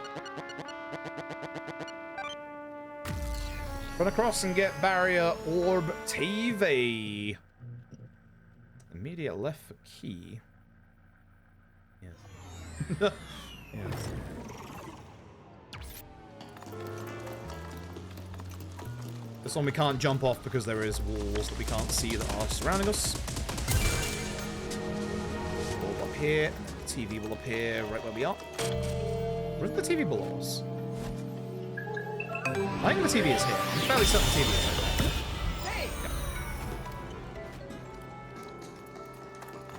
Run across and get barrier orb TV. Immediate left for key. Yes. Yes. This one we can't jump off because there is walls that we can't see that are surrounding us. Orb up here, and then the TV will appear right where we are. Where's the TV below us? I think the TV is here. I'm fairly certain the TV is here. Hey!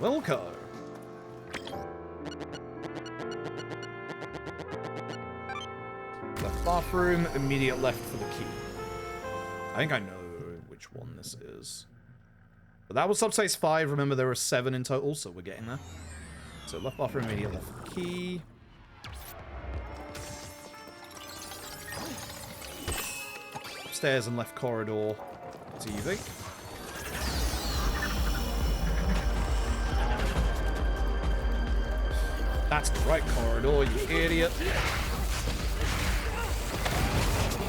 Yeah. Wilco. Left bathroom, immediate left for the key. I think I know which one this is. But that was Subspace 5. Remember, there were 7 in total, so we're getting there. So left bathroom, immediate left for the key. Upstairs and left corridor, TV. That's the right corridor, you idiot.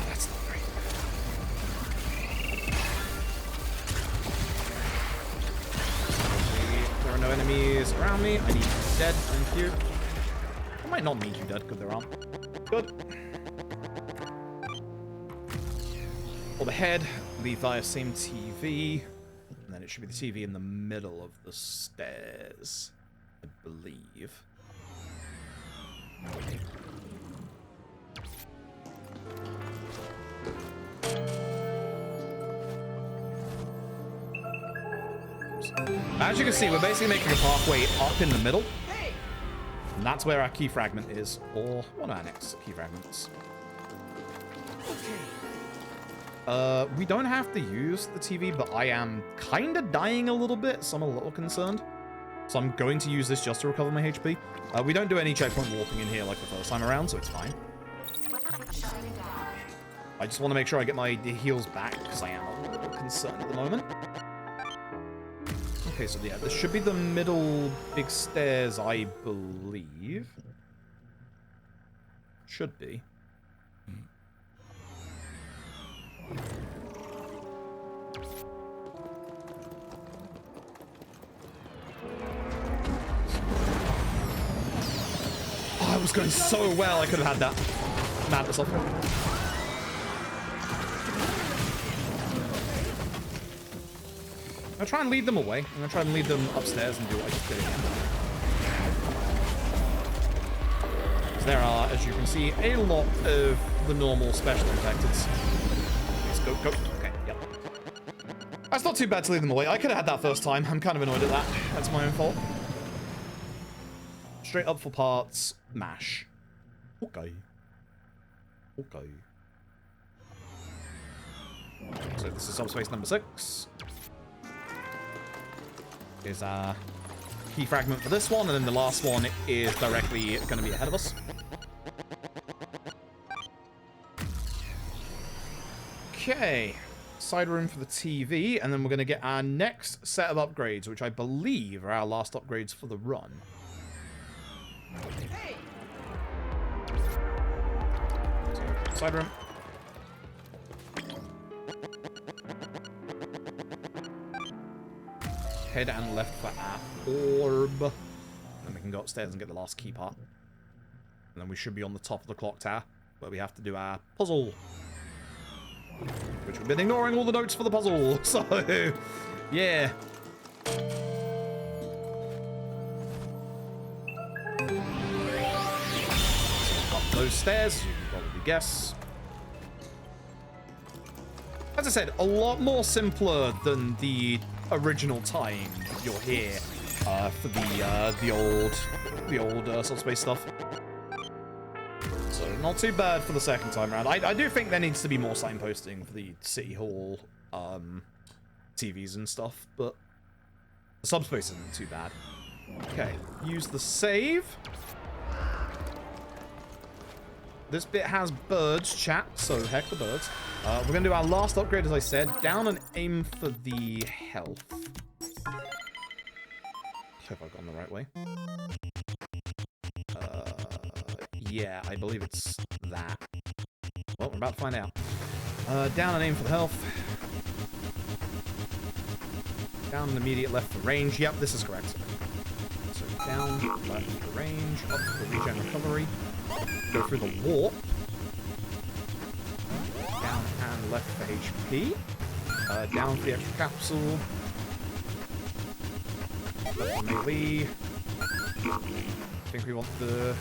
That's not right. There are no enemies around me. I need you dead, thank you. I might not need you dead because there aren't. Good. Overhead, leave via same TV. And then it should be the TV in the middle of the stairs, I believe. As you can see, we're basically making a pathway up in the middle. And that's where our key fragment is, or one of our next key fragments. We don't have to use the TV, but I am kind of dying a little bit, so I'm a little concerned. So I'm going to use this just to recover my HP. We don't do any checkpoint warping in here like the first time around, so it's fine. I just want to make sure I get my heals back, because I am a little concerned at the moment. Okay, so yeah, this should be the middle big stairs, I believe. Should be. Oh, it was going so well, I could have had that. Mad at myself. I'm gonna try and lead them away. I'm gonna try and lead them upstairs and do what I just did again. Because there are, as you can see, a lot of the normal special infecteds. Please go, go. Okay, yep. That's not too bad to lead them away. I could have had that first time. I'm kind of annoyed at that. That's my own fault. Straight up for parts, mash. Okay. Okay. So this is subspace number 6. Is our key fragment for this one, and then the last one is directly going to be ahead of us. Okay. Side room for the TV, and then we're going to get our next set of upgrades, which I believe are our last upgrades for the run. Hey! So, side room. Head and left for our orb. Then we can go upstairs and get the last key part. And then we should be on the top of the clock tower, where we have to do our puzzle. Which we've been ignoring all the notes for the puzzle, so yeah. Up those stairs, you can probably guess. As I said, a lot more simpler than the original time you're here for the old Subspace stuff. So not too bad for the second time around. I do think there needs to be more signposting for the City Hall TVs and stuff, but the Subspace isn't too bad. Okay, use the save. This bit has birds, chat, so heck the birds. We're going to do our last upgrade, as I said. Down and aim for the health. Hope I've gone the right way. Yeah, I believe it's that. Well, we're about to find out. Down and aim for the health. Down and immediate left for range. Yep, this is correct. So down, left for range, up for regen recovery. Go through the warp. Down and left for HP. Down for the extra capsule. Left for melee. I think we want the...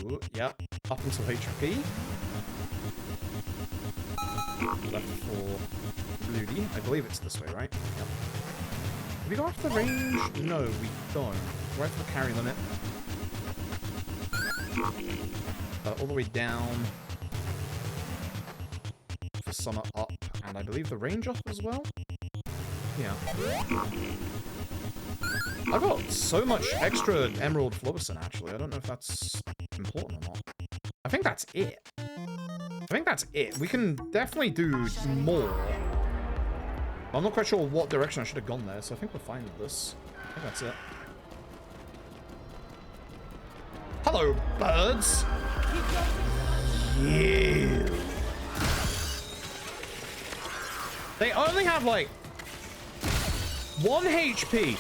ooh, yep. Up until HP. Left for Bloody. I believe it's this way, right? Yep. Do we go after the range? No, we don't. Right for the carry limit. All the way down. For summer up. And I believe the range up as well? Yeah. I've got so much extra Emerald Florison, actually. I don't know if that's important or not. I think that's it. I think that's it. We can definitely do more. I'm not quite sure what direction I should have gone there, so I think we're fine with this. I think that's it. Hello, birds! You! They only have, like, 1 HP.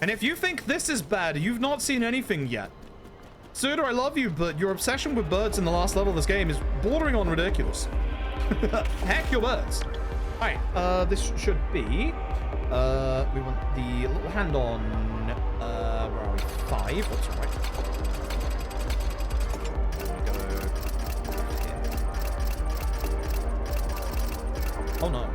And if you think this is bad, you've not seen anything yet. Suda, I love you, but your obsession with birds in the last level of this game is bordering on ridiculous. Heck your birds. Alright, this should be... we want the little hand on... where are we? 5. What's right? Oh no.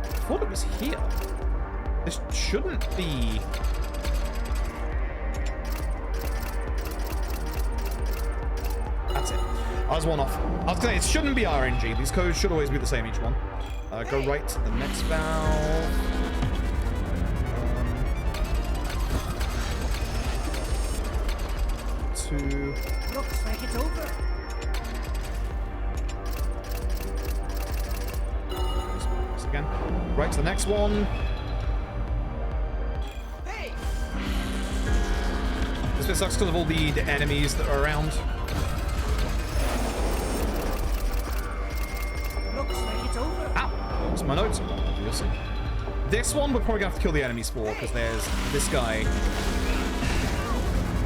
I thought it was here. This shouldn't be... That's it. I was one off. I was gonna say, it shouldn't be RNG. These codes should always be the same each one. Go right to the next valve. Two. Looks like it's over. Again. Right to the next one. Hey! This bit sucks because of all the enemies that are around. Looks like it's over. Ow! That's my notes. Obviously. This one we're probably gonna have to kill the enemies for because there's this guy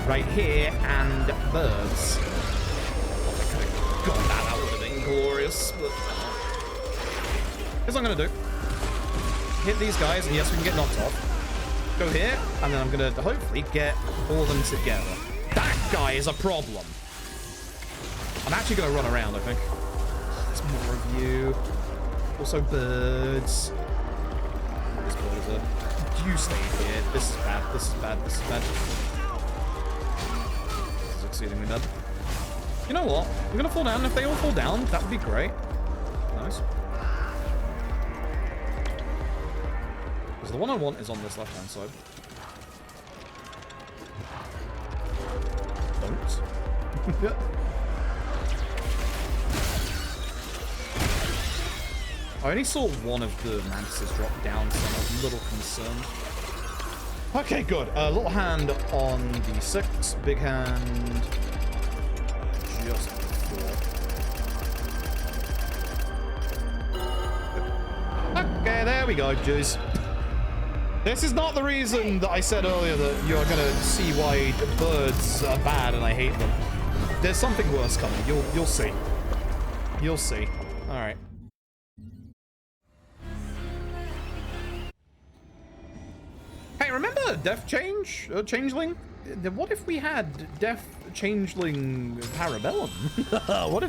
right here and birds. Oh, I could have got that. That would have been glorious. But here's what I'm gonna do. Hit these guys, and yes, we can get knocked off. Go here, and then I'm gonna hopefully get all of them together. That guy is a problem. I'm actually gonna run around, I think. There's more of you. Also birds. This bird is a... You stay here. This is bad. This is bad. This is bad. This is exceedingly bad. You know what? We're gonna fall down. If they all fall down, that would be great. Nice. Because the one I want is on this left-hand side. Don't. I only saw one of the mantises drop down, so I'm a little concerned. Okay, good. Little hand on the 6, big hand just before. Okay, there we go, jeez. This is not the reason that I said earlier that you're gonna see why birds are bad and I hate them. There's something worse coming. You'll see. You'll see. All right. Hey, remember Death Changeling? What if we had Death Changeling Parabellum?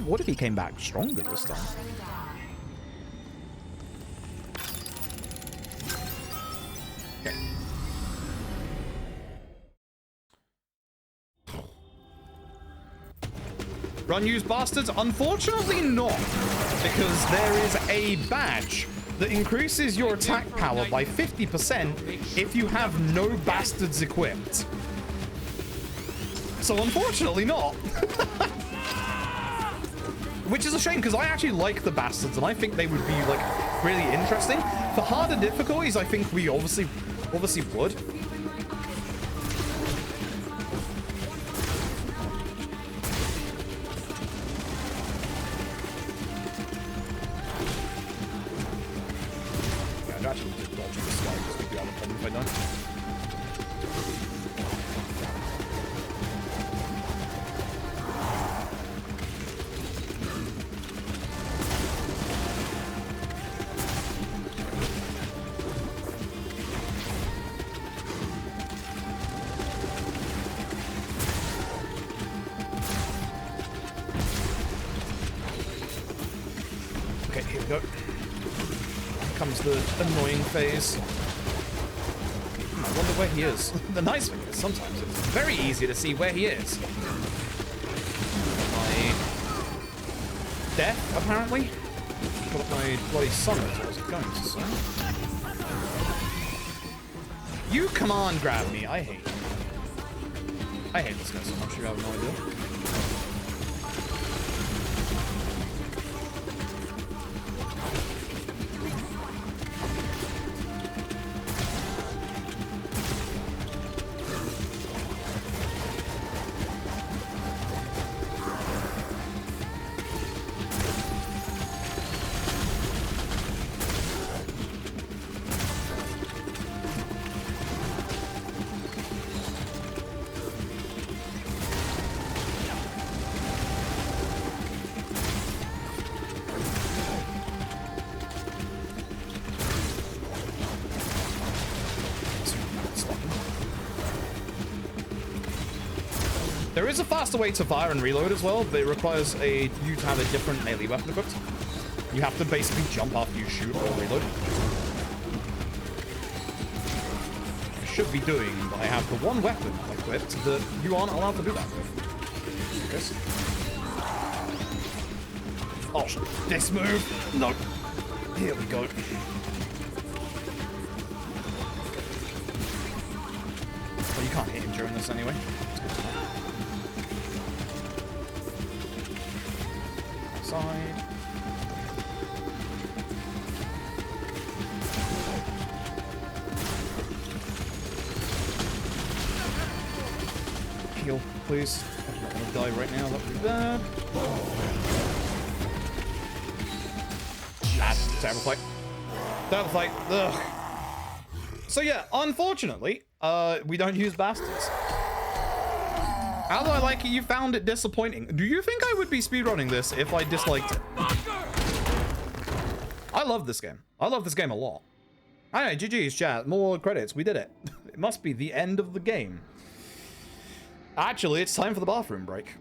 What if he came back stronger this time? Okay. Run, use bastards? Unfortunately not, because there is a badge that increases your attack power by 50% if you have no bastards equipped. So unfortunately not. Which is a shame, because I actually like the bastards, and I think they would be, like, really interesting. For harder difficulties, I think we obviously would. Yeah, I'd actually just dodge this guy, because we do have a problem if I don't. Here we go. Here comes the annoying phase. I wonder where he is. The nice thing is sometimes it's very easy to see where he is. My death, apparently. Got up my bloody summon as I was going to say. You command grab me. I hate this guy so much. You have no idea. There is a faster way to fire and reload as well, but it requires you to have a different melee weapon equipped. You have to basically jump after you shoot or reload. I should be doing, but I have the one weapon equipped that you aren't allowed to do that with. Yes. Oh, this move. No. Here we go. Well, you can't hit him during this anyway. Side. Heal, please. I don't want to die right now, that would be bad. Terrible fight. Terrible fight. Ugh. So yeah, unfortunately, we don't use bastards. Although I like it, you found it disappointing. Do you think I would be speedrunning this if I disliked it? I love this game. I love this game a lot. Anyway, GG's chat. More credits. We did it. It must be the end of the game. Actually, it's time for the bathroom break.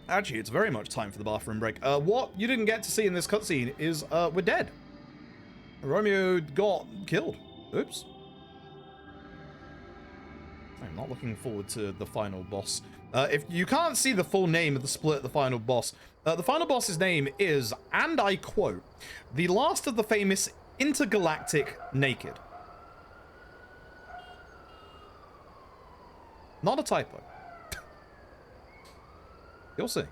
Actually, it's very much time for the bathroom break. What you didn't get to see in this cutscene is we're dead. Romeo got killed. Oops. I'm not looking forward to the final boss. If you can't see the full name of the final boss's name is, and I quote, the last of the famous intergalactic naked. Not a typo. You'll see.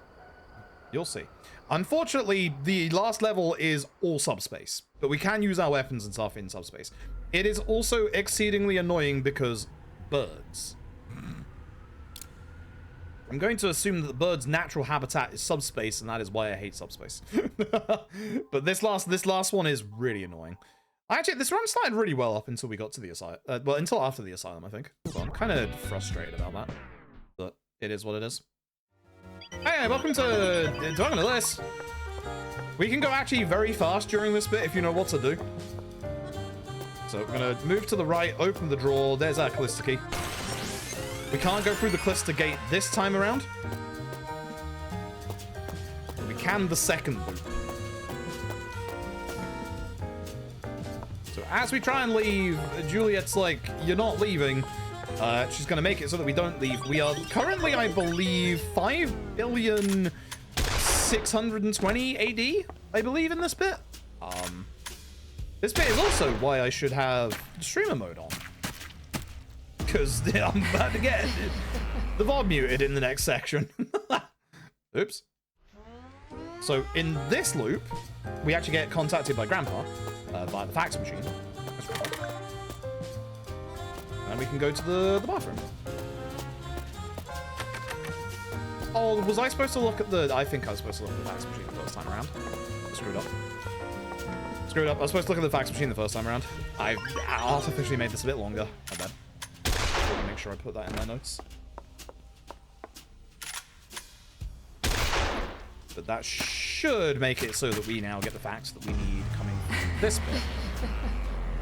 You'll see. Unfortunately, the last level is all subspace, but we can use our weapons and stuff in subspace. It is also exceedingly annoying because birds. I'm going to assume that the bird's natural habitat is subspace, and that is why I hate subspace. But this last one is really annoying. Actually, this run started really well up until we got to the asylum. Well, until after the asylum, I think. So I'm kind of frustrated about that, but it is what it is. Hey, welcome to Talking to This. We can go actually very fast during this bit if you know what to do. So we're gonna move to the right, open the drawer. There's our Callista key. We can't go through the Callista gate this time around. We can the second loop. So as we try and leave, Juliet's like, you're not leaving. She's gonna make it so that we don't leave. We are currently, I believe, 5 billion 620 AD, I believe, in this bit. This bit is also why I should have streamer mode on. Because I'm about to get the VOD muted in the next section. Oops. So in this loop, we actually get contacted by Grandpa via the fax machine. And we can go to the bathroom. Oh, was I supposed to look at the... I think I was supposed to look at the fax machine the first time around. Screwed up. Screwed up. I was supposed to look at the fax machine the first time around. I artificially made this a bit longer. I bet. Make sure I put that in my notes. But that should make it so that we now get the facts that we need coming from this bit.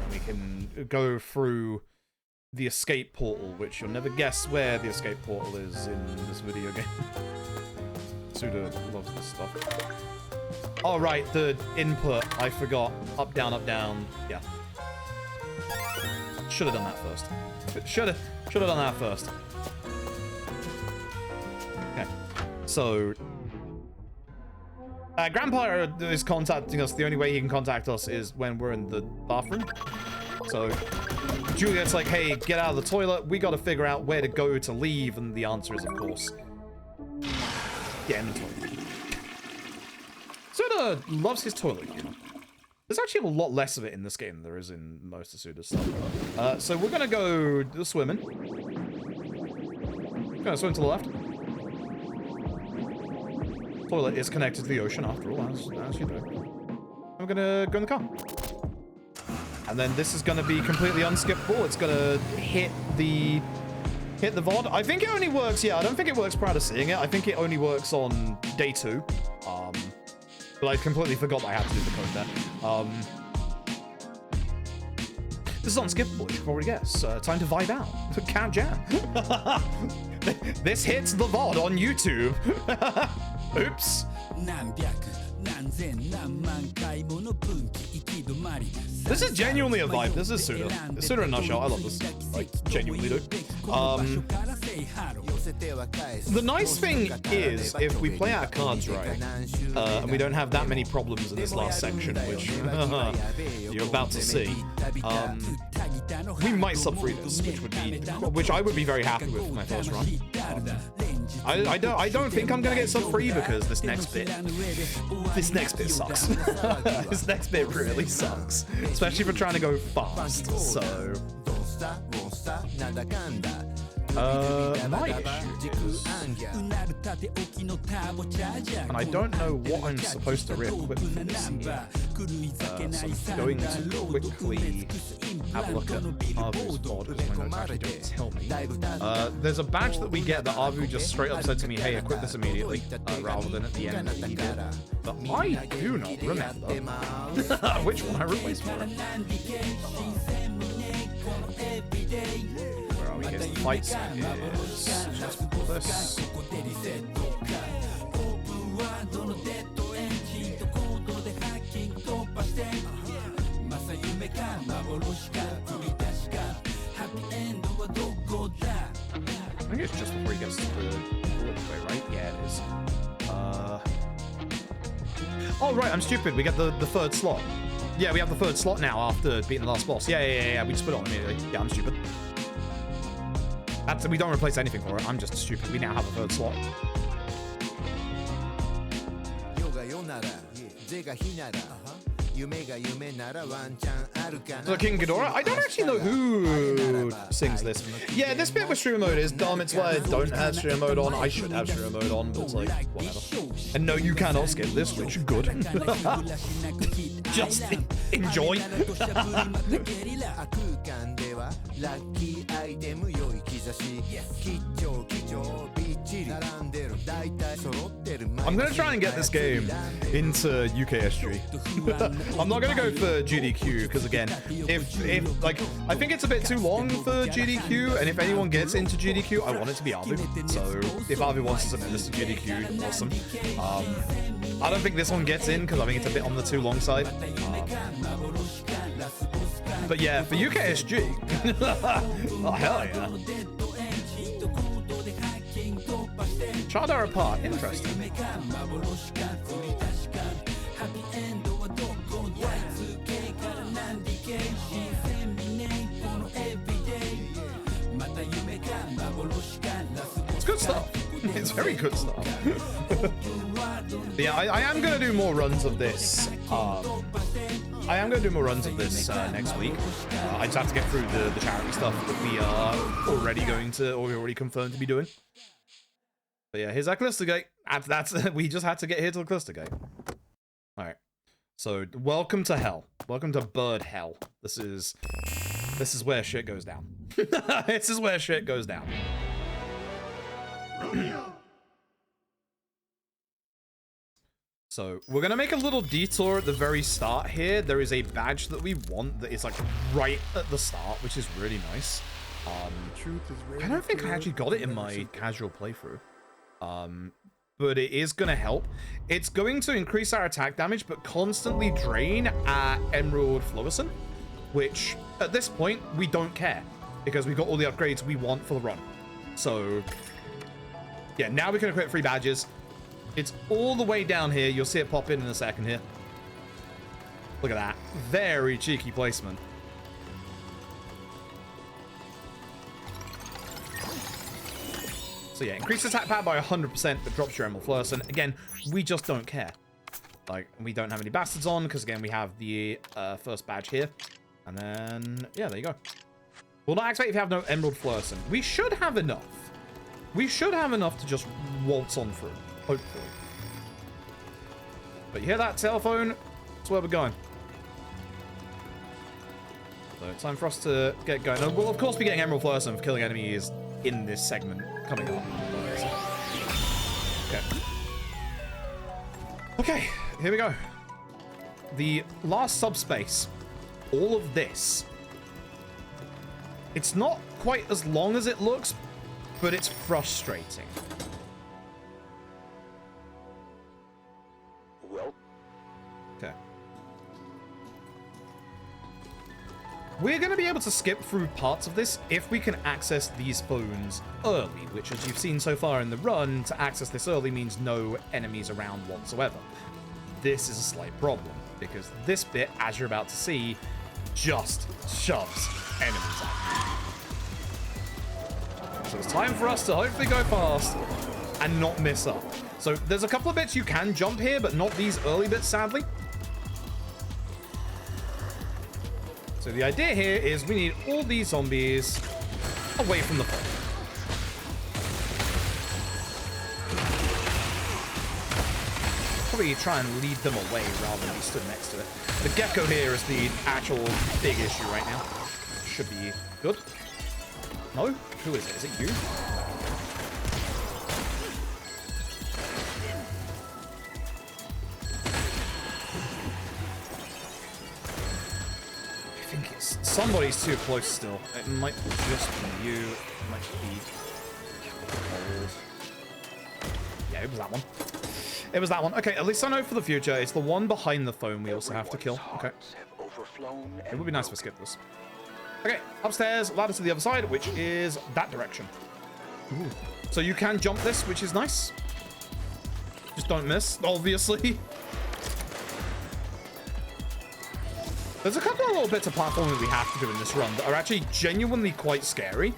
And we can go through the escape portal, which you'll never guess where the escape portal is in this video game. Suda loves this stuff. Oh, right, the input. I forgot. Up, down, yeah. Should have done that first. Should have done that first. Okay. So... Grandpa is contacting us. The only way he can contact us is when we're in the bathroom. So... Juliet's like, hey, get out of the toilet. We gotta figure out where to go to leave. And the answer is, of course... get in the toilet. Suda loves his toilet humor. There's actually a lot less of it in this game than there is in most of Suda's stuff. So we're gonna go swimming. Gonna swim to the left. Toilet is connected to the ocean after all, as you know. I'm gonna go in the car. And then this is gonna be completely unskippable. It's gonna hit the VOD. I think it only works, yeah, I don't think it works prior to seeing it. I think it only works on day 2. But I completely forgot that I had to do the code there. This is unskippable, you can probably guess. Time to vibe out. Count jam. This hits the VOD on YouTube. Oops. This is genuinely a vibe. This is Suda. Suda in a nutshell. I love this. Like, genuinely do. The nice thing is, if we play our cards right, and we don't have that many problems in this last section, which you're about to see, we might sub-free this, which I would be very happy with for my first run. I don't think I'm gonna get sub-free because this next bit sucks. This next bit really sucks, especially for trying to go fast. So, my issue is, and I don't know what I'm supposed to re-equip for this here. So I'm going to quickly have a look at Arvu's VOD, because my notes actually don't tell me. There's a badge that we get that Arvu just straight up said to me, hey, equip this immediately, rather than at the end that he did. But I do not remember which one I replaced for it. Where are we? Here's the fights. Is just this. I think it's just before he gets to the walkway, right? Yeah, it is. Oh, right, I'm stupid. We get the third slot. Yeah, we have the third slot now after beating the last boss. Yeah. We just put it on immediately. Yeah, I'm stupid. We don't replace anything for it. I'm just stupid. We now have a third slot. So King Ghidorah? I don't actually know who sings this. Yeah, this bit with streamer mode is dumb. It's why I don't have streamer mode on. I should have streamer mode on, but it's like, whatever. And no, you cannot skip this, which good. Just enjoy. I'm gonna try and get this game into UKSG. I'm not gonna go for GDQ because again, if like I think it's a bit too long for GDQ, and if anyone gets into GDQ, I want it to be Arvu. So if Arvu wants to submit this to GDQ, awesome. I don't think this one gets in because I think it's a bit on the too long side. But yeah, for UKSG, oh hell yeah. Childar apart, interesting. It's good stuff. It's very good stuff. Yeah, I am going to do more runs of this. I am going to do more runs of this next week. I just have to get through the charity stuff that we are already going to, or we already confirmed to be doing. But yeah, here's our cluster gate. That's we just had to get here to the cluster gate. All right. So welcome to hell. Welcome to bird hell. This is where shit goes down. This is where shit goes down. So we're gonna make a little detour at the very start here. There is a badge that we want that is like right at the start, which is really nice. I don't think I actually got it in my casual playthrough. But it is gonna help. It's going to increase our attack damage, but constantly drain our Emerald Fluorescent, which at this point we don't care because we got all the upgrades we want for the run. So yeah, now we can equip 3 badges. It's all the way down here. You'll see it pop in a second here. Look at that. Very cheeky placement. So yeah, increase attack power by 100%, but drops your Emerald Fluorescent. Again, we just don't care. Like, we don't have any bastards on, because again, we have the first badge here. And then, yeah, there you go. We'll not activate if you have no Emerald Fluorescent. We should have enough. We should have enough to just waltz on through, hopefully. But you hear that telephone? That's where we're going. So time for us to get going. We'll of course be getting Emerald Fluorescent for killing enemies in this segment coming up. Okay. Okay, here we go. The last subspace. All of this. It's not quite as long as it looks, but it's frustrating. Well. Okay. We're going to be able to skip through parts of this if we can access these phones early, which, as you've seen so far in the run, to access this early means no enemies around whatsoever. This is a slight problem, because this bit, as you're about to see, just shoves enemies at you. So it's time for us to hopefully go fast and not miss up. So there's a couple of bits you can jump here, but not these early bits, sadly. So the idea here is we need all these zombies away from the phone. Probably try and lead them away rather than be stood next to it. The gecko here is the actual big issue right now. Should be good. No? Who is it? Is it you? Somebody's too close still. It might just be you. It might be cold. Yeah, it was that one. It was that one. Okay, at least I know for the future. It's the one behind the phone we also have to kill. Okay. It would be nice if we skip this. Okay, upstairs, ladder to the other side, which is that direction. Ooh. So you can jump this, which is nice. Just don't miss, obviously. There's a couple of little bits of platforming we have to do in this run that are actually genuinely quite scary.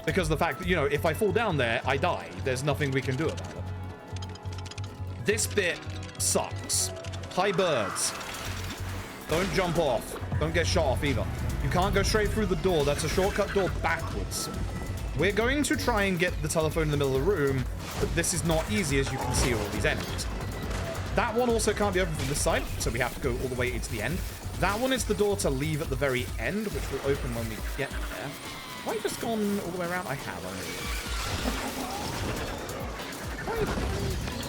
Because of the fact that, you know, if I fall down there, I die. There's nothing we can do about it. This bit sucks. High birds. Don't jump off. Don't get shot off either. You can't go straight through the door. That's a shortcut door backwards. We're going to try and get the telephone in the middle of the room, but this is not easy, as you can see all these enemies. That one also can't be opened from this side, so we have to go all the way into the end. That one is the door to leave at the very end, which will open when we get there. Have I just gone all the way around? I have.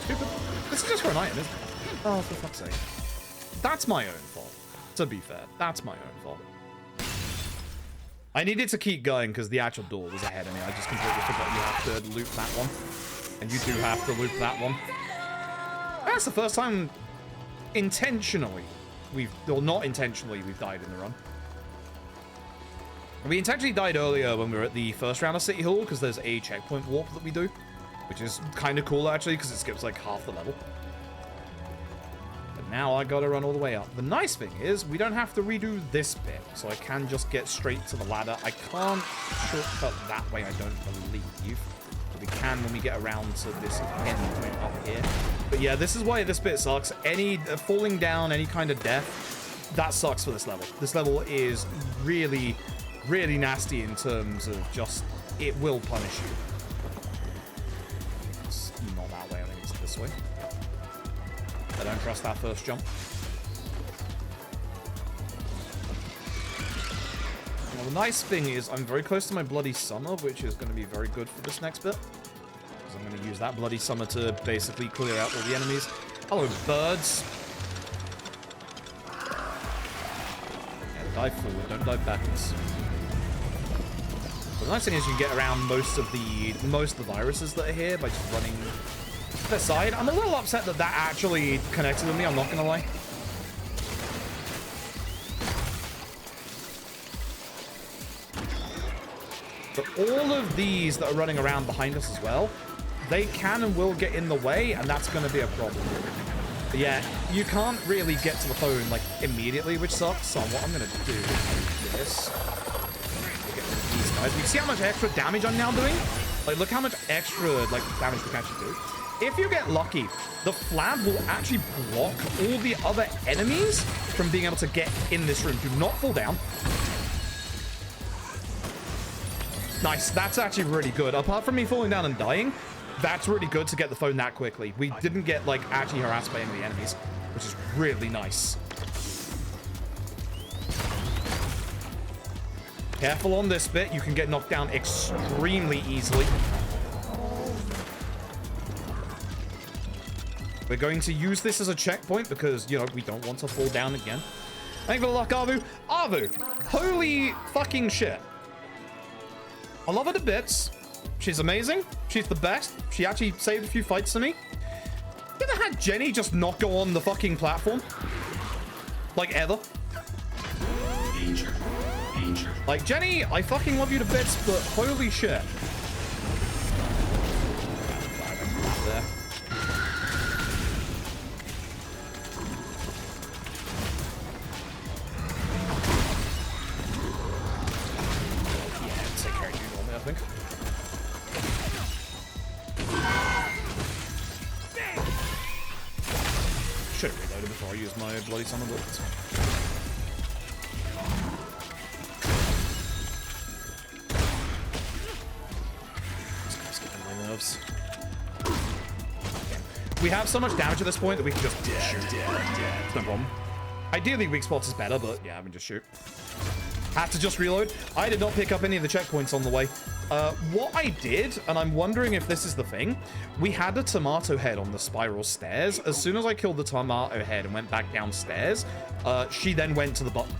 Stupid. This is just for an item, isn't it? Oh, for fuck's sake. That's my own fault. To be fair, that's my own fault. I needed to keep going because the actual door was ahead of me. I just completely forgot you have to loop that one. And you do have to loop that one. That's the first time intentionally or not intentionally, we've died in the run. We intentionally died earlier when we were at the first round of City Hall because there's a checkpoint warp that we do, which is kind of cool actually because it skips like half the level. now I gotta run all the way up. The nice thing is we don't have to redo this bit, so I can just get straight to the ladder. I can't shortcut that way, I don't believe. But we can when we get around to this end point up here. But yeah, this is why this bit sucks. Any falling down, any kind of death, that sucks for this level. This level is really, really nasty in terms of just, it will punish you. It's not that way, I think it's this way. I don't trust that first jump. Well, the nice thing is I'm very close to my Bloody Summer, which is going to be very good for this next bit. Because I'm going to use that Bloody Summer to basically clear out all the enemies. Hello, birds. Yeah, dive forward, don't dive backwards. But the nice thing is you can get around most of the viruses that are here by just running to the side. I'm a little upset that that actually connected with me, I'm not gonna lie. But all of these that are running around behind us as well, they can and will get in the way, and that's gonna be a problem. But yeah, you can't really get to the phone like immediately, which sucks. So what I'm gonna do is this. These guys. You see how much extra damage I'm now doing? Like, look how much extra like damage we can actually do. If you get lucky, the flab will actually block all the other enemies from being able to get in this room. Do not fall down. Nice. That's actually really good. Apart from me falling down and dying, that's really good to get the phone that quickly. We didn't get like actually harassed by any of the enemies, which is really nice. Careful on this bit. You can get knocked down extremely easily. We're going to use this as a checkpoint because, you know, we don't want to fall down again. Thank you for the luck, Avu. Avu, holy fucking shit. I love her to bits. She's amazing. She's the best. She actually saved a few fights for me. You ever had Jenny just not go on the fucking platform? Like, ever? Danger. Danger. Like, Jenny, I fucking love you to bits, but holy shit. There. Yeah, take care of you normally, I think. Should have reloaded before I used my Bloody Summer, but it's fine. We have so much damage at this point that we can just shoot. It's no problem. Ideally, weak spots is better, but yeah, I can just shoot. Had to just reload. I did not pick up any of the checkpoints on the way. What I did, and I'm wondering if this is the thing, we had a tomato head on the spiral stairs. As soon as I killed the tomato head and went back downstairs, she then went to the button.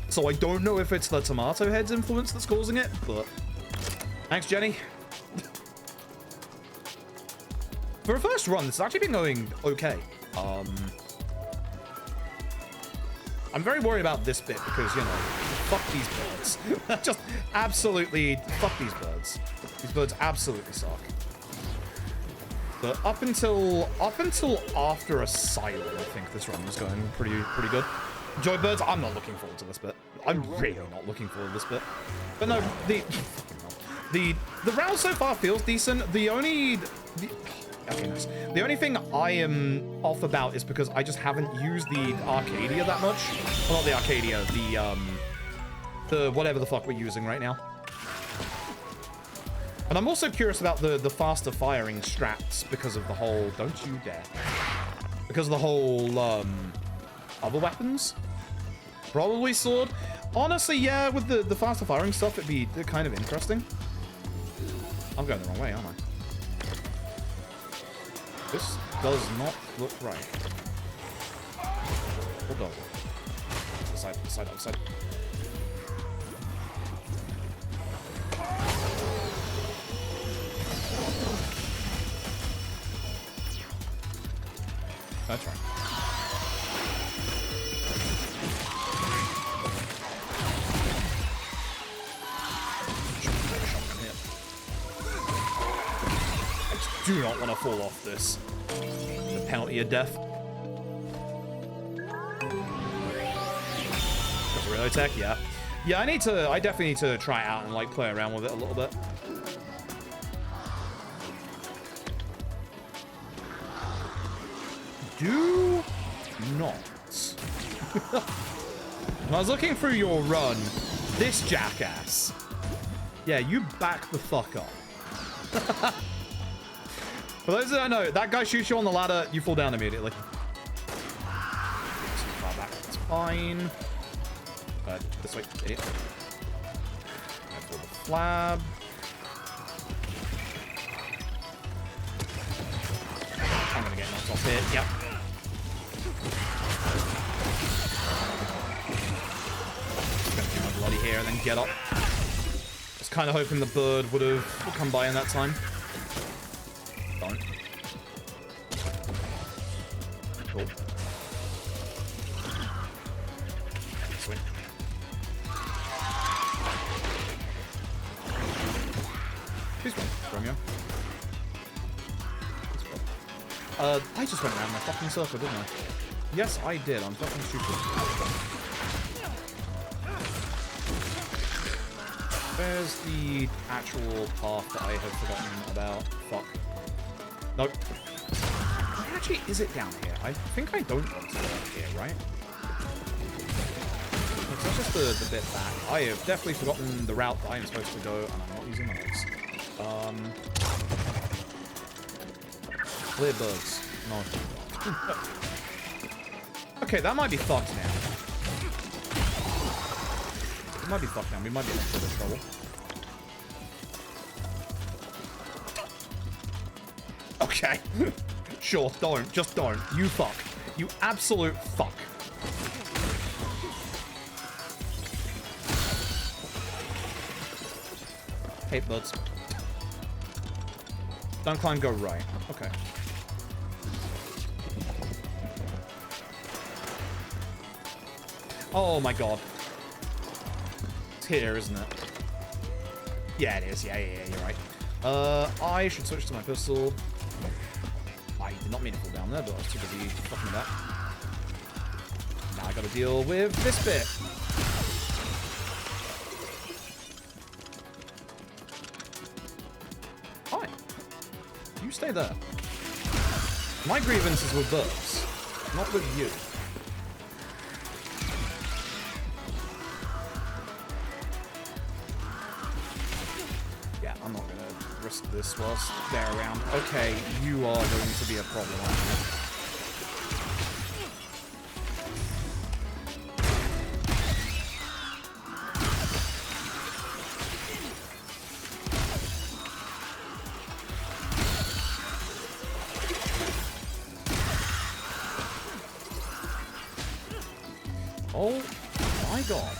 So I don't know if it's the tomato head's influence that's causing it, but thanks, Jenny. For a first run, this has actually been going okay. I'm very worried about this bit because, you know, fuck these birds. Just absolutely fuck these birds. These birds absolutely suck. But up until after Asylum, I think this run was going pretty good. Joy birds, I'm not looking forward to this bit. I'm really not looking forward to this bit. But no, the round so far feels decent. Okay, nice. The only thing I am off about is because I just haven't used the Arcadia that much. Well, not the Arcadia, the whatever the fuck we're using right now. And I'm also curious about the faster firing strats because of the whole, don't you dare. Because of the whole, other weapons. Probably sword. Honestly, yeah, with the faster firing stuff, it'd be kind of interesting. I'm going the wrong way, aren't I? This does not look right. Hold on. Side. That's right. I just do not want to fall off this. The penalty of death. Real tech, yeah. Yeah, I definitely need to try it out and like play around with it a little bit. Do not. When I was looking through your run, this jackass. Yeah, you back the fuck up. For those that don't know, that guy shoots you on the ladder, you fall down immediately. Too far back, it's fine. This way, idiot. Go for the flab. I'm gonna get knocked off here. Yep. Just gonna do my bloody here and then get up. Just kind of hoping the bird would have come by in that time. Don't. Cool. Sweet. Please run, Romeo. I just went around my fucking circle, didn't I? Yes, I did. I'm fucking stupid. Where's the actual path that I have forgotten about? Fuck. Nope. Actually, is it down here? I think I don't want to go up here, right? It's just the bit back. I have definitely forgotten the route that I'm supposed to go, and I'm not using my notes. Clear birds. No. Okay, that might be fucked now. It might be fucked now. We might be in a bit of trouble. Okay. Sure, don't. Just don't. You fuck. You absolute fuck. Hate birds. Don't climb, go right. Okay. Oh my god. It's here, isn't it? Yeah, it is. Yeah, you're right. I should switch to my pistol. I did not mean to fall down there, but I was too busy fucking about. Now I gotta deal with this bit. Hi. You stay there. My grievance is with birds, not with you. Yeah, I'm not gonna risk this whilst they're around. Okay, you are going to be a problem, aren't you? Oh my god.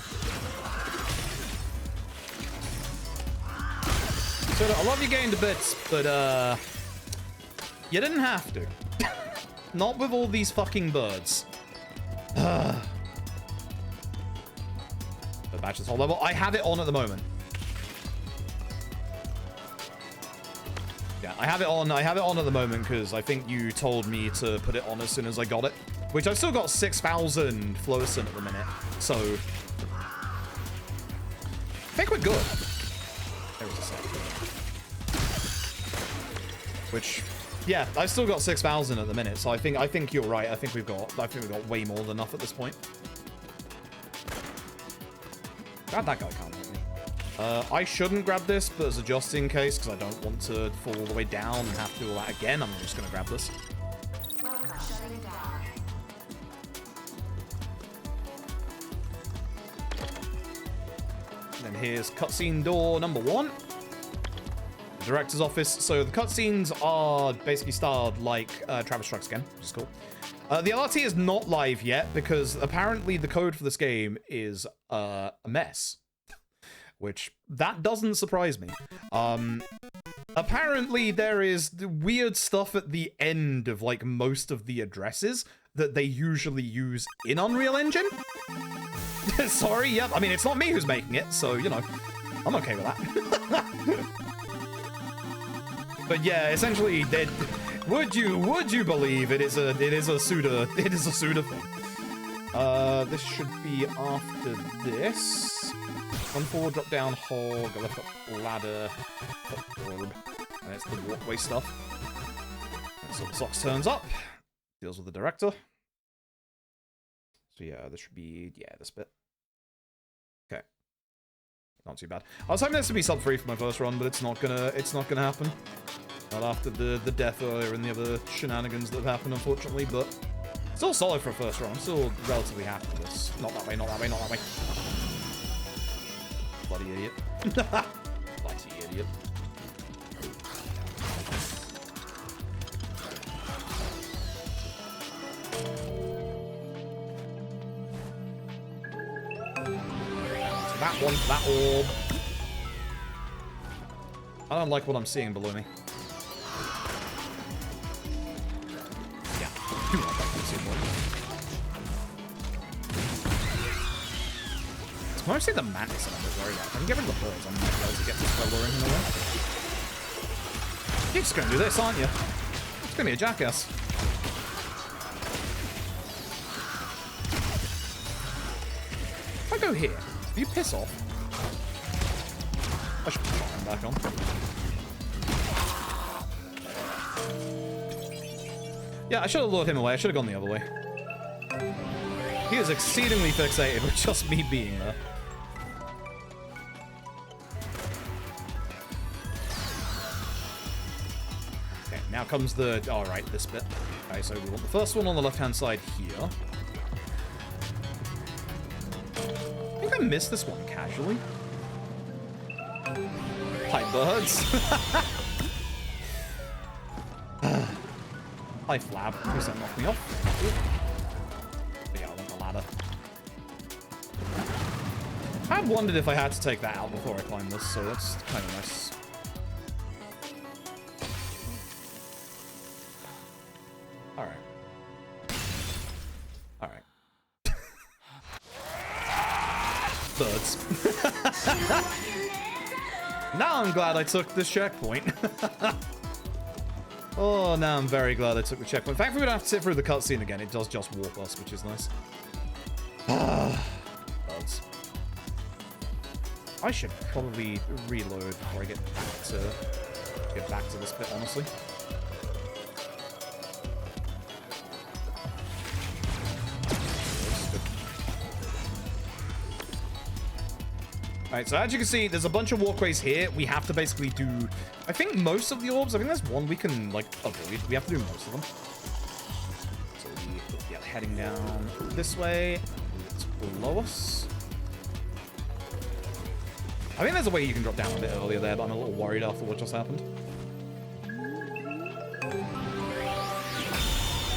So I love you getting to bits, but you didn't have to. Not with all these fucking birds. The batch is whole level. I have it on at the moment. Yeah, I have it on at the moment because I think you told me to put it on as soon as I got it. Which I've still got 6,000 Flowson at the minute, so I think we're good. There was a sec. Which, yeah, I've still got 6,000 at the minute, so I think you're right. I think we've got way more than enough at this point. God, that guy can't hit me. I shouldn't grab this, but as a just in case, because I don't want to fall all the way down and have to do all that again, I'm just gonna grab this. And here's cutscene door number 1. The director's office. So the cutscenes are basically styled like Travis Strikes Again, which is cool. The LRT is not live yet because apparently the code for this game is a mess. Which, that doesn't surprise me. Apparently there is weird stuff at the end of like most of the addresses that they usually use in Unreal Engine. Sorry, yep. I mean, it's not me who's making it, so, you know, I'm okay with that. But yeah, essentially, would you believe it is a pseudo thing? This should be after this. One forward, drop down, hog, lift up ladder, top orb. And it's the walkway stuff. And so the Sox turns up, deals with the director. So yeah, this should be, yeah, this bit. Okay. Not too bad. I was hoping this to be sub 3 for my first run, but it's not gonna happen. Not after the death earlier and the other shenanigans that have happened, unfortunately, but still solid for a first run. I'm still relatively happy with this. Not that way, not that way, not that way. Bloody idiot. Bloody idiot. That one, that orb. I don't like what I'm seeing below me. Yeah. It's mostly the mantis I'm a bit worried about. If I can get rid of the birds, I might be able to get this by luring him away. You're just gonna do this, aren't you? It's gonna be a jackass. If I go here, will you piss off? I should put him back on. Yeah, I should have lured him away. I should have gone the other way. He is exceedingly fixated with just me being there. Okay, now comes the... Alright, this bit. Okay, so we want the first one on the left-hand side here. I think I missed this one casually. Hi, birds. Hi, Flab. Please don't knock me off. But yeah, I want the ladder. I had wondered if I had to take that out before I climb this, so that's kind of nice. Alright. Alright. Birds. Now I'm glad I took this checkpoint. Oh, now I'm very glad I took the checkpoint. Thankfully, we don't have to sit through the cutscene again. It does just warp us, which is nice. Bugs. I should probably reload before I get back to this bit, honestly. Alright, so as you can see, there's a bunch of walkways here. We have to basically do, I think, most of the orbs. I think there's one we can, like, avoid. We have to do most of them. So we, yeah, heading down this way. It's below us. I think there's a way you can drop down a bit earlier there, but I'm a little worried after what just happened.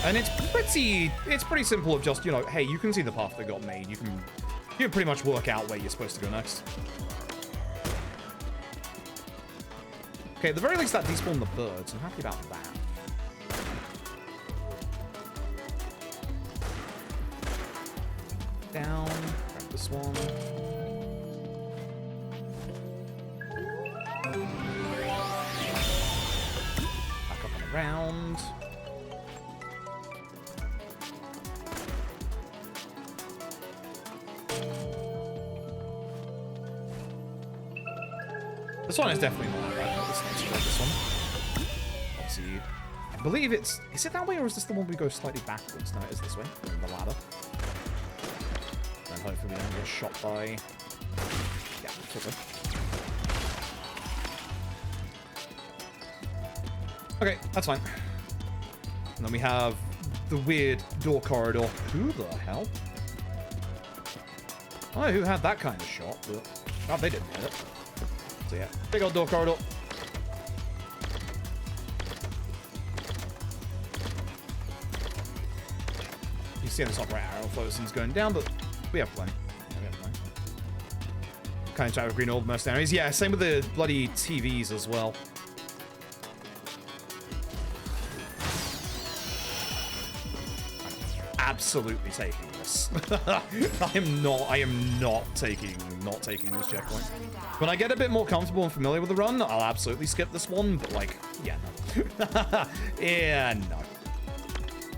And it's pretty simple of just, you know, hey, you can see the path that got made. You can pretty much work out where you're supposed to go next. Okay, at the very least that despawned the birds. I'm happy about that. Down, grab this one. Back up and around. This one is definitely not that bad. Let's not spread this one. Obviously, I believe it's... Is it that way, or is this the one we go slightly backwards? No, it is this way. The ladder. And hopefully we don't get shot by... Yeah, it's okay. Okay, that's fine. And then we have the weird door corridor. Who the hell? I don't know who had that kind of shot, but... Oh, they didn't hit it. So yeah, big old door corridor. You see on the top right arrow, Floatson's going down, but we have plenty. Yeah, we have plenty. Kind of try with green old mercenaries. Yeah, same with the bloody TVs as well. Absolutely taking this. I am not taking this checkpoint. When I get a bit more comfortable and familiar with the run, I'll absolutely skip this one, but like, yeah, no. Yeah, no.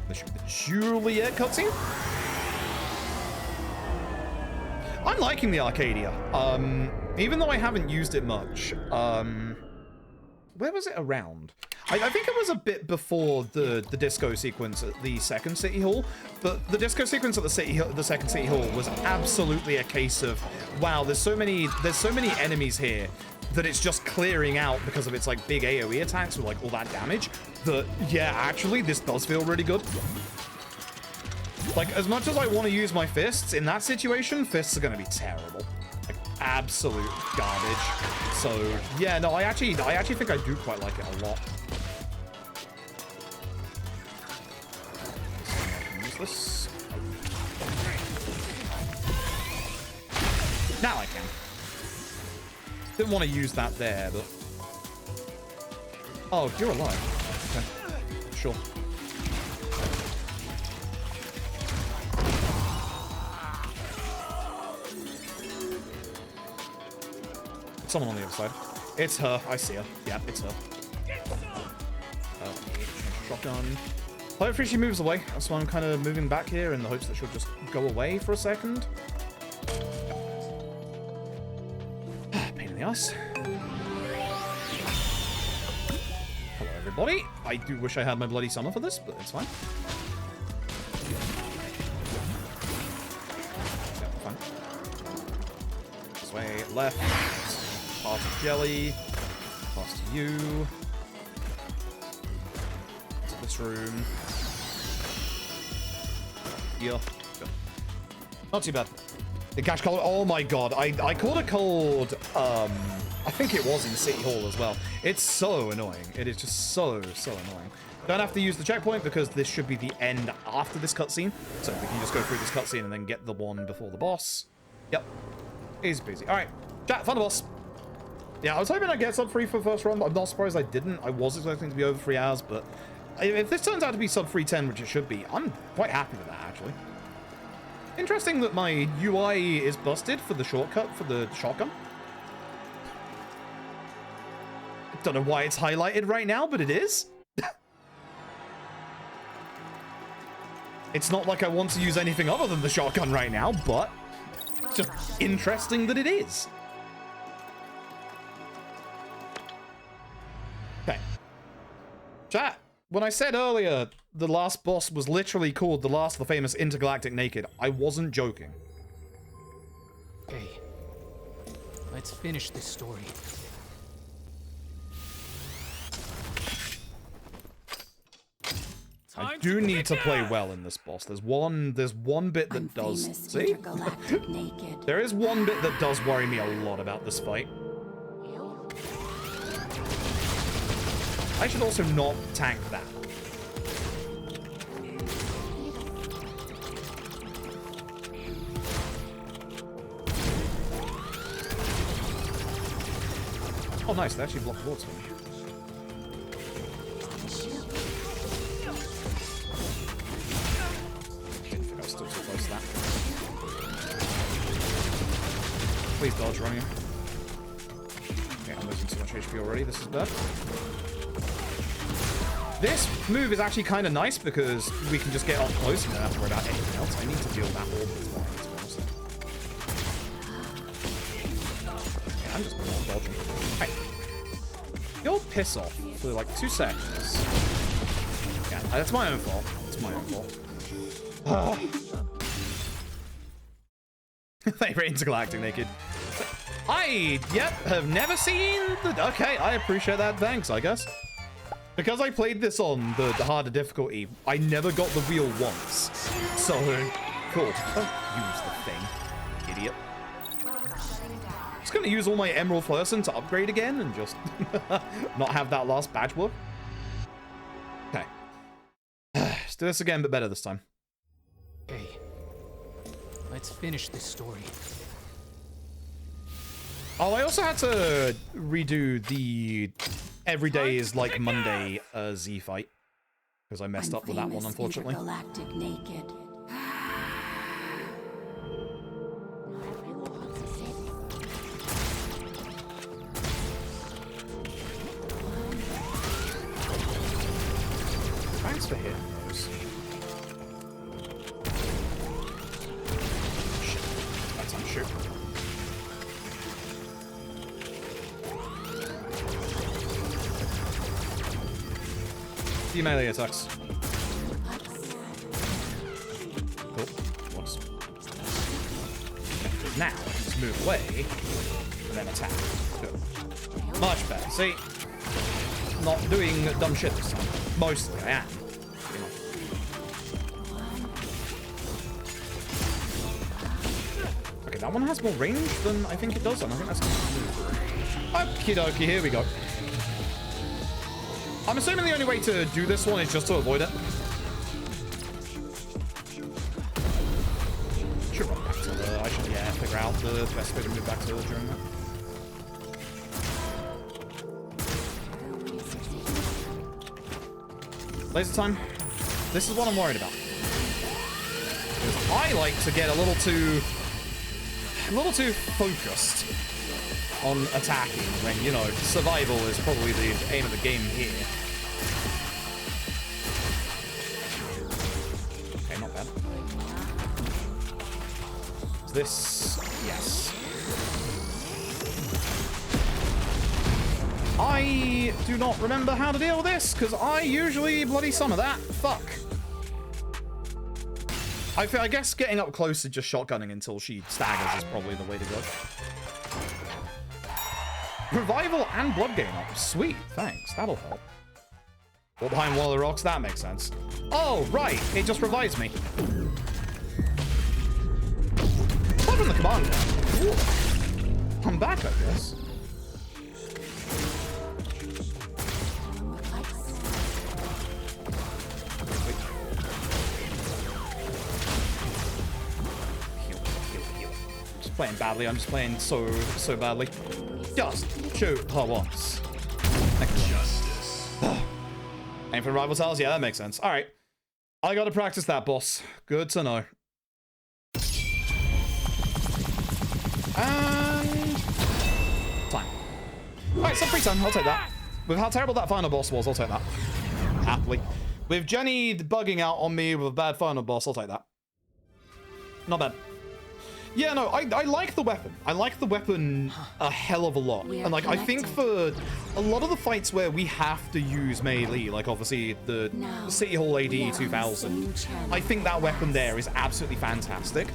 This should be the Juliet cutscene. I'm liking the Arcadia. Even though I haven't used it much. Where was it around? I think it was a bit before the disco sequence at the second City Hall, but the disco sequence at the second City Hall was absolutely a case of, wow, there's so many enemies here that it's just clearing out because of its like big AoE attacks with like all that damage. That yeah, actually this does feel really good. Like, as much as I want to use my fists, in that situation, fists are going to be terrible. Like, absolute garbage. So, yeah, no, I actually think I do quite like it a lot. Use this. Now I can. Didn't want to use that there, but... Oh, you're alive. Okay. Sure. Someone on the other side. It's her. I see her. Yeah, it's her. Shotgun. Hopefully she moves away. That's why I'm kind of moving back here in the hopes that she'll just go away for a second. Pain in the ass. Hello, everybody. I do wish I had my bloody summer for this, but it's fine. Yeah, fine. This way, left. Past jelly. Past you. To this room. Yeah. Good. Not too bad. The cash cold. Oh my god. I caught a cold. I think it was in City Hall as well. It's so annoying. It is just so annoying. Don't have to use the checkpoint because this should be the end after this cutscene. So we can just go through this cutscene and then get the one before the boss. Yep. Easy peasy. Alright. Chat, find the boss. Yeah, I was hoping I'd get sub 3 for the first run. I'm not surprised I didn't. I was expecting to be over 3 hours, but if this turns out to be sub 310, which it should be, I'm quite happy with that, actually. Interesting that my UI is busted for the shortcut for the shotgun. Don't know why it's highlighted right now, but it is. It's not like I want to use anything other than the shotgun right now, but it's just interesting that it is. Okay. Chat, when I said earlier the last boss was literally called the last of the famous Intergalactic Naked, I wasn't joking. Hey, let's finish this story. I do need to play well in this boss. There's one bit that does... See? There is one bit that does worry me a lot about this fight. I should also not tank that. Oh nice, they actually blocked bullets for me. Please dodge, Romeo. Okay, I'm losing too much HP already. This is bad. This move is actually kind of nice because we can just get up close and don't have to worry about anything else. I need to deal with that orb as well, to be honest. Okay, I'm just dodging. Hey. You'll piss off for like 2 seconds. Yeah, that's my own fault. It's my own fault. Favorite Intergalactic Naked. Have never seen the... Okay, I appreciate that. Thanks, I guess. Because I played this on the harder difficulty, I never got the wheel once. So, cool. Don't use the thing, idiot. Just gonna use all my Emerald Person to upgrade again and just not have that last badge work. Okay. Let's do this again, but better this time. Hey, let's finish this story. Oh, I also had to redo the every day is like Monday Z fight because I messed up with that one, unfortunately. Galactic Naked. Thanks for hitting those. Shit, that's unshoot. few melee attacks. Cool. Whoops. Now, just move away, and then attack. Good. Much better. See? Not doing dumb shit this time. Mostly, I am. Pretty much. Okay, that one has more range than I think it does, and I think that's going to move. Okie dokie, here we go. I'm assuming the only way to do this one is just to avoid it. Should run back to the... I should, yeah, figure out the best way to move back to the during that. Laser time. This is what I'm worried about. Because I like to get a little too focused on attacking when, you know, survival is probably the aim of the game here. Okay, not bad. Is this... Yes. I do not remember how to deal with this, because I usually bloody summer that. Fuck. I guess getting up close and just shotgunning until she staggers is probably the way to go. Revival and blood gain up. Sweet, thanks. That'll help. Or behind one of the rocks, that makes sense. Oh, right. It just revives me. Open the command. Ooh. I'm back, I guess. Playing badly. I'm just playing so badly. Just shoot her once. Justice. Aim for rival tiles? Yeah, that makes sense. All right. I gotta practice that, boss. Good to know. And... time. All right, some free time. I'll take that. With how terrible that final boss was, I'll take that. Happily. With Jenny bugging out on me with a bad final boss, I'll take that. Not bad. Yeah, no, I like the weapon. I like the weapon a hell of a lot. And, like, I think for a lot of the fights where we have to use melee, like, obviously, the City Hall AD 2000, I think that weapon there is absolutely fantastic.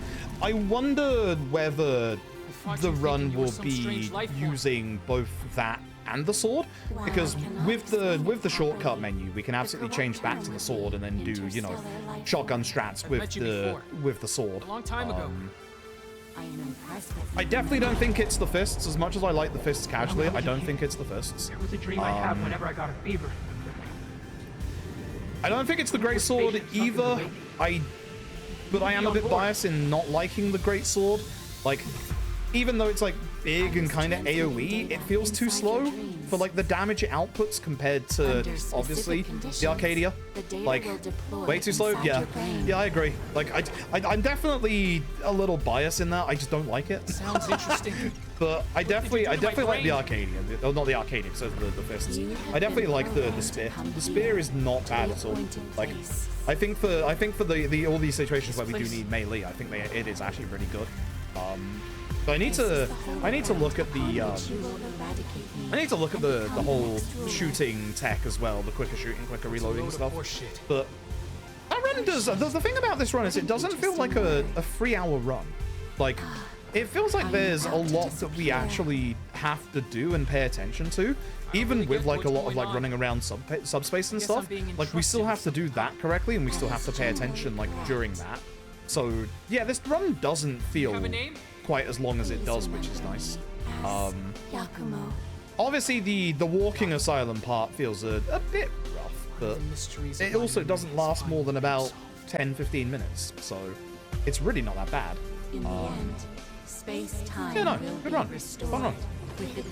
I wonder whether the run will be using both that and the sword, because with the shortcut menu we can absolutely change back to the sword and then do, you know, shotgun strats with the sword. A long time ago. I definitely don't think it's the fists. As much as I like the fists casually, I don't think it's the fists. It was a dream I had whenever I got a fever. I don't think it's the great sword either. But I am a bit biased in not liking the great sword. Like, even though it's like big and kind of AoE, it feels too slow for like the damage it outputs compared to obviously the Arcadia. Like, way too slow. Yeah, I agree. Like, I'm definitely a little biased in that. I just don't like it. Sounds interesting. But I definitely like the Arcadia. Oh, not the Arcadia, because the fists. I definitely like the spear. The spear is not bad at all. Like, I think for the all these situations where we do need melee, I think it is actually really good. But I need to look at the whole shooting tech as well, the quicker shooting, quicker reloading stuff. But that run does. The thing about this run is it doesn't feel like a 3-hour run. Like, it feels like there's a lot that we actually have to do and pay attention to, even with like a lot of like running around subspace and stuff. Like, we still have to do that correctly, and we still have to pay attention like during that. So yeah, this run doesn't feel quite as long as it does, which is nice. Obviously the walking Asylum part feels a bit rough, but it also doesn't last more than about 10-15 minutes, so it's really not that bad. In the end, space-time yeah, no, will good be run. restored. Fun run. With the